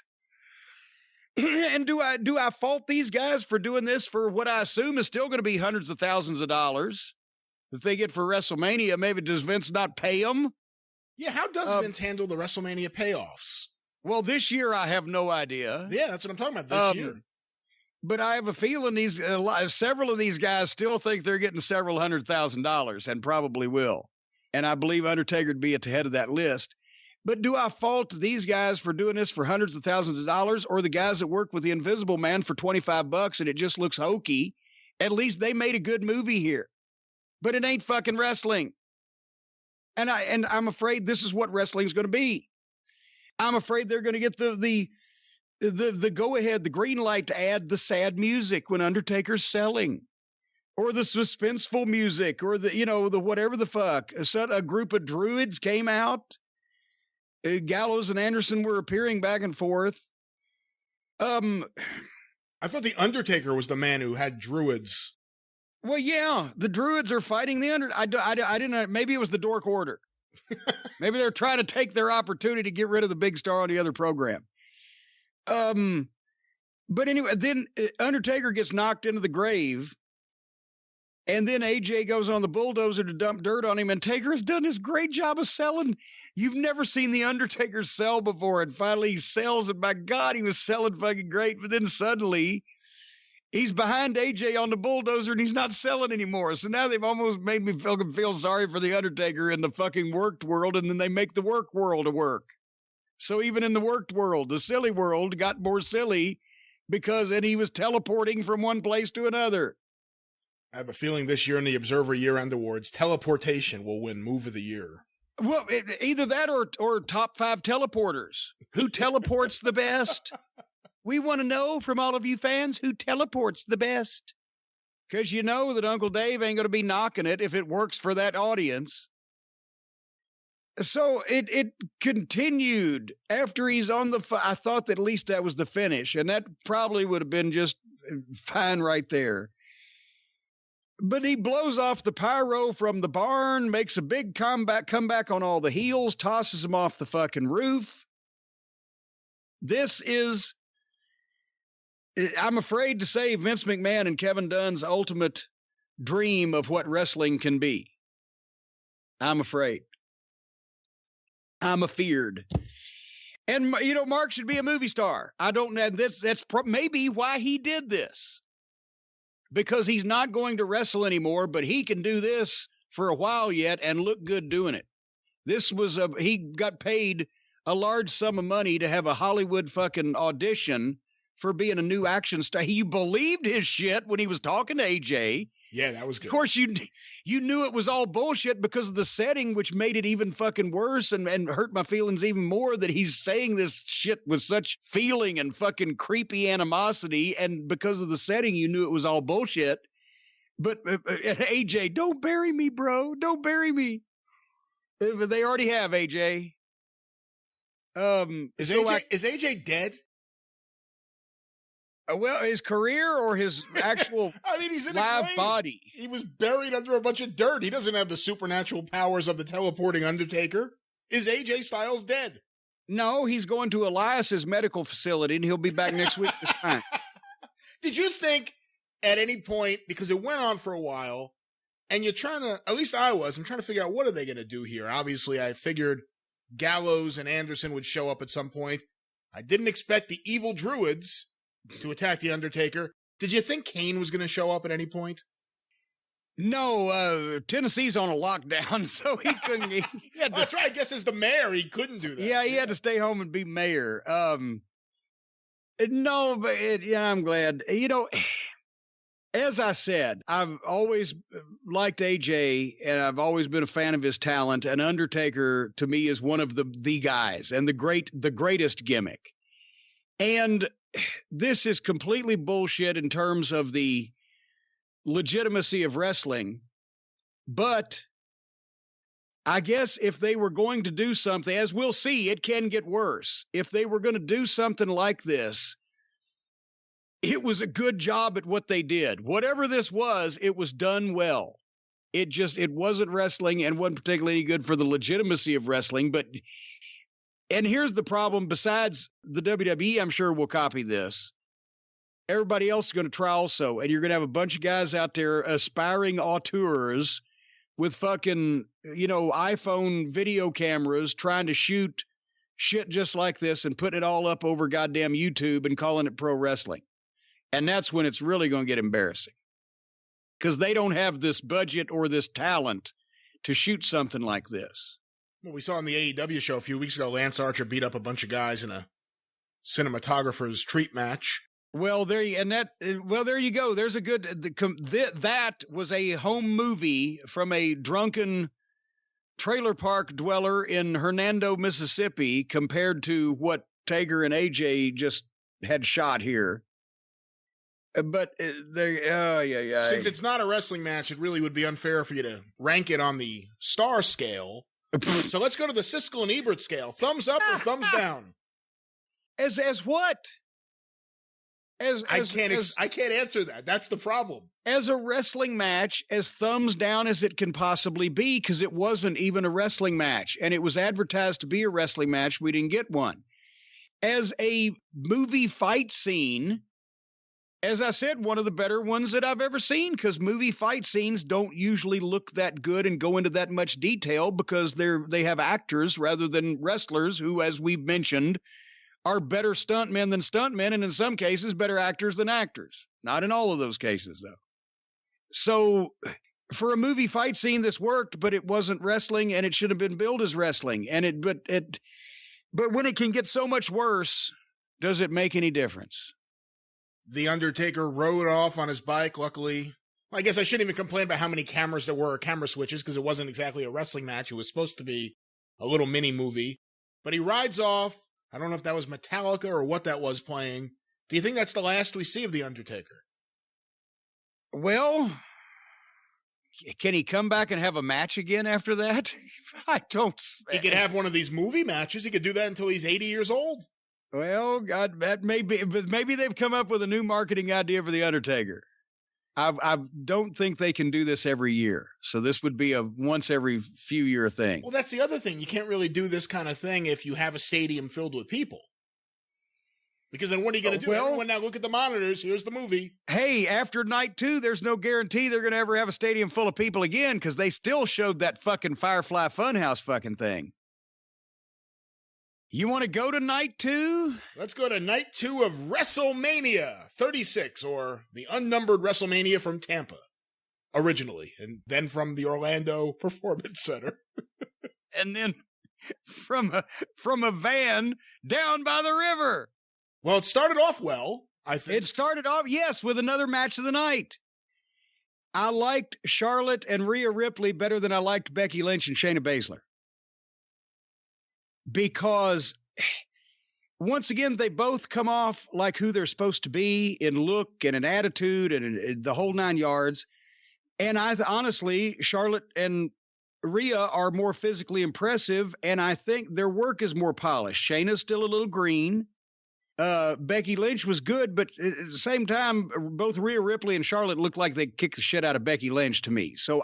And do I fault these guys for doing this for what I assume is still going to be hundreds of thousands of dollars that they get for WrestleMania? Maybe does Vince not pay them? Yeah, how does Vince handle the WrestleMania payoffs? Well, this year I have no idea. Yeah, that's what I'm talking about, this year. But I have a feeling several of these guys still think they're getting several $100,000 and probably will. And I believe Undertaker would be at the head of that list. But do I fault these guys for doing this for hundreds of thousands of dollars, or the guys that work with the Invisible Man for $25 and it just looks hokey? At least they made a good movie here. But it ain't fucking wrestling. And I'm afraid this is what wrestling's going to be. I'm afraid they're going to get the the go ahead, the green light to add the sad music when Undertaker's selling, or the suspenseful music, or the whatever the fuck. A group of druids came out. Gallows and Anderson were appearing back and forth. I thought the Undertaker was the man who had druids. Well, yeah, the druids are fighting the I didn't know. Maybe it was the Dork Order. Maybe they're trying to take their opportunity to get rid of the big star on the other program. But anyway, then Undertaker gets knocked into the grave, and then AJ goes on the bulldozer to dump dirt on him, and Taker has done his great job of selling. You've never seen the Undertaker sell before, and finally he sells, and by God, he was selling fucking great, but then suddenly he's behind AJ on the bulldozer, and he's not selling anymore. So now they've almost made me feel sorry for the Undertaker in the fucking worked world, and then they make the work world a work. So even in the worked world, the silly world got more silly and he was teleporting from one place to another. I have a feeling this year in the Observer Year-End Awards, teleportation will win Move of the Year. Well, either that or top 5 teleporters. Who teleports the best? We want to know from all of you fans who teleports the best. Because you know that Uncle Dave ain't going to be knocking it if it works for that audience. So it continued after he's on I thought that at least that was the finish, and that probably would have been just fine right there. But he blows off the pyro from the barn, makes a big comeback on all the heels, tosses them off the fucking roof. This is, I'm afraid to say, Vince McMahon and Kevin Dunn's ultimate dream of what wrestling can be. I'm afraid. I'm afeared. And, Mark should be a movie star. I don't know. That's maybe why he did this. Because he's not going to wrestle anymore, but he can do this for a while yet and look good doing it. He got paid a large sum of money to have a Hollywood fucking audition for being a new action star. You believed his shit when he was talking to AJ. Yeah, that was good. Of course, you knew it was all bullshit because of the setting, which made it even fucking worse and hurt my feelings even more that he's saying this shit with such feeling and fucking creepy animosity. And because of the setting, you knew it was all bullshit. But AJ, don't bury me, bro. Don't bury me. They already have AJ. Is AJ dead? Well, his career or his actual he's in live a grave. body? He was buried under a bunch of dirt. He doesn't have the supernatural powers of the teleporting Undertaker. Is AJ Styles dead? No, he's going to Elias's medical facility, and he'll be back next week this time. Did you think at any point, because it went on for a while, and you're trying to, at least I'm trying to figure out what are they going to do here? Obviously, I figured Gallows and Anderson would show up at some point. I didn't expect the evil druids to attack the Undertaker. Did you think Kane was going to show up at any point? No, Tennessee's on a lockdown, so he couldn't. He had to, that's right. I guess as the mayor, he couldn't do that. Yeah, he had to stay home and be mayor. No, but I'm glad. As I said, I've always liked AJ, and I've always been a fan of his talent. And Undertaker, to me, is one of the guys and the greatest gimmick. And this is completely bullshit in terms of the legitimacy of wrestling. But I guess if they were going to do something, as we'll see, it can get worse. If they were going to do something like this, it was a good job at what they did. Whatever this was, it was done well. It wasn't wrestling and wasn't particularly good for the legitimacy of wrestling. And here's the problem. Besides the WWE, I'm sure will copy this. Everybody else is going to try also. And you're going to have a bunch of guys out there aspiring auteurs with fucking, iPhone video cameras trying to shoot shit just like this and putting it all up over goddamn YouTube and calling it pro wrestling. And that's when it's really going to get embarrassing. Because they don't have this budget or this talent to shoot something like this. Well, we saw in the AEW show a few weeks ago, Lance Archer beat up a bunch of guys in a cinematographer's treat match. Well, there you go. There's a good, that was a home movie from a drunken trailer park dweller in Hernando, Mississippi, compared to what Taker and AJ just had shot here. But since it's not a wrestling match, it really would be unfair for you to rank it on the star scale. So let's go to the Siskel and Ebert scale. Thumbs up or thumbs down? As what? I can't answer that. That's the problem. As a wrestling match, as thumbs down as it can possibly be, because it wasn't even a wrestling match, and it was advertised to be a wrestling match. We didn't get one. As a movie fight scene, as I said, one of the better ones that I've ever seen, because movie fight scenes don't usually look that good and go into that much detail because they have actors rather than wrestlers who, as we've mentioned, are better stuntmen than stuntmen, and in some cases, better actors than actors. Not in all of those cases, though. So for a movie fight scene, this worked, but it wasn't wrestling, and it should have been billed as wrestling. But when it can get so much worse, does it make any difference? The Undertaker rode off on his bike, luckily. I guess I shouldn't even complain about how many cameras there were, or camera switches, because it wasn't exactly a wrestling match. It was supposed to be a little mini movie. But he rides off. I don't know if that was Metallica or what that was playing. Do you think that's the last we see of The Undertaker? Well, can he come back and have a match again after that? I don't. He could have one of these movie matches. He could do that until he's 80 years old. Well, God, that may be, but maybe they've come up with a new marketing idea for The Undertaker. I don't think they can do this every year. So this would be a once every few year thing. Well, that's the other thing. You can't really do this kind of thing if you have a stadium filled with people. Because then what are you going to do? Well, everyone now look at the monitors. Here's the movie. Hey, after night 2, there's no guarantee they're going to ever have a stadium full of people again, because they still showed that fucking Firefly Funhouse fucking thing. You want to go to night 2? Let's go to night 2 of Wrestlemania 36, or the unnumbered Wrestlemania from Tampa, originally, and then from the Orlando Performance Center. And then from a van down by the river. Well, it started off well, I think. It started off, yes, with another match of the night. I liked Charlotte and Rhea Ripley better than I liked Becky Lynch and Shayna Baszler. Because, once again, they both come off like who they're supposed to be in look and in attitude and in the whole 9 yards. And honestly, Charlotte and Rhea are more physically impressive, and I think their work is more polished. Shayna's still a little green. Becky Lynch was good, but at the same time, both Rhea Ripley and Charlotte looked like they kicked the shit out of Becky Lynch to me. So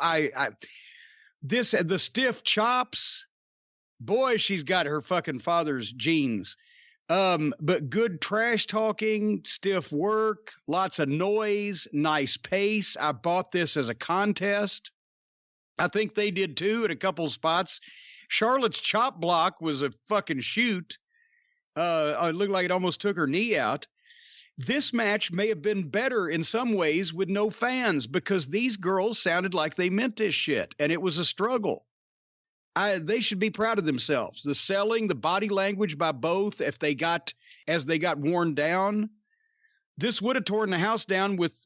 the stiff chops, boy, she's got her fucking father's genes. But good trash talking, stiff work, lots of noise, nice pace. I bought this as a contest. I think they did too at a couple spots. Charlotte's chop block was a fucking shoot. It looked like it almost took her knee out. This match may have been better in some ways with no fans, because these girls sounded like they meant this shit, and it was a struggle. They should be proud of themselves. The selling, the body language by both, as they got worn down, this would have torn the house down with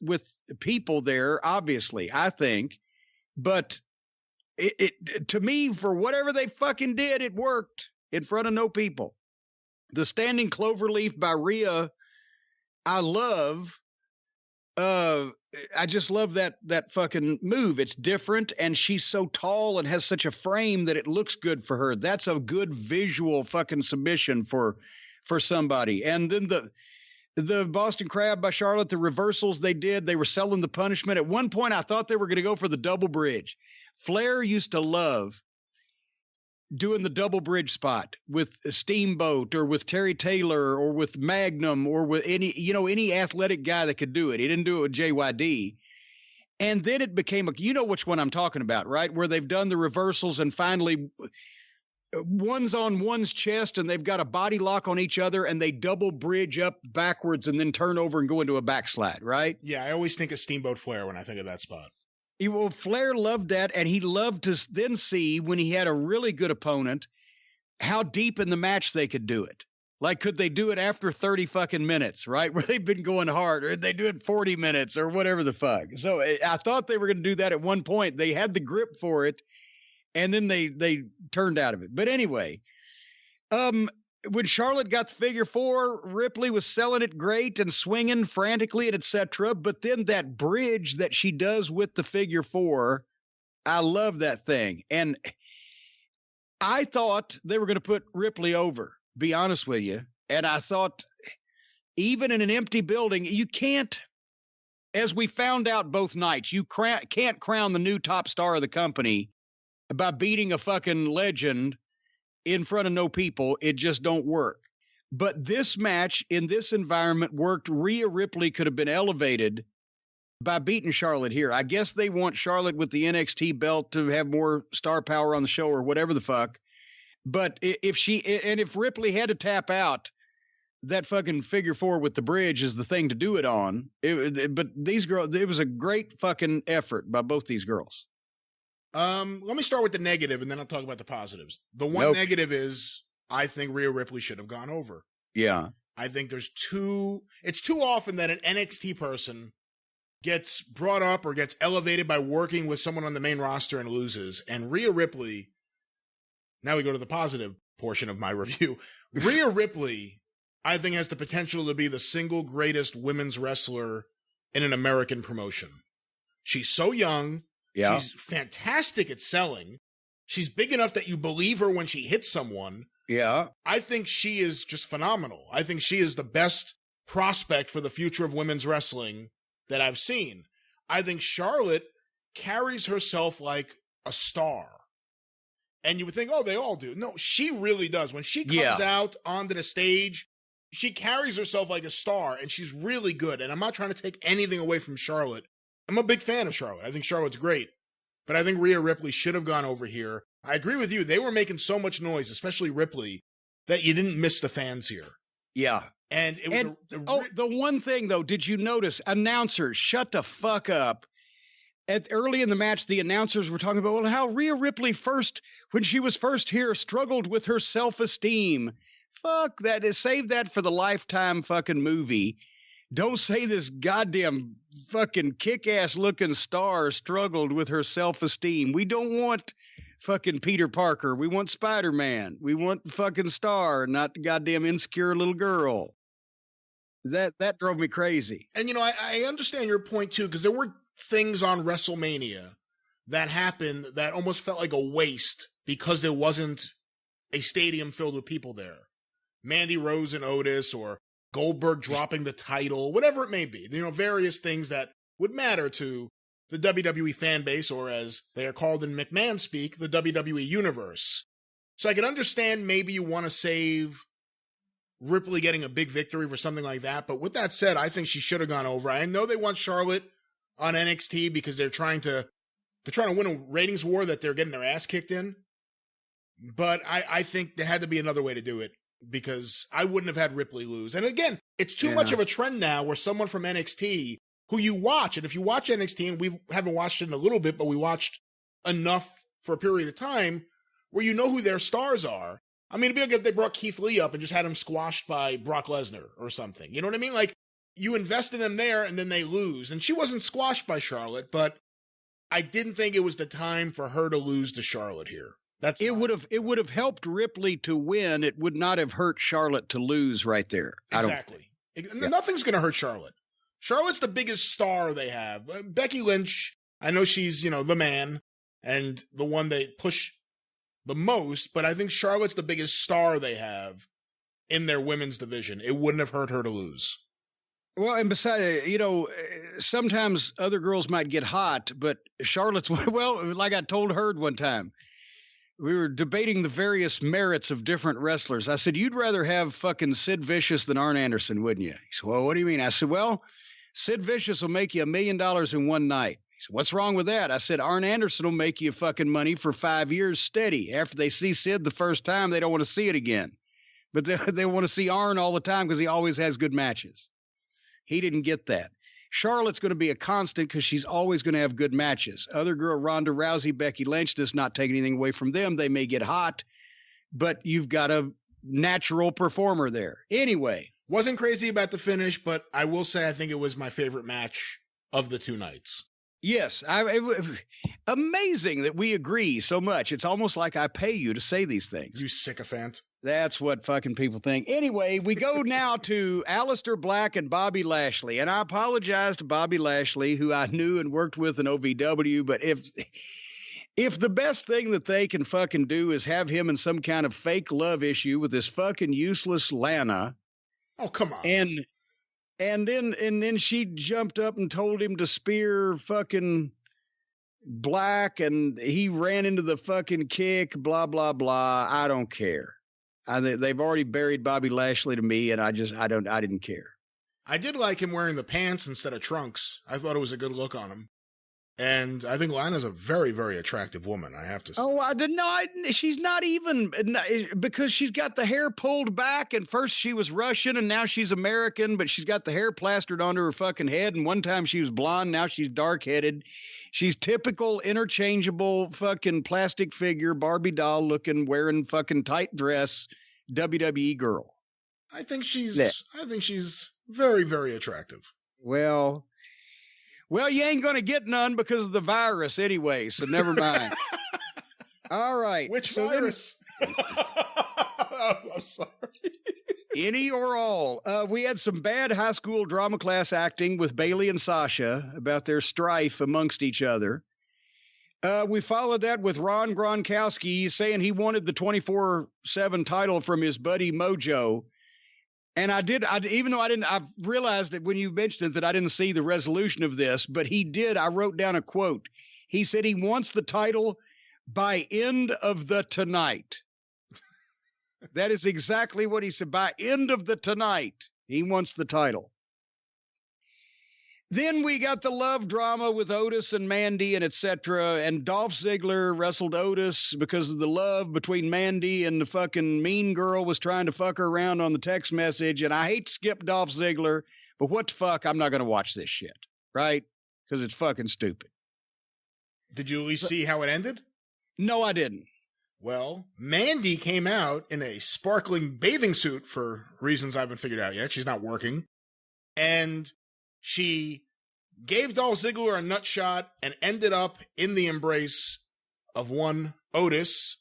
people there, obviously, I think. But it to me, for whatever they fucking did, it worked in front of no people. The standing cloverleaf by Rhea, I love. I just love that fucking move. It's different, and she's so tall and has such a frame that it looks good for her. That's a good visual fucking submission for somebody. And then the Boston Crab by Charlotte, the reversals they did, they were selling the punishment. At one point, I thought they were going to go for the double bridge. Flair used to love doing the double bridge spot with Steamboat or with Terry Taylor or with Magnum or with any athletic guy that could do it. He didn't do it with JYD. And then it became you know which one I'm talking about, right? Where they've done the reversals and finally one's on one's chest and they've got a body lock on each other and they double bridge up backwards and then turn over and go into a backslide, right? Yeah, I always think of Steamboat Flair when I think of that spot. Well, Flair loved that, and he loved to then see, when he had a really good opponent, how deep in the match they could do it. Like, could they do it after 30 fucking minutes, right? Where they've been going hard, or they do it 40 minutes, or whatever the fuck. So I thought they were going to do that at one point. They had the grip for it, and then they turned out of it. But anyway, when Charlotte got the figure four, Ripley was selling it great and swinging frantically and etc. But then that bridge that she does with the figure four, I love that thing. And I thought they were going to put Ripley over, be honest with you. And I thought, even in an empty building, you can't, as we found out both nights, you can't crown the new top star of the company by beating a fucking legend in front of no people. It just don't work. But this match in this environment worked. Rhea Ripley could have been elevated by beating Charlotte here. I guess they want Charlotte with the NXT belt to have more star power on the show or whatever the fuck. But if Ripley had to tap out, that fucking figure four with the bridge is the thing to do it on. But these girls, it was a great fucking effort by both these girls. Let me start with the negative, and then I'll talk about the positives. The one negative is I think Rhea Ripley should have gone over. Yeah. I think it's too often that an NXT person gets brought up or gets elevated by working with someone on the main roster and loses. And Rhea Ripley, now we go to the positive portion of my review. Rhea Ripley, I think, has the potential to be the single greatest women's wrestler in an American promotion. She's so young. Yeah. She's fantastic at selling. She's big enough that you believe her when she hits someone. Yeah. I think she is just phenomenal. I think she is the best prospect for the future of women's wrestling that I've seen. I think Charlotte carries herself like a star. And you would think, oh, they all do. No, she really does. When she comes out onto the stage, she carries herself like a star, and she's really good. And I'm not trying to take anything away from Charlotte. I'm a big fan of Charlotte. I think Charlotte's great. But I think Rhea Ripley should have gone over here. I agree with you. They were making so much noise, especially Ripley, that you didn't miss the fans here. Yeah. And it was the one thing, though, did you notice? Announcers, shut the fuck up. Early in the match, the announcers were talking about, well, how Rhea Ripley when she was first here, struggled with her self-esteem. Fuck that. Save that for the Lifetime fucking movie. Don't say this goddamn fucking kick-ass looking star struggled with her self-esteem. We don't want fucking Peter Parker. We want Spider-Man. We want fucking Star, not the goddamn insecure little girl. That drove me crazy. And, I understand your point, too, because there were things on WrestleMania that happened that almost felt like a waste because there wasn't a stadium filled with people there. Mandy Rose and Otis, or Goldberg dropping the title, whatever it may be. Various things that would matter to the WWE fan base, or as they are called in McMahon speak, the WWE universe. So I can understand maybe you want to save Ripley getting a big victory for something like that. But with that said, I think she should have gone over. I know they want Charlotte on NXT because they're trying to win a ratings war that they're getting their ass kicked in. But I think there had to be another way to do it, because I wouldn't have had Ripley lose. And again, it's too much of a trend now where someone from NXT who you watch, and if you watch NXT, and we haven't watched it in a little bit, but we watched enough for a period of time where you know who their stars are. I mean, it'd be like if they brought Keith Lee up and just had him squashed by Brock Lesnar or something. You know what I mean? Like, you invest in them there and then they lose. And she wasn't squashed by Charlotte, but I didn't think it was the time for her to lose to Charlotte here. It would have helped Ripley to win. It would not have hurt Charlotte to lose right there. Exactly. Nothing's going to hurt Charlotte. Charlotte's the biggest star they have. Becky Lynch, I know she's, the man and the one they push the most, but I think Charlotte's the biggest star they have in their women's division. It wouldn't have hurt her to lose. Well, and besides, sometimes other girls might get hot, but Charlotte's, well, like I told Hurd one time, we were debating the various merits of different wrestlers. I said, you'd rather have fucking Sid Vicious than Arn Anderson, wouldn't you? He said, well, what do you mean? I said, well, Sid Vicious will make you $1 million in one night. He said, what's wrong with that? I said, Arn Anderson will make you fucking money for 5 years steady. After they see Sid the first time, they don't want to see it again. But they want to see Arn all the time because he always has good matches. He didn't get that. Charlotte's going to be a constant because she's always going to have good matches. Other girl, Ronda Rousey, Becky Lynch, does not take anything away from them. They may get hot, but you've got a natural performer there. Anyway. Wasn't crazy about the finish, but I will say I think it was my favorite match of the two nights. Yes, amazing that we agree so much. It's almost like I pay you to say these things. You sycophant. That's what fucking people think. Anyway, we go now to Aleister Black and Bobby Lashley. And I apologize to Bobby Lashley, who I knew and worked with in OVW. But if the best thing that they can fucking do is have him in some kind of fake love issue with this fucking useless Lana. Oh, come on. And then she jumped up and told him to spear fucking Black, and he ran into the fucking kick, blah, blah, blah. I don't care. They've already buried Bobby Lashley to me, and I didn't care. I did like him wearing the pants instead of trunks. I thought it was a good look on him. And I think Lana's a very, very attractive woman, I have to say. Oh, I didn't know. She's not even, because she's got the hair pulled back, and first she was Russian, and now she's American, but she's got the hair plastered onto her fucking head, and one time she was blonde, now she's dark-headed. She's typical, interchangeable fucking plastic figure, Barbie doll looking, wearing fucking tight dress, WWE girl. I think she's very, very attractive. Well, you ain't going to get none because of the virus anyway, so never mind. All right. Which virus? I'm sorry. Any or all. We had some bad high school drama class acting with Bailey and Sasha about their strife amongst each other. We followed that with Ron Gronkowski saying he wanted the 24/7 title from his buddy Mojo. And I've realized that when you mentioned it that I didn't see the resolution of this, but he did. I wrote down a quote. He said he wants the title by end of the tonight. That is exactly what he said. By end of the tonight, he wants the title. Then we got the love drama with Otis and Mandy and etc. And Dolph Ziggler wrestled Otis because of the love between Mandy and the fucking mean girl was trying to fuck her around on the text message. And I hate to skip Dolph Ziggler, but what the fuck? I'm not going to watch this shit, right? Because it's fucking stupid. Did you at least see how it ended? No, I didn't. Well, Mandy came out in a sparkling bathing suit for reasons I haven't figured out yet. She's not working. And she gave Dolph Ziggler a nut shot and ended up in the embrace of one Otis.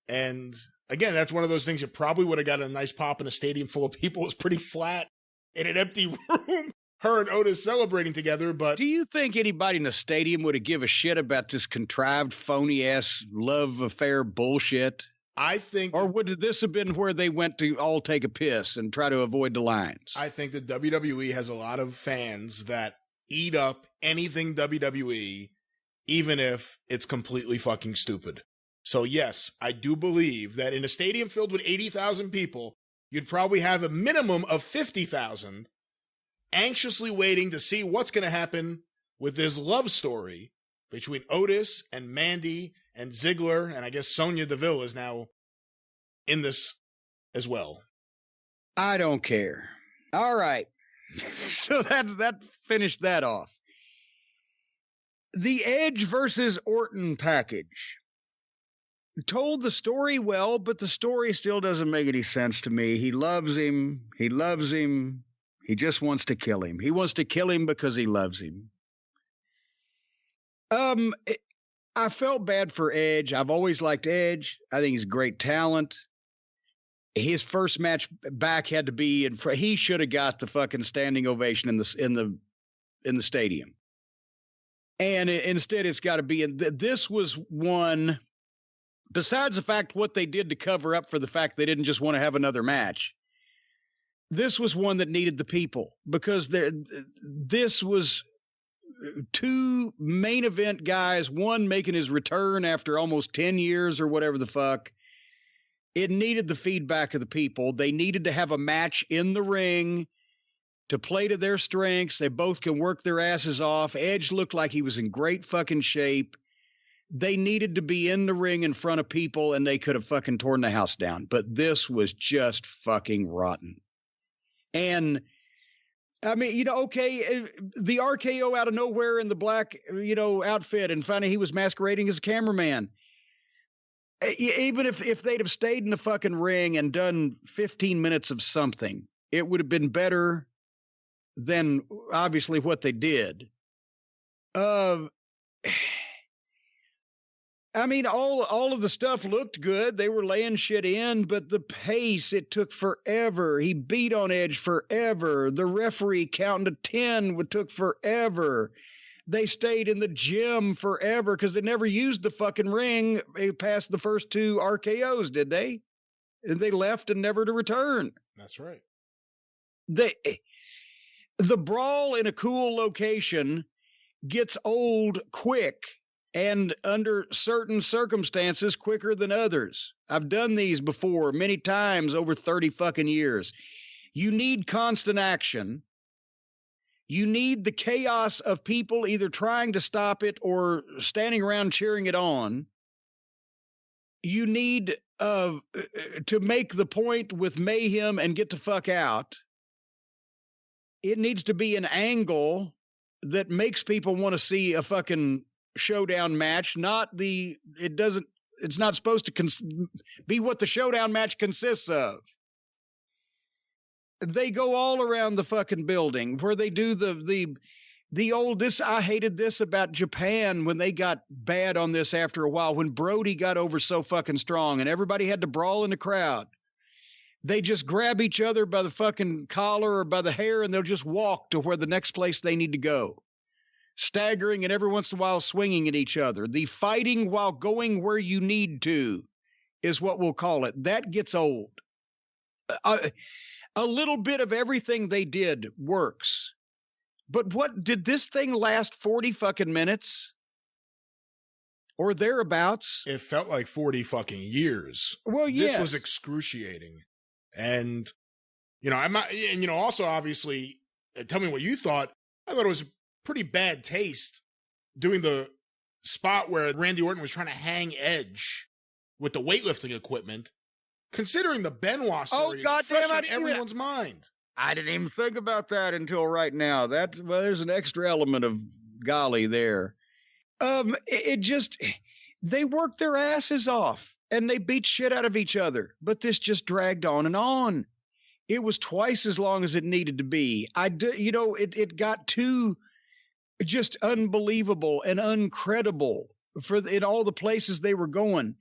And again, that's one of those things you probably would have got a nice pop in a stadium full of people. It was pretty flat in an empty room. Her and Otis celebrating together, but... Do you think anybody in the stadium would have give a shit about this contrived, phony-ass love affair bullshit? I think... Or would this have been where they went to all take a piss and try to avoid the lines? I think that WWE has a lot of fans that eat up anything WWE, even if it's completely fucking stupid. So yes, I do believe that in a stadium filled with 80,000 people, you'd probably have a minimum of 50,000 anxiously waiting to see what's going to happen with this love story between Otis and Mandy and Ziggler, and I guess Sonya Deville is now in this as well. I don't care. All right. So that finished that off. The Edge versus Orton package told the story well, but the story still doesn't make any sense to me. He loves him. He loves him. He just wants to kill him. He wants to kill him because he loves him. I felt bad for Edge. I've always liked Edge. I think he's great talent. His first match back had to be he should have got the fucking standing ovation in the stadium. And instead it's got to be this was one, besides the fact what they did to cover up for the fact they didn't just want to have another match. This was one that needed the people, because this was two main event guys, one making his return after almost 10 years or whatever the fuck. It needed the feedback of the people. They needed to have a match in the ring to play to their strengths. They both can work their asses off. Edge looked like he was in great fucking shape. They needed to be in the ring in front of people, and they could have fucking torn the house down. But this was just fucking rotten. And I mean, okay, the RKO out of nowhere in the black, outfit, and finally he was masquerading as a cameraman. Even if they'd have stayed in the fucking ring and done 15 minutes of something, it would have been better than obviously what they did. I mean, all of the stuff looked good. They were laying shit in, but the pace, it took forever. He beat on Edge forever. The referee counting to 10 took forever. They stayed in the gym forever because they never used the fucking ring past the first 2 RKOs, did they? And they left and never to return. That's right. The brawl in a cool location gets old quick. And under certain circumstances, quicker than others. I've done these before many times over 30 fucking years. You need constant action. You need the chaos of people either trying to stop it or standing around cheering it on. You need to make the point with mayhem and get the fuck out. It needs to be an angle that makes people want to see a fucking showdown match, it's not supposed to be what the showdown match consists of. They go all around the fucking building where they do the old, I hated this about Japan when they got bad on this after a while, when Brody got over so fucking strong and everybody had to brawl in the crowd. They just grab each other by the fucking collar or by the hair and they'll just walk to where the next place they need to go. Staggering and every once in a while swinging at each other. The fighting while going where you need to is what we'll call it. That gets old. A little bit of everything they did works. But what did this thing last 40 fucking minutes? Or thereabouts? It felt like 40 fucking years. Well, yes. This was excruciating. And, also obviously, tell me what you thought. I thought it was pretty bad taste doing the spot where Randy Orton was trying to hang Edge with the weightlifting equipment, considering the Benoit story is fresh on everyone's mind. I didn't even think about that until right now. There's an extra element of golly there. They worked their asses off and they beat shit out of each other, but this just dragged on and on. It was twice as long as it needed to be. It got too just unbelievable and uncredible in all the places they were going.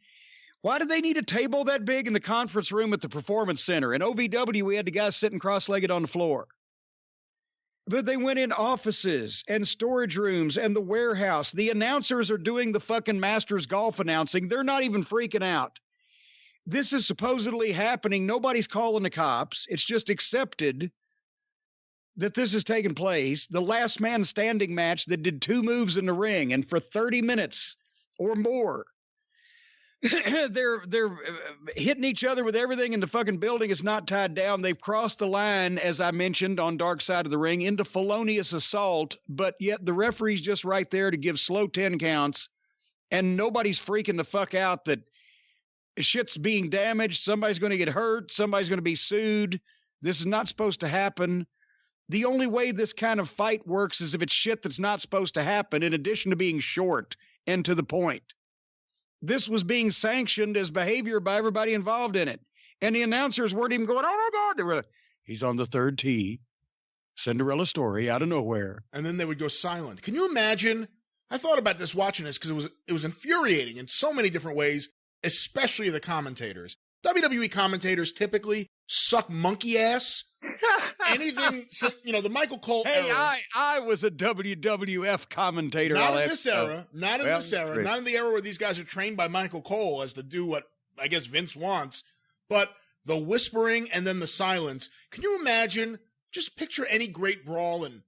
Why did they need a table that big in the conference room at the Performance Center? In OVW, we had the guys sitting cross-legged on the floor. But they went in offices and storage rooms and the warehouse. The announcers are doing the fucking Masters golf announcing. They're not even freaking out. This is supposedly happening. Nobody's calling the cops. It's just accepted that this is taking place. The last man standing match that did 2 moves in the ring, and for 30 minutes or more, they're hitting each other with everything in the fucking building is not tied down. They've crossed the line, as I mentioned, on Dark Side of the Ring into felonious assault, but yet the referee's just right there to give slow 10 counts, and nobody's freaking the fuck out that shit's being damaged. Somebody's going to get hurt. Somebody's going to be sued. This is not supposed to happen. The only way this kind of fight works is if it's shit that's not supposed to happen, in addition to being short and to the point. This was being sanctioned as behavior by everybody involved in it. And the announcers weren't even going, oh my God. They were like, he's on the 3rd tee. Cinderella story out of nowhere. And then they would go silent. Can you imagine? I thought about this watching this because it was infuriating in so many different ways, especially the commentators. WWE commentators typically suck monkey ass. Anything, the Michael Cole era. Hey, I was a WWF commentator. Not in this era. Not in this era. Not in the era where these guys are trained by Michael Cole as to do what I guess Vince wants. But the whispering and then the silence. Can you imagine? Just picture any great brawl in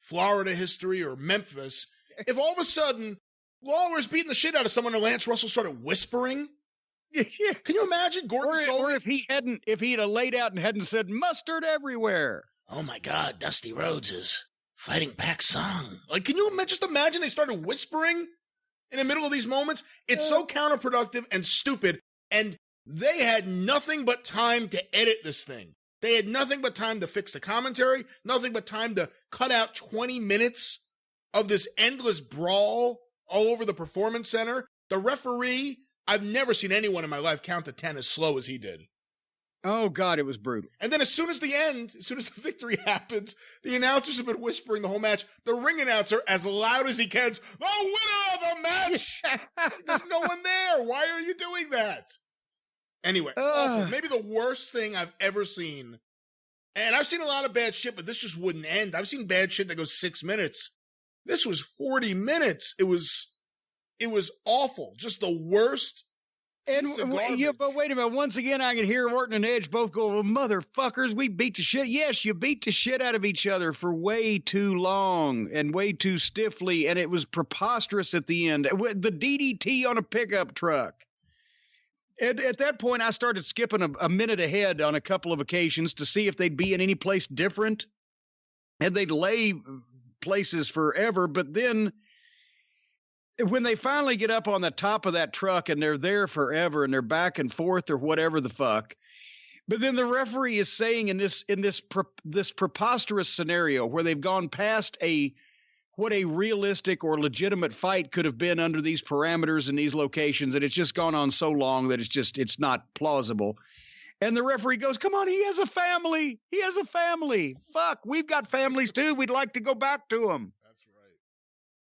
Florida history or Memphis. If all of a sudden Lawler's beating the shit out of someone and Lance Russell started whispering. Yeah. Can you imagine Gordon Solie? Or if he'd have laid out and hadn't said mustard everywhere. Oh my God, Dusty Rhodes is fighting Pac Song. Like, can you just imagine they started whispering in the middle of these moments? It's so counterproductive and stupid. And they had nothing but time to edit this thing. They had nothing but time to fix the commentary, nothing but time to cut out 20 minutes of this endless brawl all over the Performance Center. The referee, I've never seen anyone in my life count to 10 as slow as he did. Oh, God, it was brutal. And then as soon as the victory happens, the announcers have been whispering the whole match. The ring announcer, as loud as he can, the winner of the match! There's no one there. Why are you doing that? Anyway, awful. Maybe the worst thing I've ever seen. And I've seen a lot of bad shit, but this just wouldn't end. I've seen bad shit that goes 6 minutes. This was 40 minutes. It was awful. Just the worst. And yeah, but wait a minute. Once again, I can hear Orton and Edge both go, well, motherfuckers, we beat the shit. Yes, you beat the shit out of each other for way too long and way too stiffly, and it was preposterous at the end. The DDT on a pickup truck. At that point, I started skipping a minute ahead on a couple of occasions to see if they'd be in any place different, and they'd lay places forever, but then when they finally get up on the top of that truck and they're there forever and they're back and forth or whatever the fuck, but then the referee is saying in this preposterous scenario where they've gone past what a realistic or legitimate fight could have been under these parameters in these locations, and it's just gone on so long that it's not plausible. And the referee goes, come on, he has a family. He has a family. Fuck, we've got families too. We'd like to go back to them.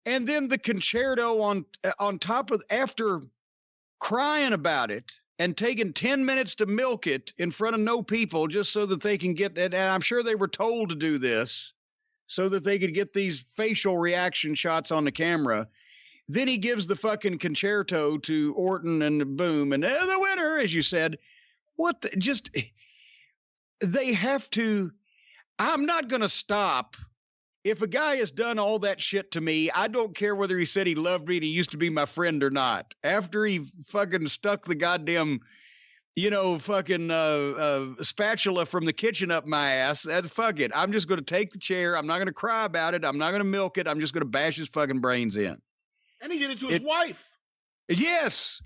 And then the concerto on top of, after crying about it and taking 10 minutes to milk it in front of no people just so that they can get it. And I'm sure they were told to do this so that they could get these facial reaction shots on the camera. Then he gives the fucking concerto to Orton and boom. And the winner, as you said, they have to, I'm not going to stop. If a guy has done all that shit to me, I don't care whether he said he loved me and he used to be my friend or not. After he fucking stuck the goddamn, spatula from the kitchen up my ass, fuck it. I'm just going to take the chair. I'm not going to cry about it. I'm not going to milk it. I'm just going to bash his fucking brains in. And he did it to his wife. Yes.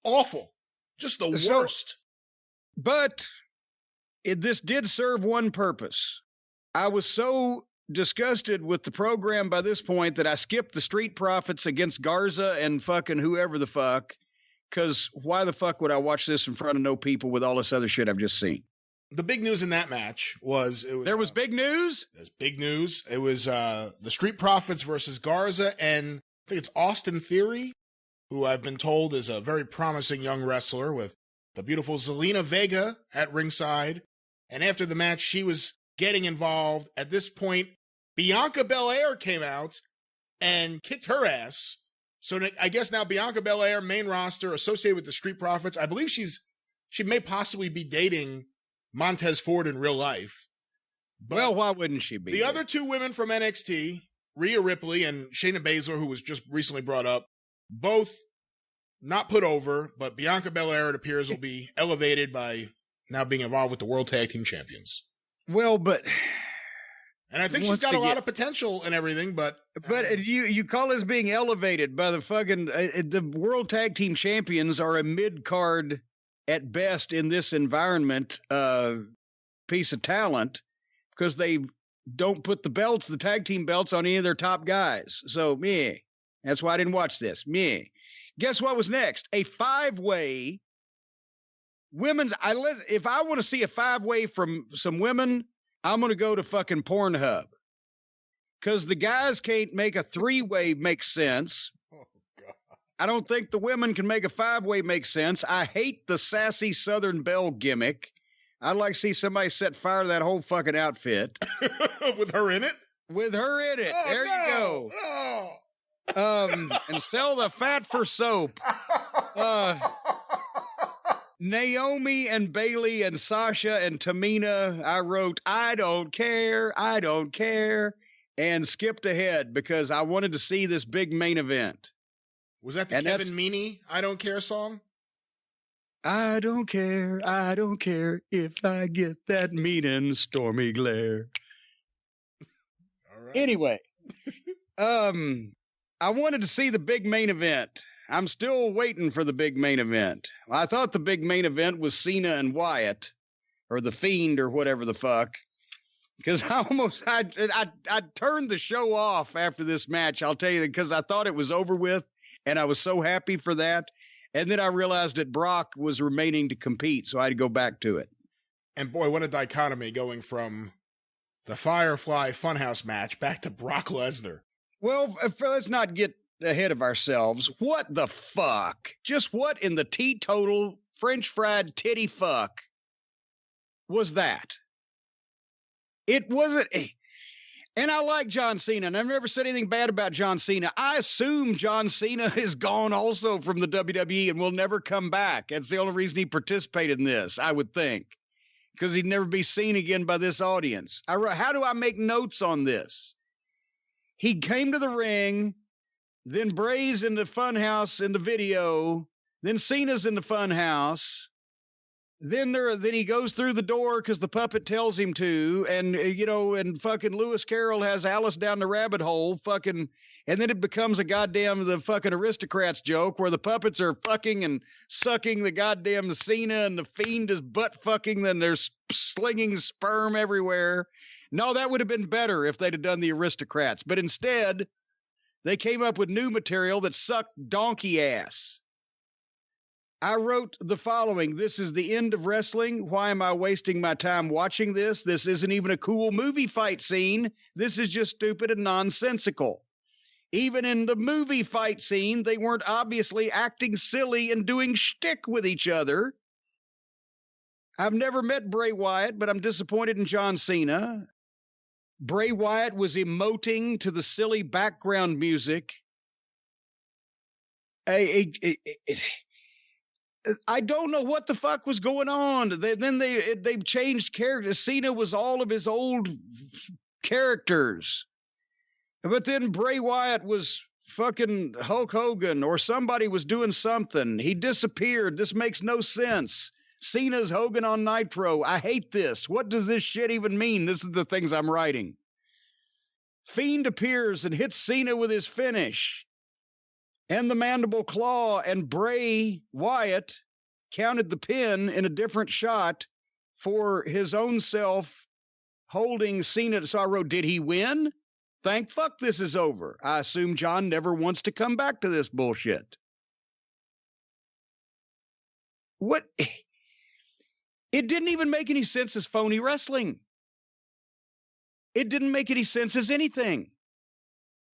Awful. Just the worst. But this did serve one purpose. I was so disgusted with the program by this point that I skipped the Street Profits against Garza and fucking whoever the fuck, because why the fuck would I watch this in front of no people with all this other shit I've just seen? The big news in that match was... There was big news? There's big news. It was the Street Profits versus Garza, and I think it's Austin Theory, who I've been told is a very promising young wrestler, with the beautiful Zelina Vega at ringside. And after the match, she was getting involved. At this point, Bianca Belair came out and kicked her ass. So I guess now Bianca Belair, main roster, associated with the Street Profits. I believe she may possibly be dating Montez Ford in real life. But well, why wouldn't she be? The other two women from NXT, Rhea Ripley and Shayna Baszler, who was just recently brought up, both not put over, but Bianca Belair, it appears, will be elevated by now being involved with the World Tag Team Champions. Well, but... And I think she's got a lot of potential and everything, but... But you call this being elevated by the fucking... the World Tag Team Champions are a mid-card, at best, in this environment, piece of talent, because they don't put the tag team belts, on any of their top guys. So, meh. That's why I didn't watch this. Meh. Guess what was next? A 5-way... women's... if I want to see a 5-way from some women... I'm going to go to fucking Pornhub, because the guys can't make a 3-way make sense. Oh, God. I don't think the women can make a 5-way make sense. I hate the sassy Southern Belle gimmick. I'd like to see somebody set fire to that whole fucking outfit. With her in it? With her in it. Oh, there you go. Oh. And sell the fat for soap. Naomi and Bailey and Sasha and Tamina, I wrote, I don't care, and skipped ahead because I wanted to see this big main event. Was that the Kevin Meaney I Don't Care song? I don't care if I get that meaning stormy glare. All right. Anyway, I wanted to see the big main event. I'm still waiting for the big main event. I thought the big main event was Cena and Wyatt, or The Fiend, or whatever the fuck. Because I turned the show off after this match, I'll tell you, because I thought it was over with, and I was so happy for that. And then I realized that Brock was remaining to compete, so I had to go back to it. And boy, what a dichotomy going from the Firefly Funhouse match back to Brock Lesnar. Well, let's not get ahead of ourselves. What the fuck? Just what in the teetotal French fried titty fuck was that? It wasn't. And I like John Cena, and I've never said anything bad about John Cena. I assume John Cena is gone also from the WWE and will never come back. That's the only reason he participated in this, I would think, because he'd never be seen again by this audience. How do I make notes on this? He came to the ring, then Bray's in the Funhouse in the video, then Cena's in the Funhouse. Then he goes through the door because the puppet tells him to, and and fucking Lewis Carroll has Alice down the rabbit hole, fucking, and then it becomes a goddamn the fucking Aristocrats joke where the puppets are fucking and sucking the goddamn Cena and the Fiend is butt fucking, then they're slinging sperm everywhere. No, that would have been better if they'd have done the Aristocrats, but instead they came up with new material that sucked donkey ass. I wrote the following: this is the end of wrestling. Why am I wasting my time watching this? This isn't even a cool movie fight scene. This is just stupid and nonsensical. Even in the movie fight scene, they weren't obviously acting silly and doing shtick with each other. I've never met Bray Wyatt, but I'm disappointed in John Cena. Bray Wyatt was emoting to the silly background music. I don't know what the fuck was going on. They've changed characters. Cena was all of his old characters. But then Bray Wyatt was fucking Hulk Hogan, or somebody was doing something. He disappeared. This makes no sense. Cena's Hogan on Nitro. I hate this. What does this shit even mean? This is the things I'm writing. Fiend appears and hits Cena with his finish and the mandible claw, and Bray Wyatt counted the pin in a different shot for his own self holding Cena. So I wrote, did he win? Thank fuck this is over. I assume John never wants to come back to this bullshit. What? It didn't even make any sense as phony wrestling. It didn't make any sense as anything.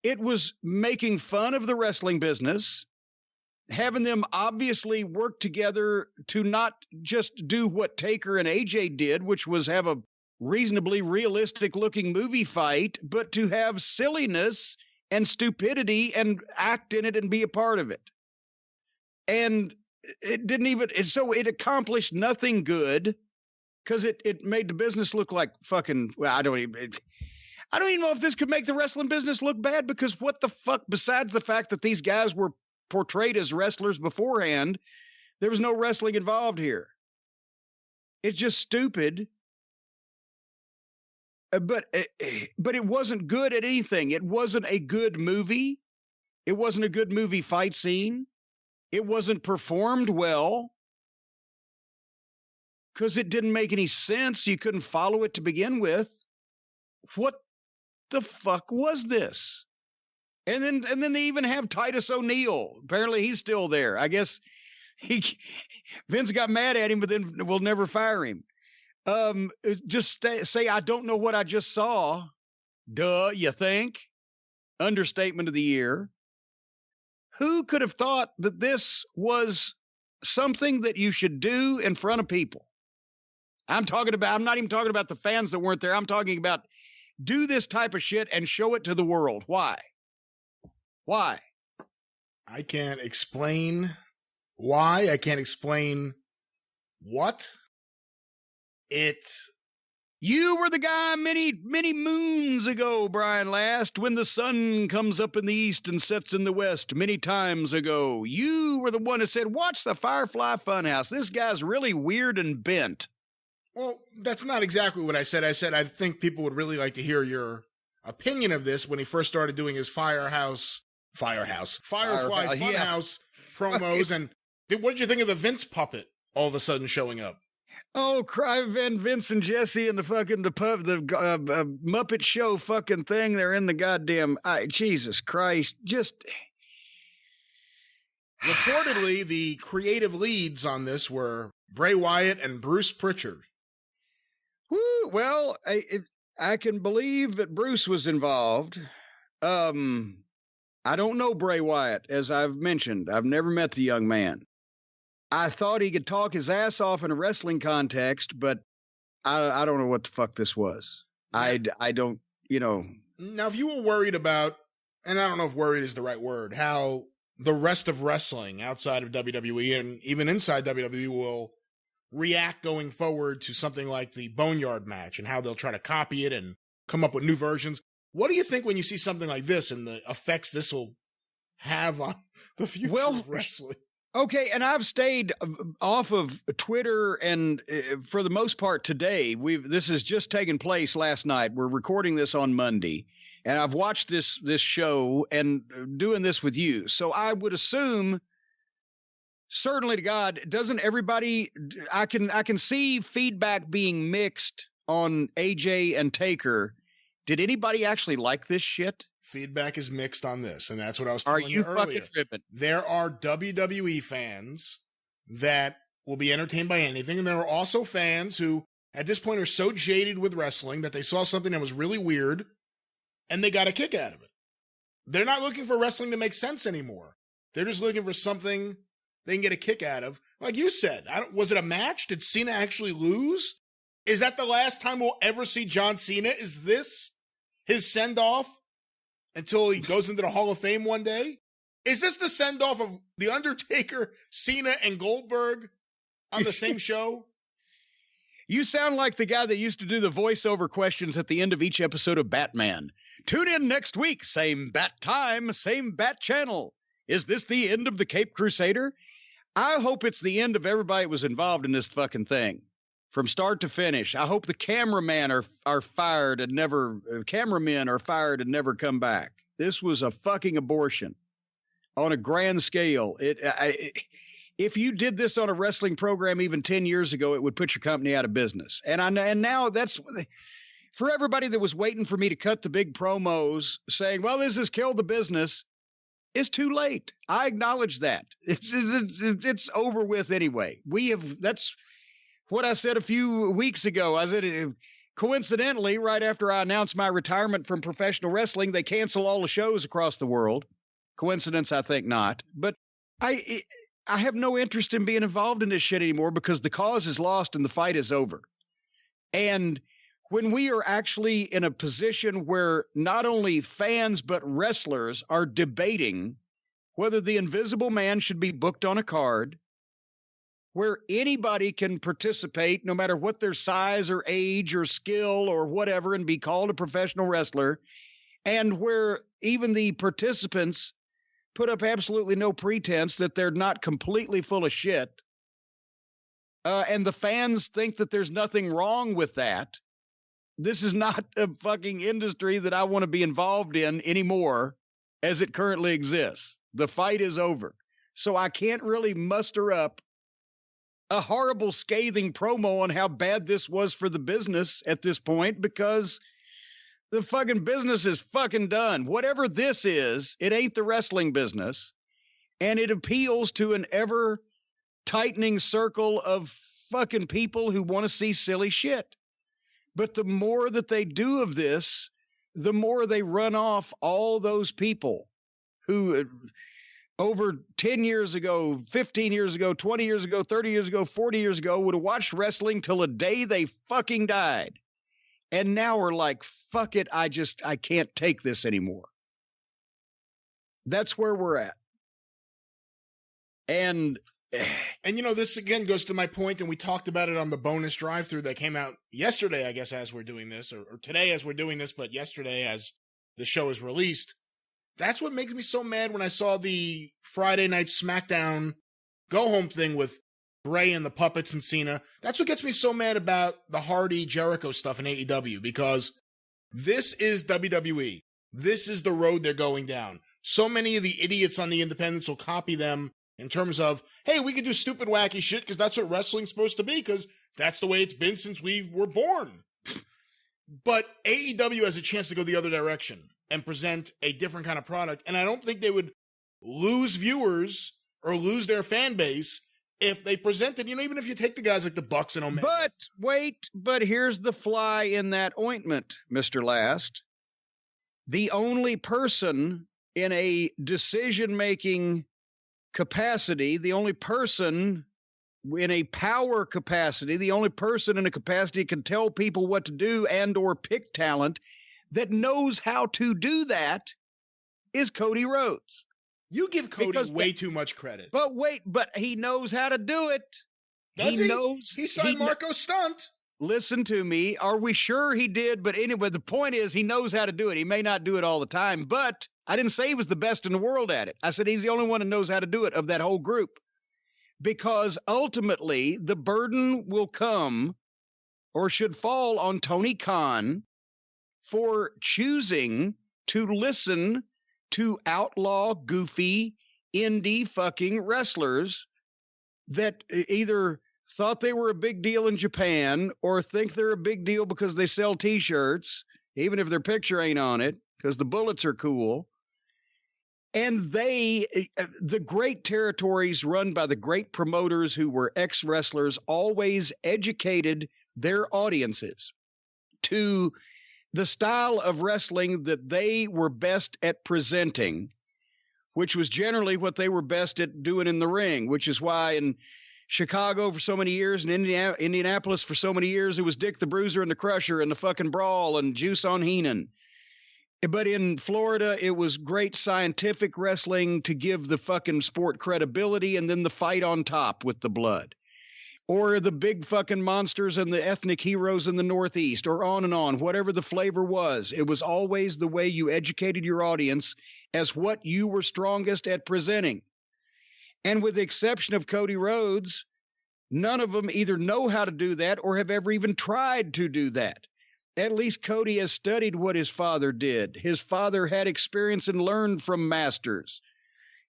It was making fun of the wrestling business, having them obviously work together to not just do what Taker and AJ did, which was have a reasonably realistic looking movie fight, but to have silliness and stupidity and act in it and be a part of it. And it didn't even, so it accomplished nothing good because it made the business look like fucking, well, I don't even know if this could make the wrestling business look bad, because what the fuck, besides the fact that these guys were portrayed as wrestlers beforehand, there was no wrestling involved here. It's just stupid. But it wasn't good at anything. It wasn't a good movie. It wasn't a good movie fight scene. It wasn't performed well because it didn't make any sense. You couldn't follow it to begin with. What the fuck was this? And then they even have Titus O'Neil. Apparently he's still there. I guess Vince got mad at him, but then we'll never fire him. Just say, I don't know what I just saw. Duh, you think? Understatement of the year. Who could have thought that this was something that you should do in front of people? I'm not even talking about the fans that weren't there. I'm talking about do this type of shit and show it to the world. Why? Why? I can't explain why. I can't explain what. You were the guy many, many moons ago, Brian Last, when the sun comes up in the east and sets in the west many times ago. You were the one that said, watch the Firefly Funhouse. This guy's really weird and bent. Well, that's not exactly what I said. I said I think people would really like to hear your opinion of this when he first started doing his Firefly Funhouse promos. And what did you think of the Vince puppet all of a sudden showing up? Oh, cry Van Vince and Jesse and the Muppet Show fucking thing. They're in the goddamn, Jesus Christ. Just, Reportedly, the creative leads on this were Bray Wyatt and Bruce Pritchard. Woo, well, I can believe that Bruce was involved. I don't know Bray Wyatt, as I've mentioned. I've never met the young man. I thought he could talk his ass off in a wrestling context, but I don't know what the fuck this was. I don't, Now, if you were worried about, and I don't know if worried is the right word, how the rest of wrestling outside of WWE and even inside WWE will react going forward to something like the Boneyard match and how they'll try to copy it and come up with new versions. What do you think when you see something like this and the effects this will have on the future of wrestling? Okay, and I've stayed off of Twitter, and for the most part today, this has just taken place last night. We're recording this on Monday, and I've watched this show and doing this with you. So I would assume, certainly to God, doesn't everybody? I can see feedback being mixed on AJ and Taker. Did anybody actually like this shit? Feedback is mixed on this, and that's what I was telling you earlier. There are WWE fans that will be entertained by anything, and there are also fans who, at this point, are so jaded with wrestling that they saw something that was really weird, and they got a kick out of it. They're not looking for wrestling to make sense anymore. They're just looking for something they can get a kick out of. Like you said, was it a match? Did Cena actually lose? Is that the last time we'll ever see John Cena? Is this his send-off until he goes into the Hall of Fame one day? Is this the send-off of The Undertaker, Cena, and Goldberg on the same show? You sound like the guy that used to do the voiceover questions at the end of each episode of Batman. Tune in next week, same bat time, same bat channel. Is this the end of the Cape Crusader? I hope it's the end of everybody that was involved in this fucking thing. From start to finish. I hope the cameramen are fired and cameramen are fired and never come back. This was a fucking abortion on a grand scale. If you did this on a wrestling program even 10 years ago, it would put your company out of business. And now that's for everybody that was waiting for me to cut the big promos saying, well, this has killed the business. It's too late. I acknowledge that. It's over with anyway. That's what I said a few weeks ago. I said, coincidentally, right after I announced my retirement from professional wrestling, they cancel all the shows across the world. Coincidence? I think not. But I have no interest in being involved in this shit anymore because the cause is lost and the fight is over. And when we are actually in a position where not only fans but wrestlers are debating whether the Invisible Man should be booked on a card, where anybody can participate no matter what their size or age or skill or whatever and be called a professional wrestler, and where even the participants put up absolutely no pretense that they're not completely full of shit, and the fans think that there's nothing wrong with that. This is not a fucking industry that I want to be involved in anymore as it currently exists. The fight is over. So I can't really muster up a horrible, scathing promo on how bad this was for the business at this point because the fucking business is fucking done. Whatever this is, it ain't the wrestling business, and it appeals to an ever-tightening circle of fucking people who want to see silly shit. But the more that they do of this, the more they run off all those people who over 10 years ago, 15 years ago, 20 years ago, 30 years ago, 40 years ago, would have watched wrestling till the day they fucking died. And now we're like, fuck it, I can't take this anymore. That's where we're at. And this again goes to my point, and we talked about it on the bonus drive-thru that came out yesterday, I guess, as we're doing this, or today as we're doing this, but yesterday as the show is released. That's what makes me so mad when I saw the Friday night SmackDown go-home thing with Bray and the Puppets and Cena. That's what gets me so mad about the Hardy Jericho stuff in AEW, because this is WWE. This is the road they're going down. So many of the idiots on the independents will copy them in terms of, hey, we can do stupid, wacky shit because that's what wrestling's supposed to be, because that's the way it's been since we were born. But AEW has a chance to go the other direction and present a different kind of product, and I don't think they would lose viewers or lose their fan base if they presented, even if you take the guys like the Bucks and Omega. But here's the fly in that ointment, Mr. Last. The only person in a decision-making capacity, the only person in a power capacity, the only person in a capacity can tell people what to do and or pick talent that knows how to do that is Cody Rhodes. You give Cody way too much credit. But he knows how to do it. Does he? He signed Marco Stunt. Listen to me. Are we sure he did? But anyway, the point is he knows how to do it. He may not do it all the time, but I didn't say he was the best in the world at it. I said he's the only one that knows how to do it of that whole group. Because ultimately, the burden will come or should fall on Tony Khan for choosing to listen to outlaw, goofy, indie fucking wrestlers that either thought they were a big deal in Japan or think they're a big deal because they sell T-shirts, even if their picture ain't on it, because the bullets are cool. And the great territories run by the great promoters who were ex-wrestlers always educated their audiences to the style of wrestling that they were best at presenting, which was generally what they were best at doing in the ring, which is why in Chicago for so many years and Indianapolis for so many years, it was Dick the Bruiser and the Crusher and the fucking Brawl and Juice on Heenan. But in Florida, it was great scientific wrestling to give the fucking sport credibility and then the fight on top with the blood. Or the big fucking monsters and the ethnic heroes in the Northeast, or on and on, whatever the flavor was. It was always the way you educated your audience as what you were strongest at presenting. And with the exception of Cody Rhodes, none of them either know how to do that or have ever even tried to do that. At least Cody has studied what his father did. His father had experience and learned from masters.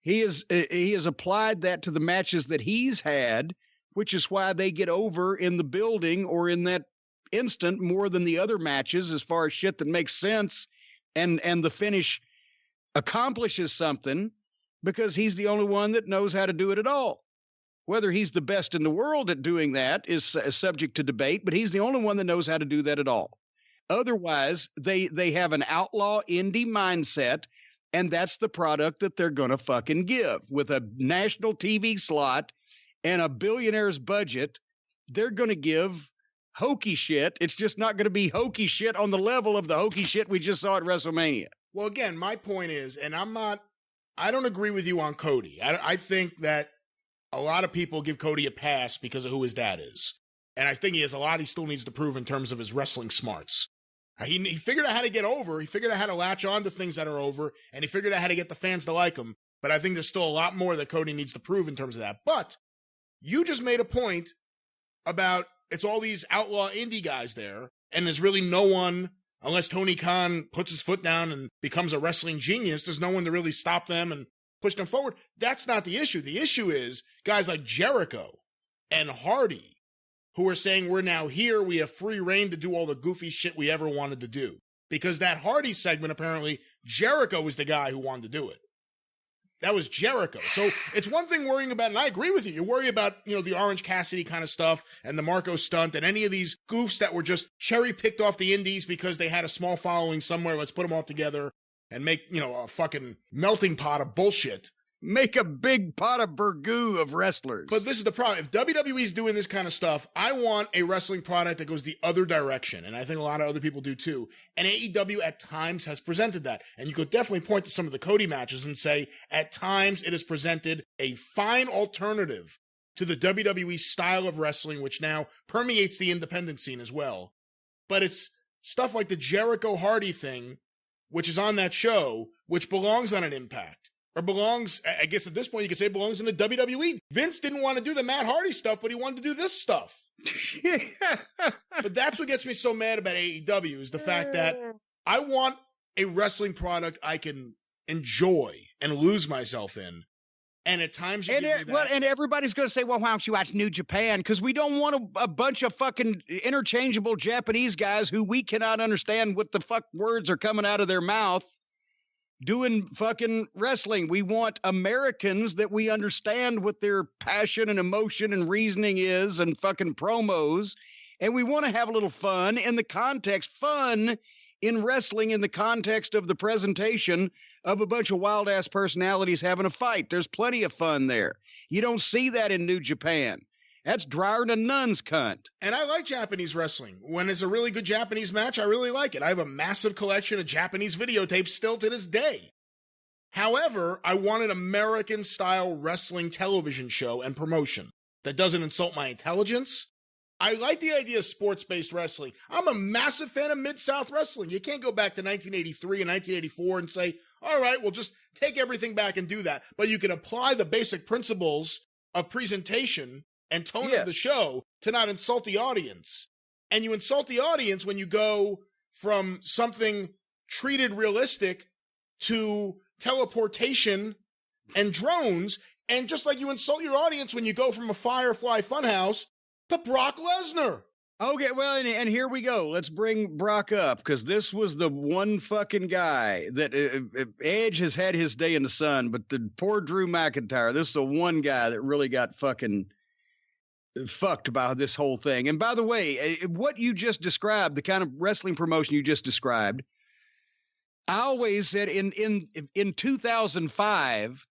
He has applied that to the matches that he's had, which is why they get over in the building or in that instant more than the other matches as far as shit that makes sense and the finish accomplishes something, because he's the only one that knows how to do it at all. Whether he's the best in the world at doing that is subject to debate, but he's the only one that knows how to do that at all. Otherwise, they have an outlaw indie mindset, and that's the product that they're going to fucking give. With a national TV slot and a billionaire's budget, they're going to give hokey shit. It's just not going to be hokey shit on the level of the hokey shit we just saw at WrestleMania. Well, again, my point is, and I don't agree with you on Cody. I think that a lot of people give Cody a pass because of who his dad is. And I think he has a lot he still needs to prove in terms of his wrestling smarts. He figured out how to get over. He figured out how to latch on to things that are over, and he figured out how to get the fans to like him. But I think there's still a lot more that Cody needs to prove in terms of that. But you just made a point about it's all these outlaw indie guys there, and there's really no one, unless Tony Khan puts his foot down and becomes a wrestling genius, there's no one to really stop them and push them forward. That's not the issue. The issue is guys like Jericho and Hardy, who are saying we're now here, we have free reign to do all the goofy shit we ever wanted to do. Because that Hardy segment, apparently, Jericho was the guy who wanted to do it. That was Jericho. So it's one thing worrying about, and I agree with you, you worry about, the Orange Cassidy kind of stuff and the Marco stunt and any of these goofs that were just cherry-picked off the indies because they had a small following somewhere. Let's put them all together and make, a fucking melting pot of bullshit. Make a big pot of burgoo of wrestlers. But this is the problem. If WWE's doing this kind of stuff, I want a wrestling product that goes the other direction. And I think a lot of other people do too. And AEW at times has presented that. And you could definitely point to some of the Cody matches and say, at times it has presented a fine alternative to the WWE style of wrestling, which now permeates the independent scene as well. But it's stuff like the Jericho Hardy thing, which is on that show, which belongs on an Impact. Or belongs, I guess at this point you could say belongs in the WWE. Vince didn't want to do the Matt Hardy stuff, but he wanted to do this stuff. But that's what gets me so mad about AEW is the fact that I want a wrestling product I can enjoy and lose myself in. And at times you give me that. Well, and everybody's going to say, well, why don't you watch New Japan? Because we don't want a bunch of fucking interchangeable Japanese guys who we cannot understand what the fuck words are coming out of their mouth. doing fucking wrestling. We want Americans that we understand what their passion and emotion and reasoning is and fucking promos. And we want to have a little fun in the context, fun in wrestling in the context of the presentation of a bunch of wild ass personalities having a fight. There's plenty of fun there. You don't see that in New Japan. That's drier than a nun's cunt. And I like Japanese wrestling. When it's a really good Japanese match, I really like it. I have a massive collection of Japanese videotapes still to this day. However, I want an American-style wrestling television show and promotion that doesn't insult my intelligence. I like the idea of sports-based wrestling. I'm a massive fan of Mid-South wrestling. You can't go back to 1983 and 1984 and say, all right, we'll just take everything back and do that. But you can apply the basic principles of presentation and tone of the show to not insult the audience. And you insult the audience when you go from something treated realistic to teleportation and drones. And just like you insult your audience when you go from a Firefly Funhouse to Brock Lesnar. Okay, well, and here we go. Let's bring Brock up, because this was the one fucking guy that Edge has had his day in the sun, but the poor Drew McIntyre, this is the one guy that really got fucking fucked by this whole thing. And by the way, what you just described, the kind of wrestling promotion you just described, I always said in 2005,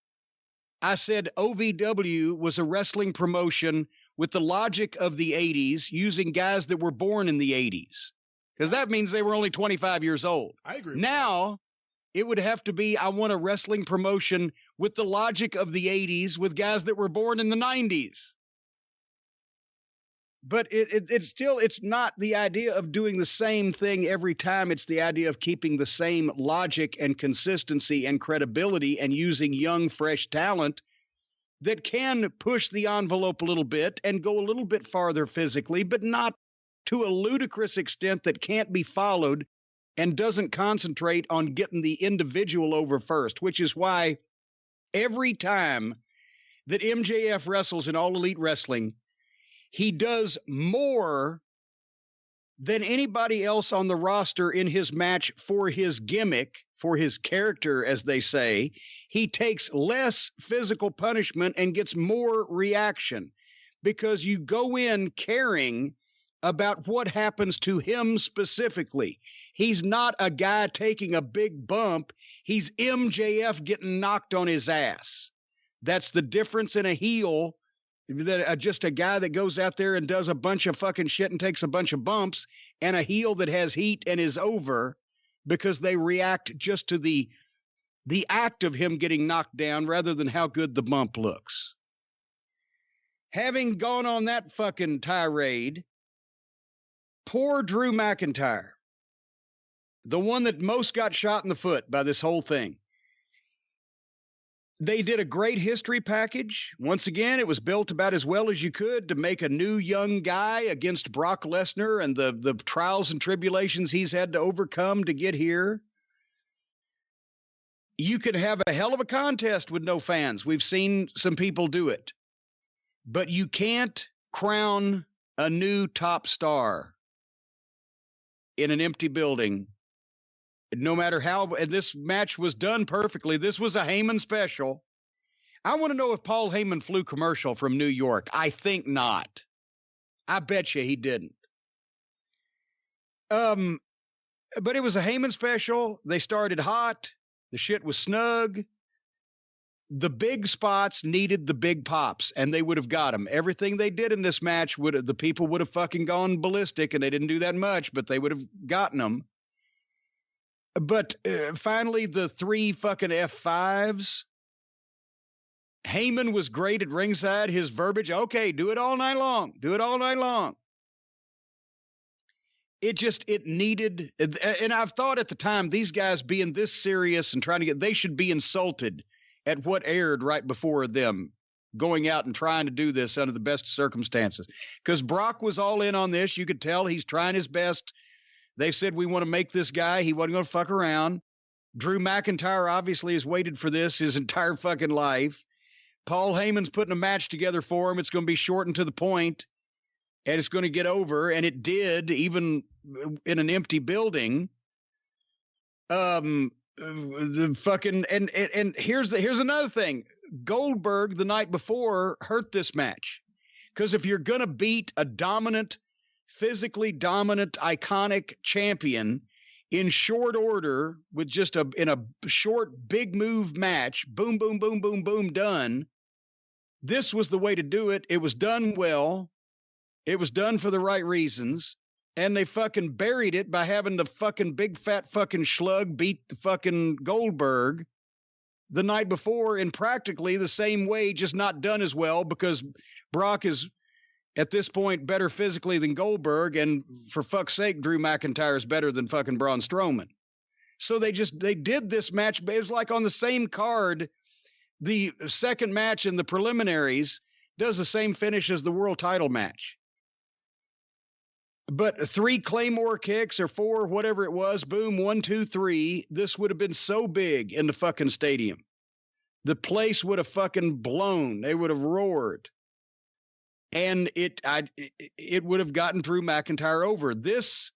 I said OVW was a wrestling promotion with the logic of the 80s, using guys that were born in the 80s, because that means they were only 25 years old. I agree. Now, it would have to be, I want a wrestling promotion with the logic of the 80s with guys that were born in the 90s. But it's not the idea of doing the same thing every time. It's the idea of keeping the same logic and consistency and credibility and using young, fresh talent that can push the envelope a little bit and go a little bit farther physically, but not to a ludicrous extent that can't be followed and doesn't concentrate on getting the individual over first, which is why every time that MJF wrestles in All Elite Wrestling, he does more than anybody else on the roster in his match for his gimmick, for his character, as they say. He takes less physical punishment and gets more reaction, because you go in caring about what happens to him specifically. He's not a guy taking a big bump. He's MJF getting knocked on his ass. That's the difference in a heel, that just a guy that goes out there and does a bunch of fucking shit and takes a bunch of bumps, and a heel that has heat and is over because they react just to the act of him getting knocked down rather than how good the bump looks. Having gone on that fucking tirade, poor Drew McIntyre, the one that most got shot in the foot by this whole thing. They did a great history package. Once again, it was built about as well as you could to make a new young guy against Brock Lesnar and the trials and tribulations he's had to overcome to get here. You could have a hell of a contest with no fans. We've seen some people do it. But you can't crown a new top star in an empty building. No matter how, and this match was done perfectly. This was a Heyman special. I want to know if Paul Heyman flew commercial from New York. I think not. I bet you he didn't. But it was a Heyman special. They started hot. The shit was snug. The big spots needed the big pops, and they would have got them. Everything they did in this match, the people would have fucking gone ballistic, and they didn't do that much, but they would have gotten them. But finally, the 3 fucking F5s. Heyman was great at ringside. His verbiage, okay, do it all night long. Do it all night long. It needed, and I've thought at the time, these guys being this serious and trying to they should be insulted at what aired right before them going out and trying to do this under the best circumstances. Because Brock was all in on this. You could tell he's trying his best. They said, we want to make this guy. He wasn't going to fuck around. Drew McIntyre obviously has waited for this his entire fucking life. Paul Heyman's putting a match together for him. It's going to be short and to the point, and it's going to get over. And it did, even in an empty building. the fucking and here's another thing. Goldberg the night before hurt this match, because if you're gonna beat a dominant, physically dominant, iconic champion in short order with just in a short big move match, boom, boom, boom, boom, boom, done. This was the way to do it. It was done well. It was done for the right reasons. And they fucking buried it by having the fucking big fat fucking schlug beat the fucking Goldberg the night before in practically the same way, just not done as well, because Brock is at this point better physically than Goldberg, and for fuck's sake, Drew McIntyre is better than fucking Braun Strowman. So they did this match. It was like on the same card, the second match in the preliminaries does the same finish as the world title match. But 3 Claymore kicks or 4, whatever it was, boom, 1, 2, 3. This would have been so big in the fucking stadium. The place would have fucking blown. They would have roared. And it would have gotten Drew McIntyre over. This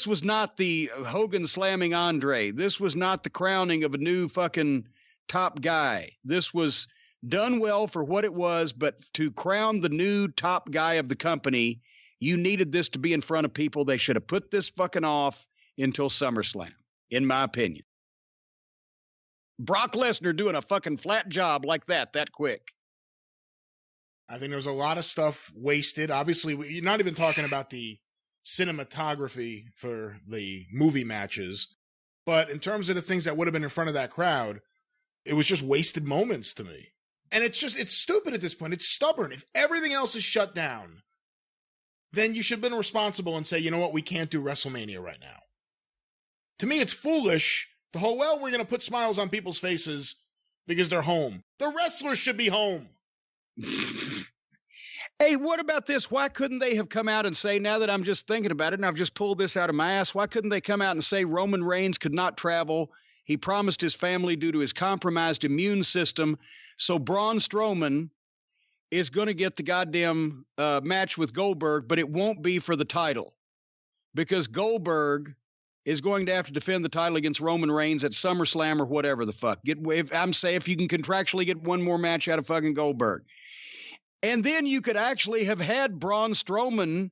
was not the Hogan slamming Andre. This was not the crowning of a new fucking top guy. This was done well for what it was, but to crown the new top guy of the company, you needed this to be in front of people. They should have put this fucking off until SummerSlam, in my opinion. Brock Lesnar doing a fucking flat job like that quick. I think there's a lot of stuff wasted. Obviously, you're not even talking about the cinematography for the movie matches, but in terms of the things that would have been in front of that crowd, it was just wasted moments to me. And it's stupid at this point. It's stubborn. If everything else is shut down, then you should have been responsible and say, you know what, we can't do WrestleMania right now. To me, it's foolish. The whole, well, we're going to put smiles on people's faces because they're home. The wrestlers should be home. Hey, what about this? Why couldn't they have come out and say, now that I'm just thinking about it and I've just pulled this out of my ass, why couldn't they come out and say Roman Reigns could not travel? He promised his family due to his compromised immune system. So Braun Strowman is going to get the goddamn match with Goldberg, but it won't be for the title because Goldberg is going to have to defend the title against Roman Reigns at SummerSlam or whatever the fuck. If you can contractually get one more match out of fucking Goldberg. And then you could actually have had Braun Strowman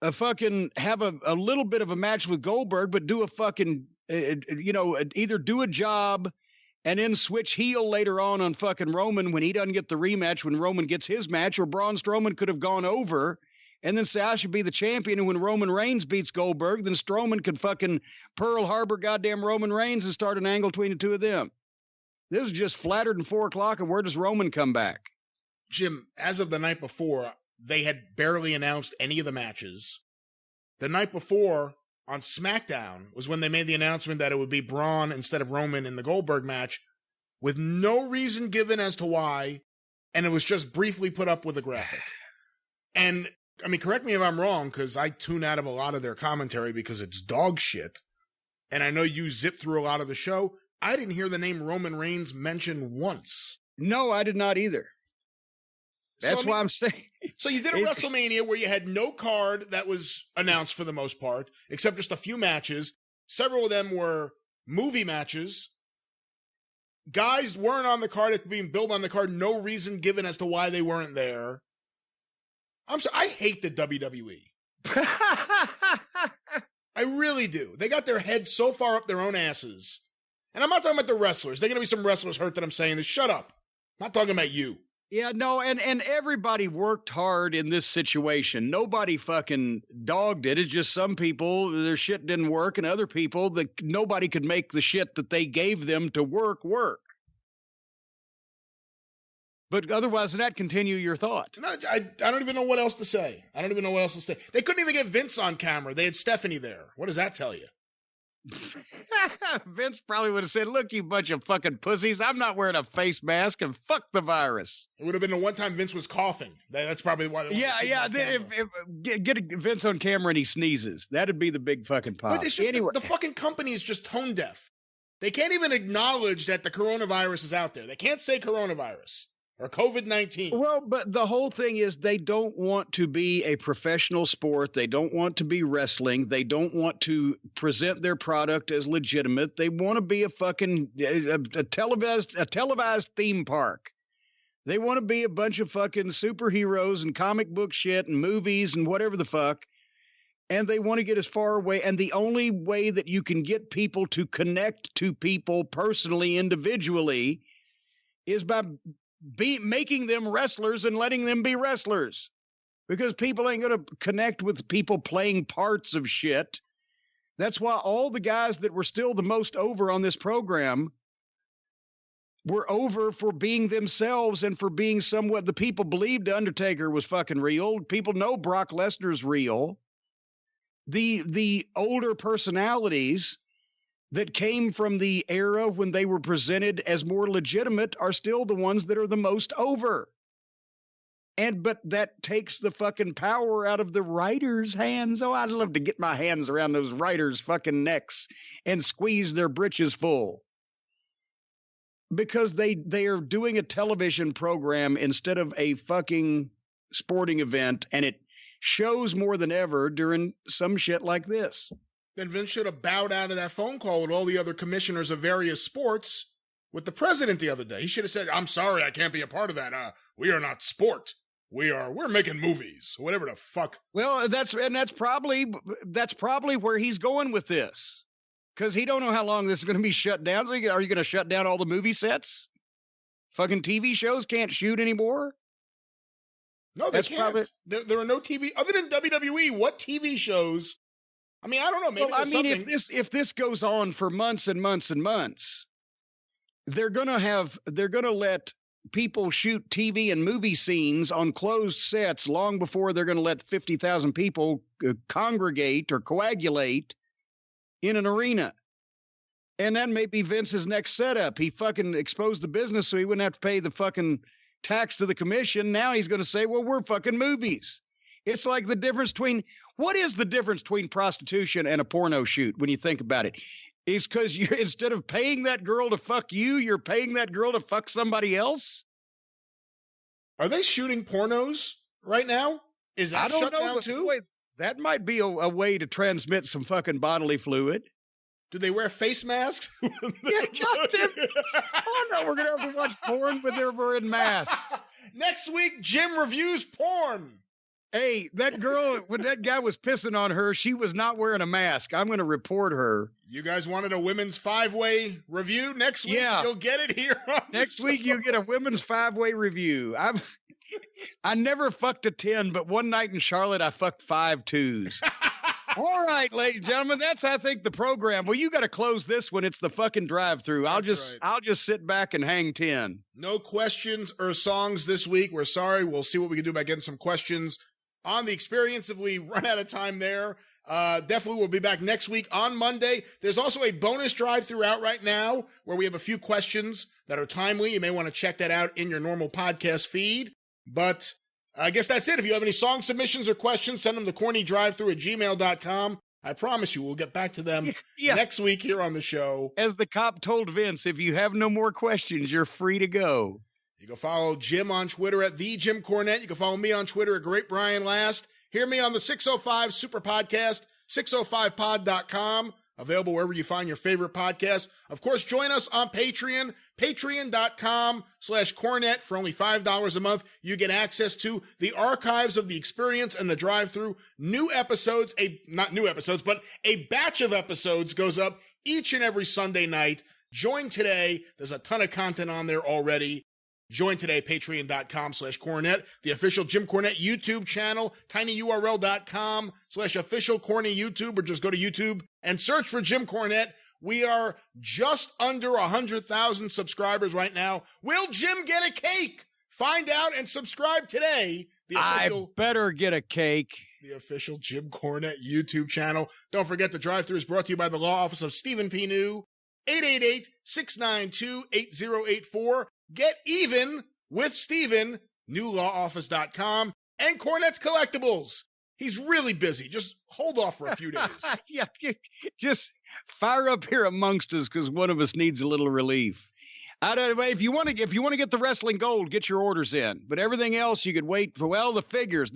have a little bit of a match with Goldberg, but do a fucking, either do a job and then switch heel later on fucking Roman when he doesn't get the rematch when Roman gets his match, or Braun Strowman could have gone over and then say, I should be the champion. And when Roman Reigns beats Goldberg, then Strowman could fucking Pearl Harbor goddamn Roman Reigns and start an angle between the two of them. This is just flattered in 4 o'clock. And where does Roman come back? Jim, as of the night before, they had barely announced any of the matches. The night before on SmackDown was when they made the announcement that it would be Braun instead of Roman in the Goldberg match, with no reason given as to why, and it was just briefly put up with a graphic. And, I mean, correct me if I'm wrong, because I tune out of a lot of their commentary because it's dog shit, and I know you zip through a lot of the show. I didn't hear the name Roman Reigns mentioned once. No, I did not either. That's why I'm saying. So you did a WrestleMania where you had no card that was announced for the most part, except just a few matches. Several of them were movie matches. Guys weren't on the card, it's being billed on the card, no reason given as to why they weren't there. I'm sorry, I hate the WWE. I really do. They got their heads so far up their own asses. And I'm not talking about the wrestlers. There are going to be some wrestlers hurt that I'm saying this. Shut up. I'm not talking about you. Yeah, no, and everybody worked hard in this situation. Nobody fucking dogged it. It's just some people, their shit didn't work, and other people, nobody could make the shit that they gave them to work. But otherwise than that, continue your thought. No, I don't even know what else to say. They couldn't even get Vince on camera. They had Stephanie there. What does that tell you? Vince probably would have said, look, you bunch of fucking pussies, I'm not wearing a face mask, and fuck the virus. It would have been the one time Vince was coughing. That's probably why. Then get Vince on camera and he sneezes. That'd be the big fucking pop. But it's just the fucking company is just tone deaf. They can't even acknowledge that the coronavirus is out there. They can't say coronavirus. or COVID-19. Well, but the whole thing is they don't want to be a professional sport. They don't want to be wrestling. They don't want to present their product as legitimate. They want to be a fucking a televised theme park. They want to be a bunch of fucking superheroes and comic book shit and movies and whatever the fuck. And they want to get as far away. And the only way that you can get people to connect to people personally, individually, is by making them wrestlers and letting them be wrestlers, because people ain't going to connect with people playing parts of shit. That's why all the guys that were still the most over on this program were over for being themselves and for being somewhat. The people believed Undertaker was fucking real. People know Brock Lesnar's real. The older personalities that came from the era when they were presented as more legitimate are still the ones that are the most over. But that takes the fucking power out of the writers' hands. Oh, I'd love to get my hands around those writers' fucking necks and squeeze their britches full. Because they are doing a television program instead of a fucking sporting event, and it shows more than ever during some shit like this. Then Vince should have bowed out of that phone call with all the other commissioners of various sports with the president the other day. He should have said, "I'm sorry, I can't be a part of that. We are not sport. We're making movies," whatever the fuck. Well, that's probably where he's going with this, because he don't know how long this is going to be shut down. So are you going to shut down all the movie sets? Fucking TV shows can't shoot anymore. No, they can't. There are no TV other than WWE. What TV shows? I mean, I don't know. Maybe well, I mean, if this goes on for months and months and months, they're gonna let people shoot TV and movie scenes on closed sets long before they're gonna let 50,000 people congregate or coagulate in an arena. And that may be Vince's next setup. He fucking exposed the business so he wouldn't have to pay the fucking tax to the commission. Now he's going to say, well, we're fucking movies. It's like what is the difference between prostitution and a porno shoot when you think about it? It's because instead of paying that girl to fuck you, you're paying that girl to fuck somebody else? Are they shooting pornos right now? Is that shut down too? Wait, that might be a way to transmit some fucking bodily fluid. Do they wear face masks? Oh no, we're going to have to watch porn when they're wearing masks. Next week, Jim reviews porn. Hey, that girl, when that guy was pissing on her, she was not wearing a mask. I'm going to report her. You guys wanted a women's 5-way review? Next week, You'll get it here. Next week, you'll get a women's 5-way review. I never fucked a 10, but one night in Charlotte, I fucked 5 2s. All right, ladies and gentlemen, that's, I think, the program. Well, you got to close this when it's the fucking drive-through. I'll just sit back and hang 10. No questions or songs this week. We're sorry. We'll see what we can do about getting some questions on the experience if we run out of time there. Definitely we'll be back next week on Monday. There's also a bonus drive-through out right now where we have a few questions that are timely. You may want to check that out in your normal podcast feed. But I guess that's it. If you have any song submissions or questions, send them to CornyDriveThru@gmail.com. I promise you we'll get back to them next week here on the show. As the cop told Vince, if you have no more questions, you're free to go. You can follow Jim on Twitter at @TheJimCornette. You can follow me on Twitter at GreatBrianLast. Hear me on the 605 Superpodcast, 605pod.com. Available wherever you find your favorite podcast. Of course, join us on Patreon, patreon.com/Cornette. For only $5 a month, you get access to the archives of the experience and the drive-through. Not new episodes, but a batch of episodes goes up each and every Sunday night. Join today. There's a ton of content on there already. Join today, patreon.com/Cornette, the official Jim Cornette YouTube channel, tinyurl.com/official Corny YouTube, or just go to YouTube and search for Jim Cornette. We are just under 100,000 subscribers right now. Will Jim get a cake? Find out and subscribe today. I better get a cake. The official Jim Cornette YouTube channel. Don't forget, the drive-thru is brought to you by the law office of Stephen P. New, 888-692-8084. Get even with Steven, newlawoffice.com, and Cornette's Collectibles. He's really busy. Just hold off for a few days. Just fire up here amongst us because one of us needs a little relief. If you want to get the wrestling gold, get your orders in. But everything else, you could wait for. Well, the figures.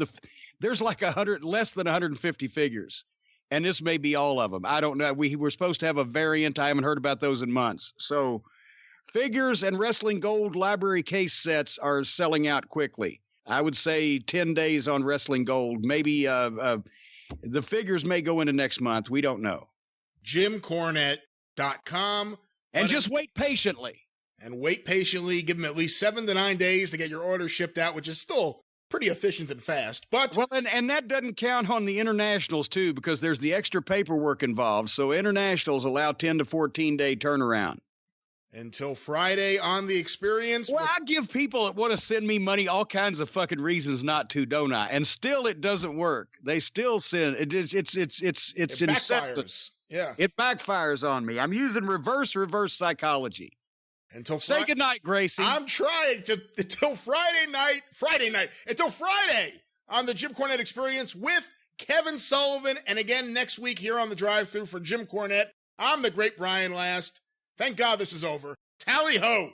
There's like less than 150 figures, and this may be all of them. I don't know. We were supposed to have a variant. I haven't heard about those in months. So, figures and wrestling gold library case sets are selling out quickly. I would say 10 days on wrestling gold. Maybe the figures may go into next month. We don't know. JimCornette.com. And just wait patiently. And wait patiently. Give them at least 7 to 9 days to get your order shipped out, which is still pretty efficient and fast. But well, and that doesn't count on the internationals, too, because there's the extra paperwork involved. So internationals allow 10 to 14-day turnaround. Until Friday on the experience. Well, I give people that want to send me money all kinds of fucking reasons not to, don't I? And still, it doesn't work. They still send it. It's incessant. Yeah, it backfires on me. I'm using reverse psychology. Until say goodnight, Gracie. I'm trying until Friday night, until Friday on the Jim Cornette Experience with Kevin Sullivan, and again next week here on the Drive Thru for Jim Cornette. I'm the great Bryan Last. Thank God this is over. Tally ho!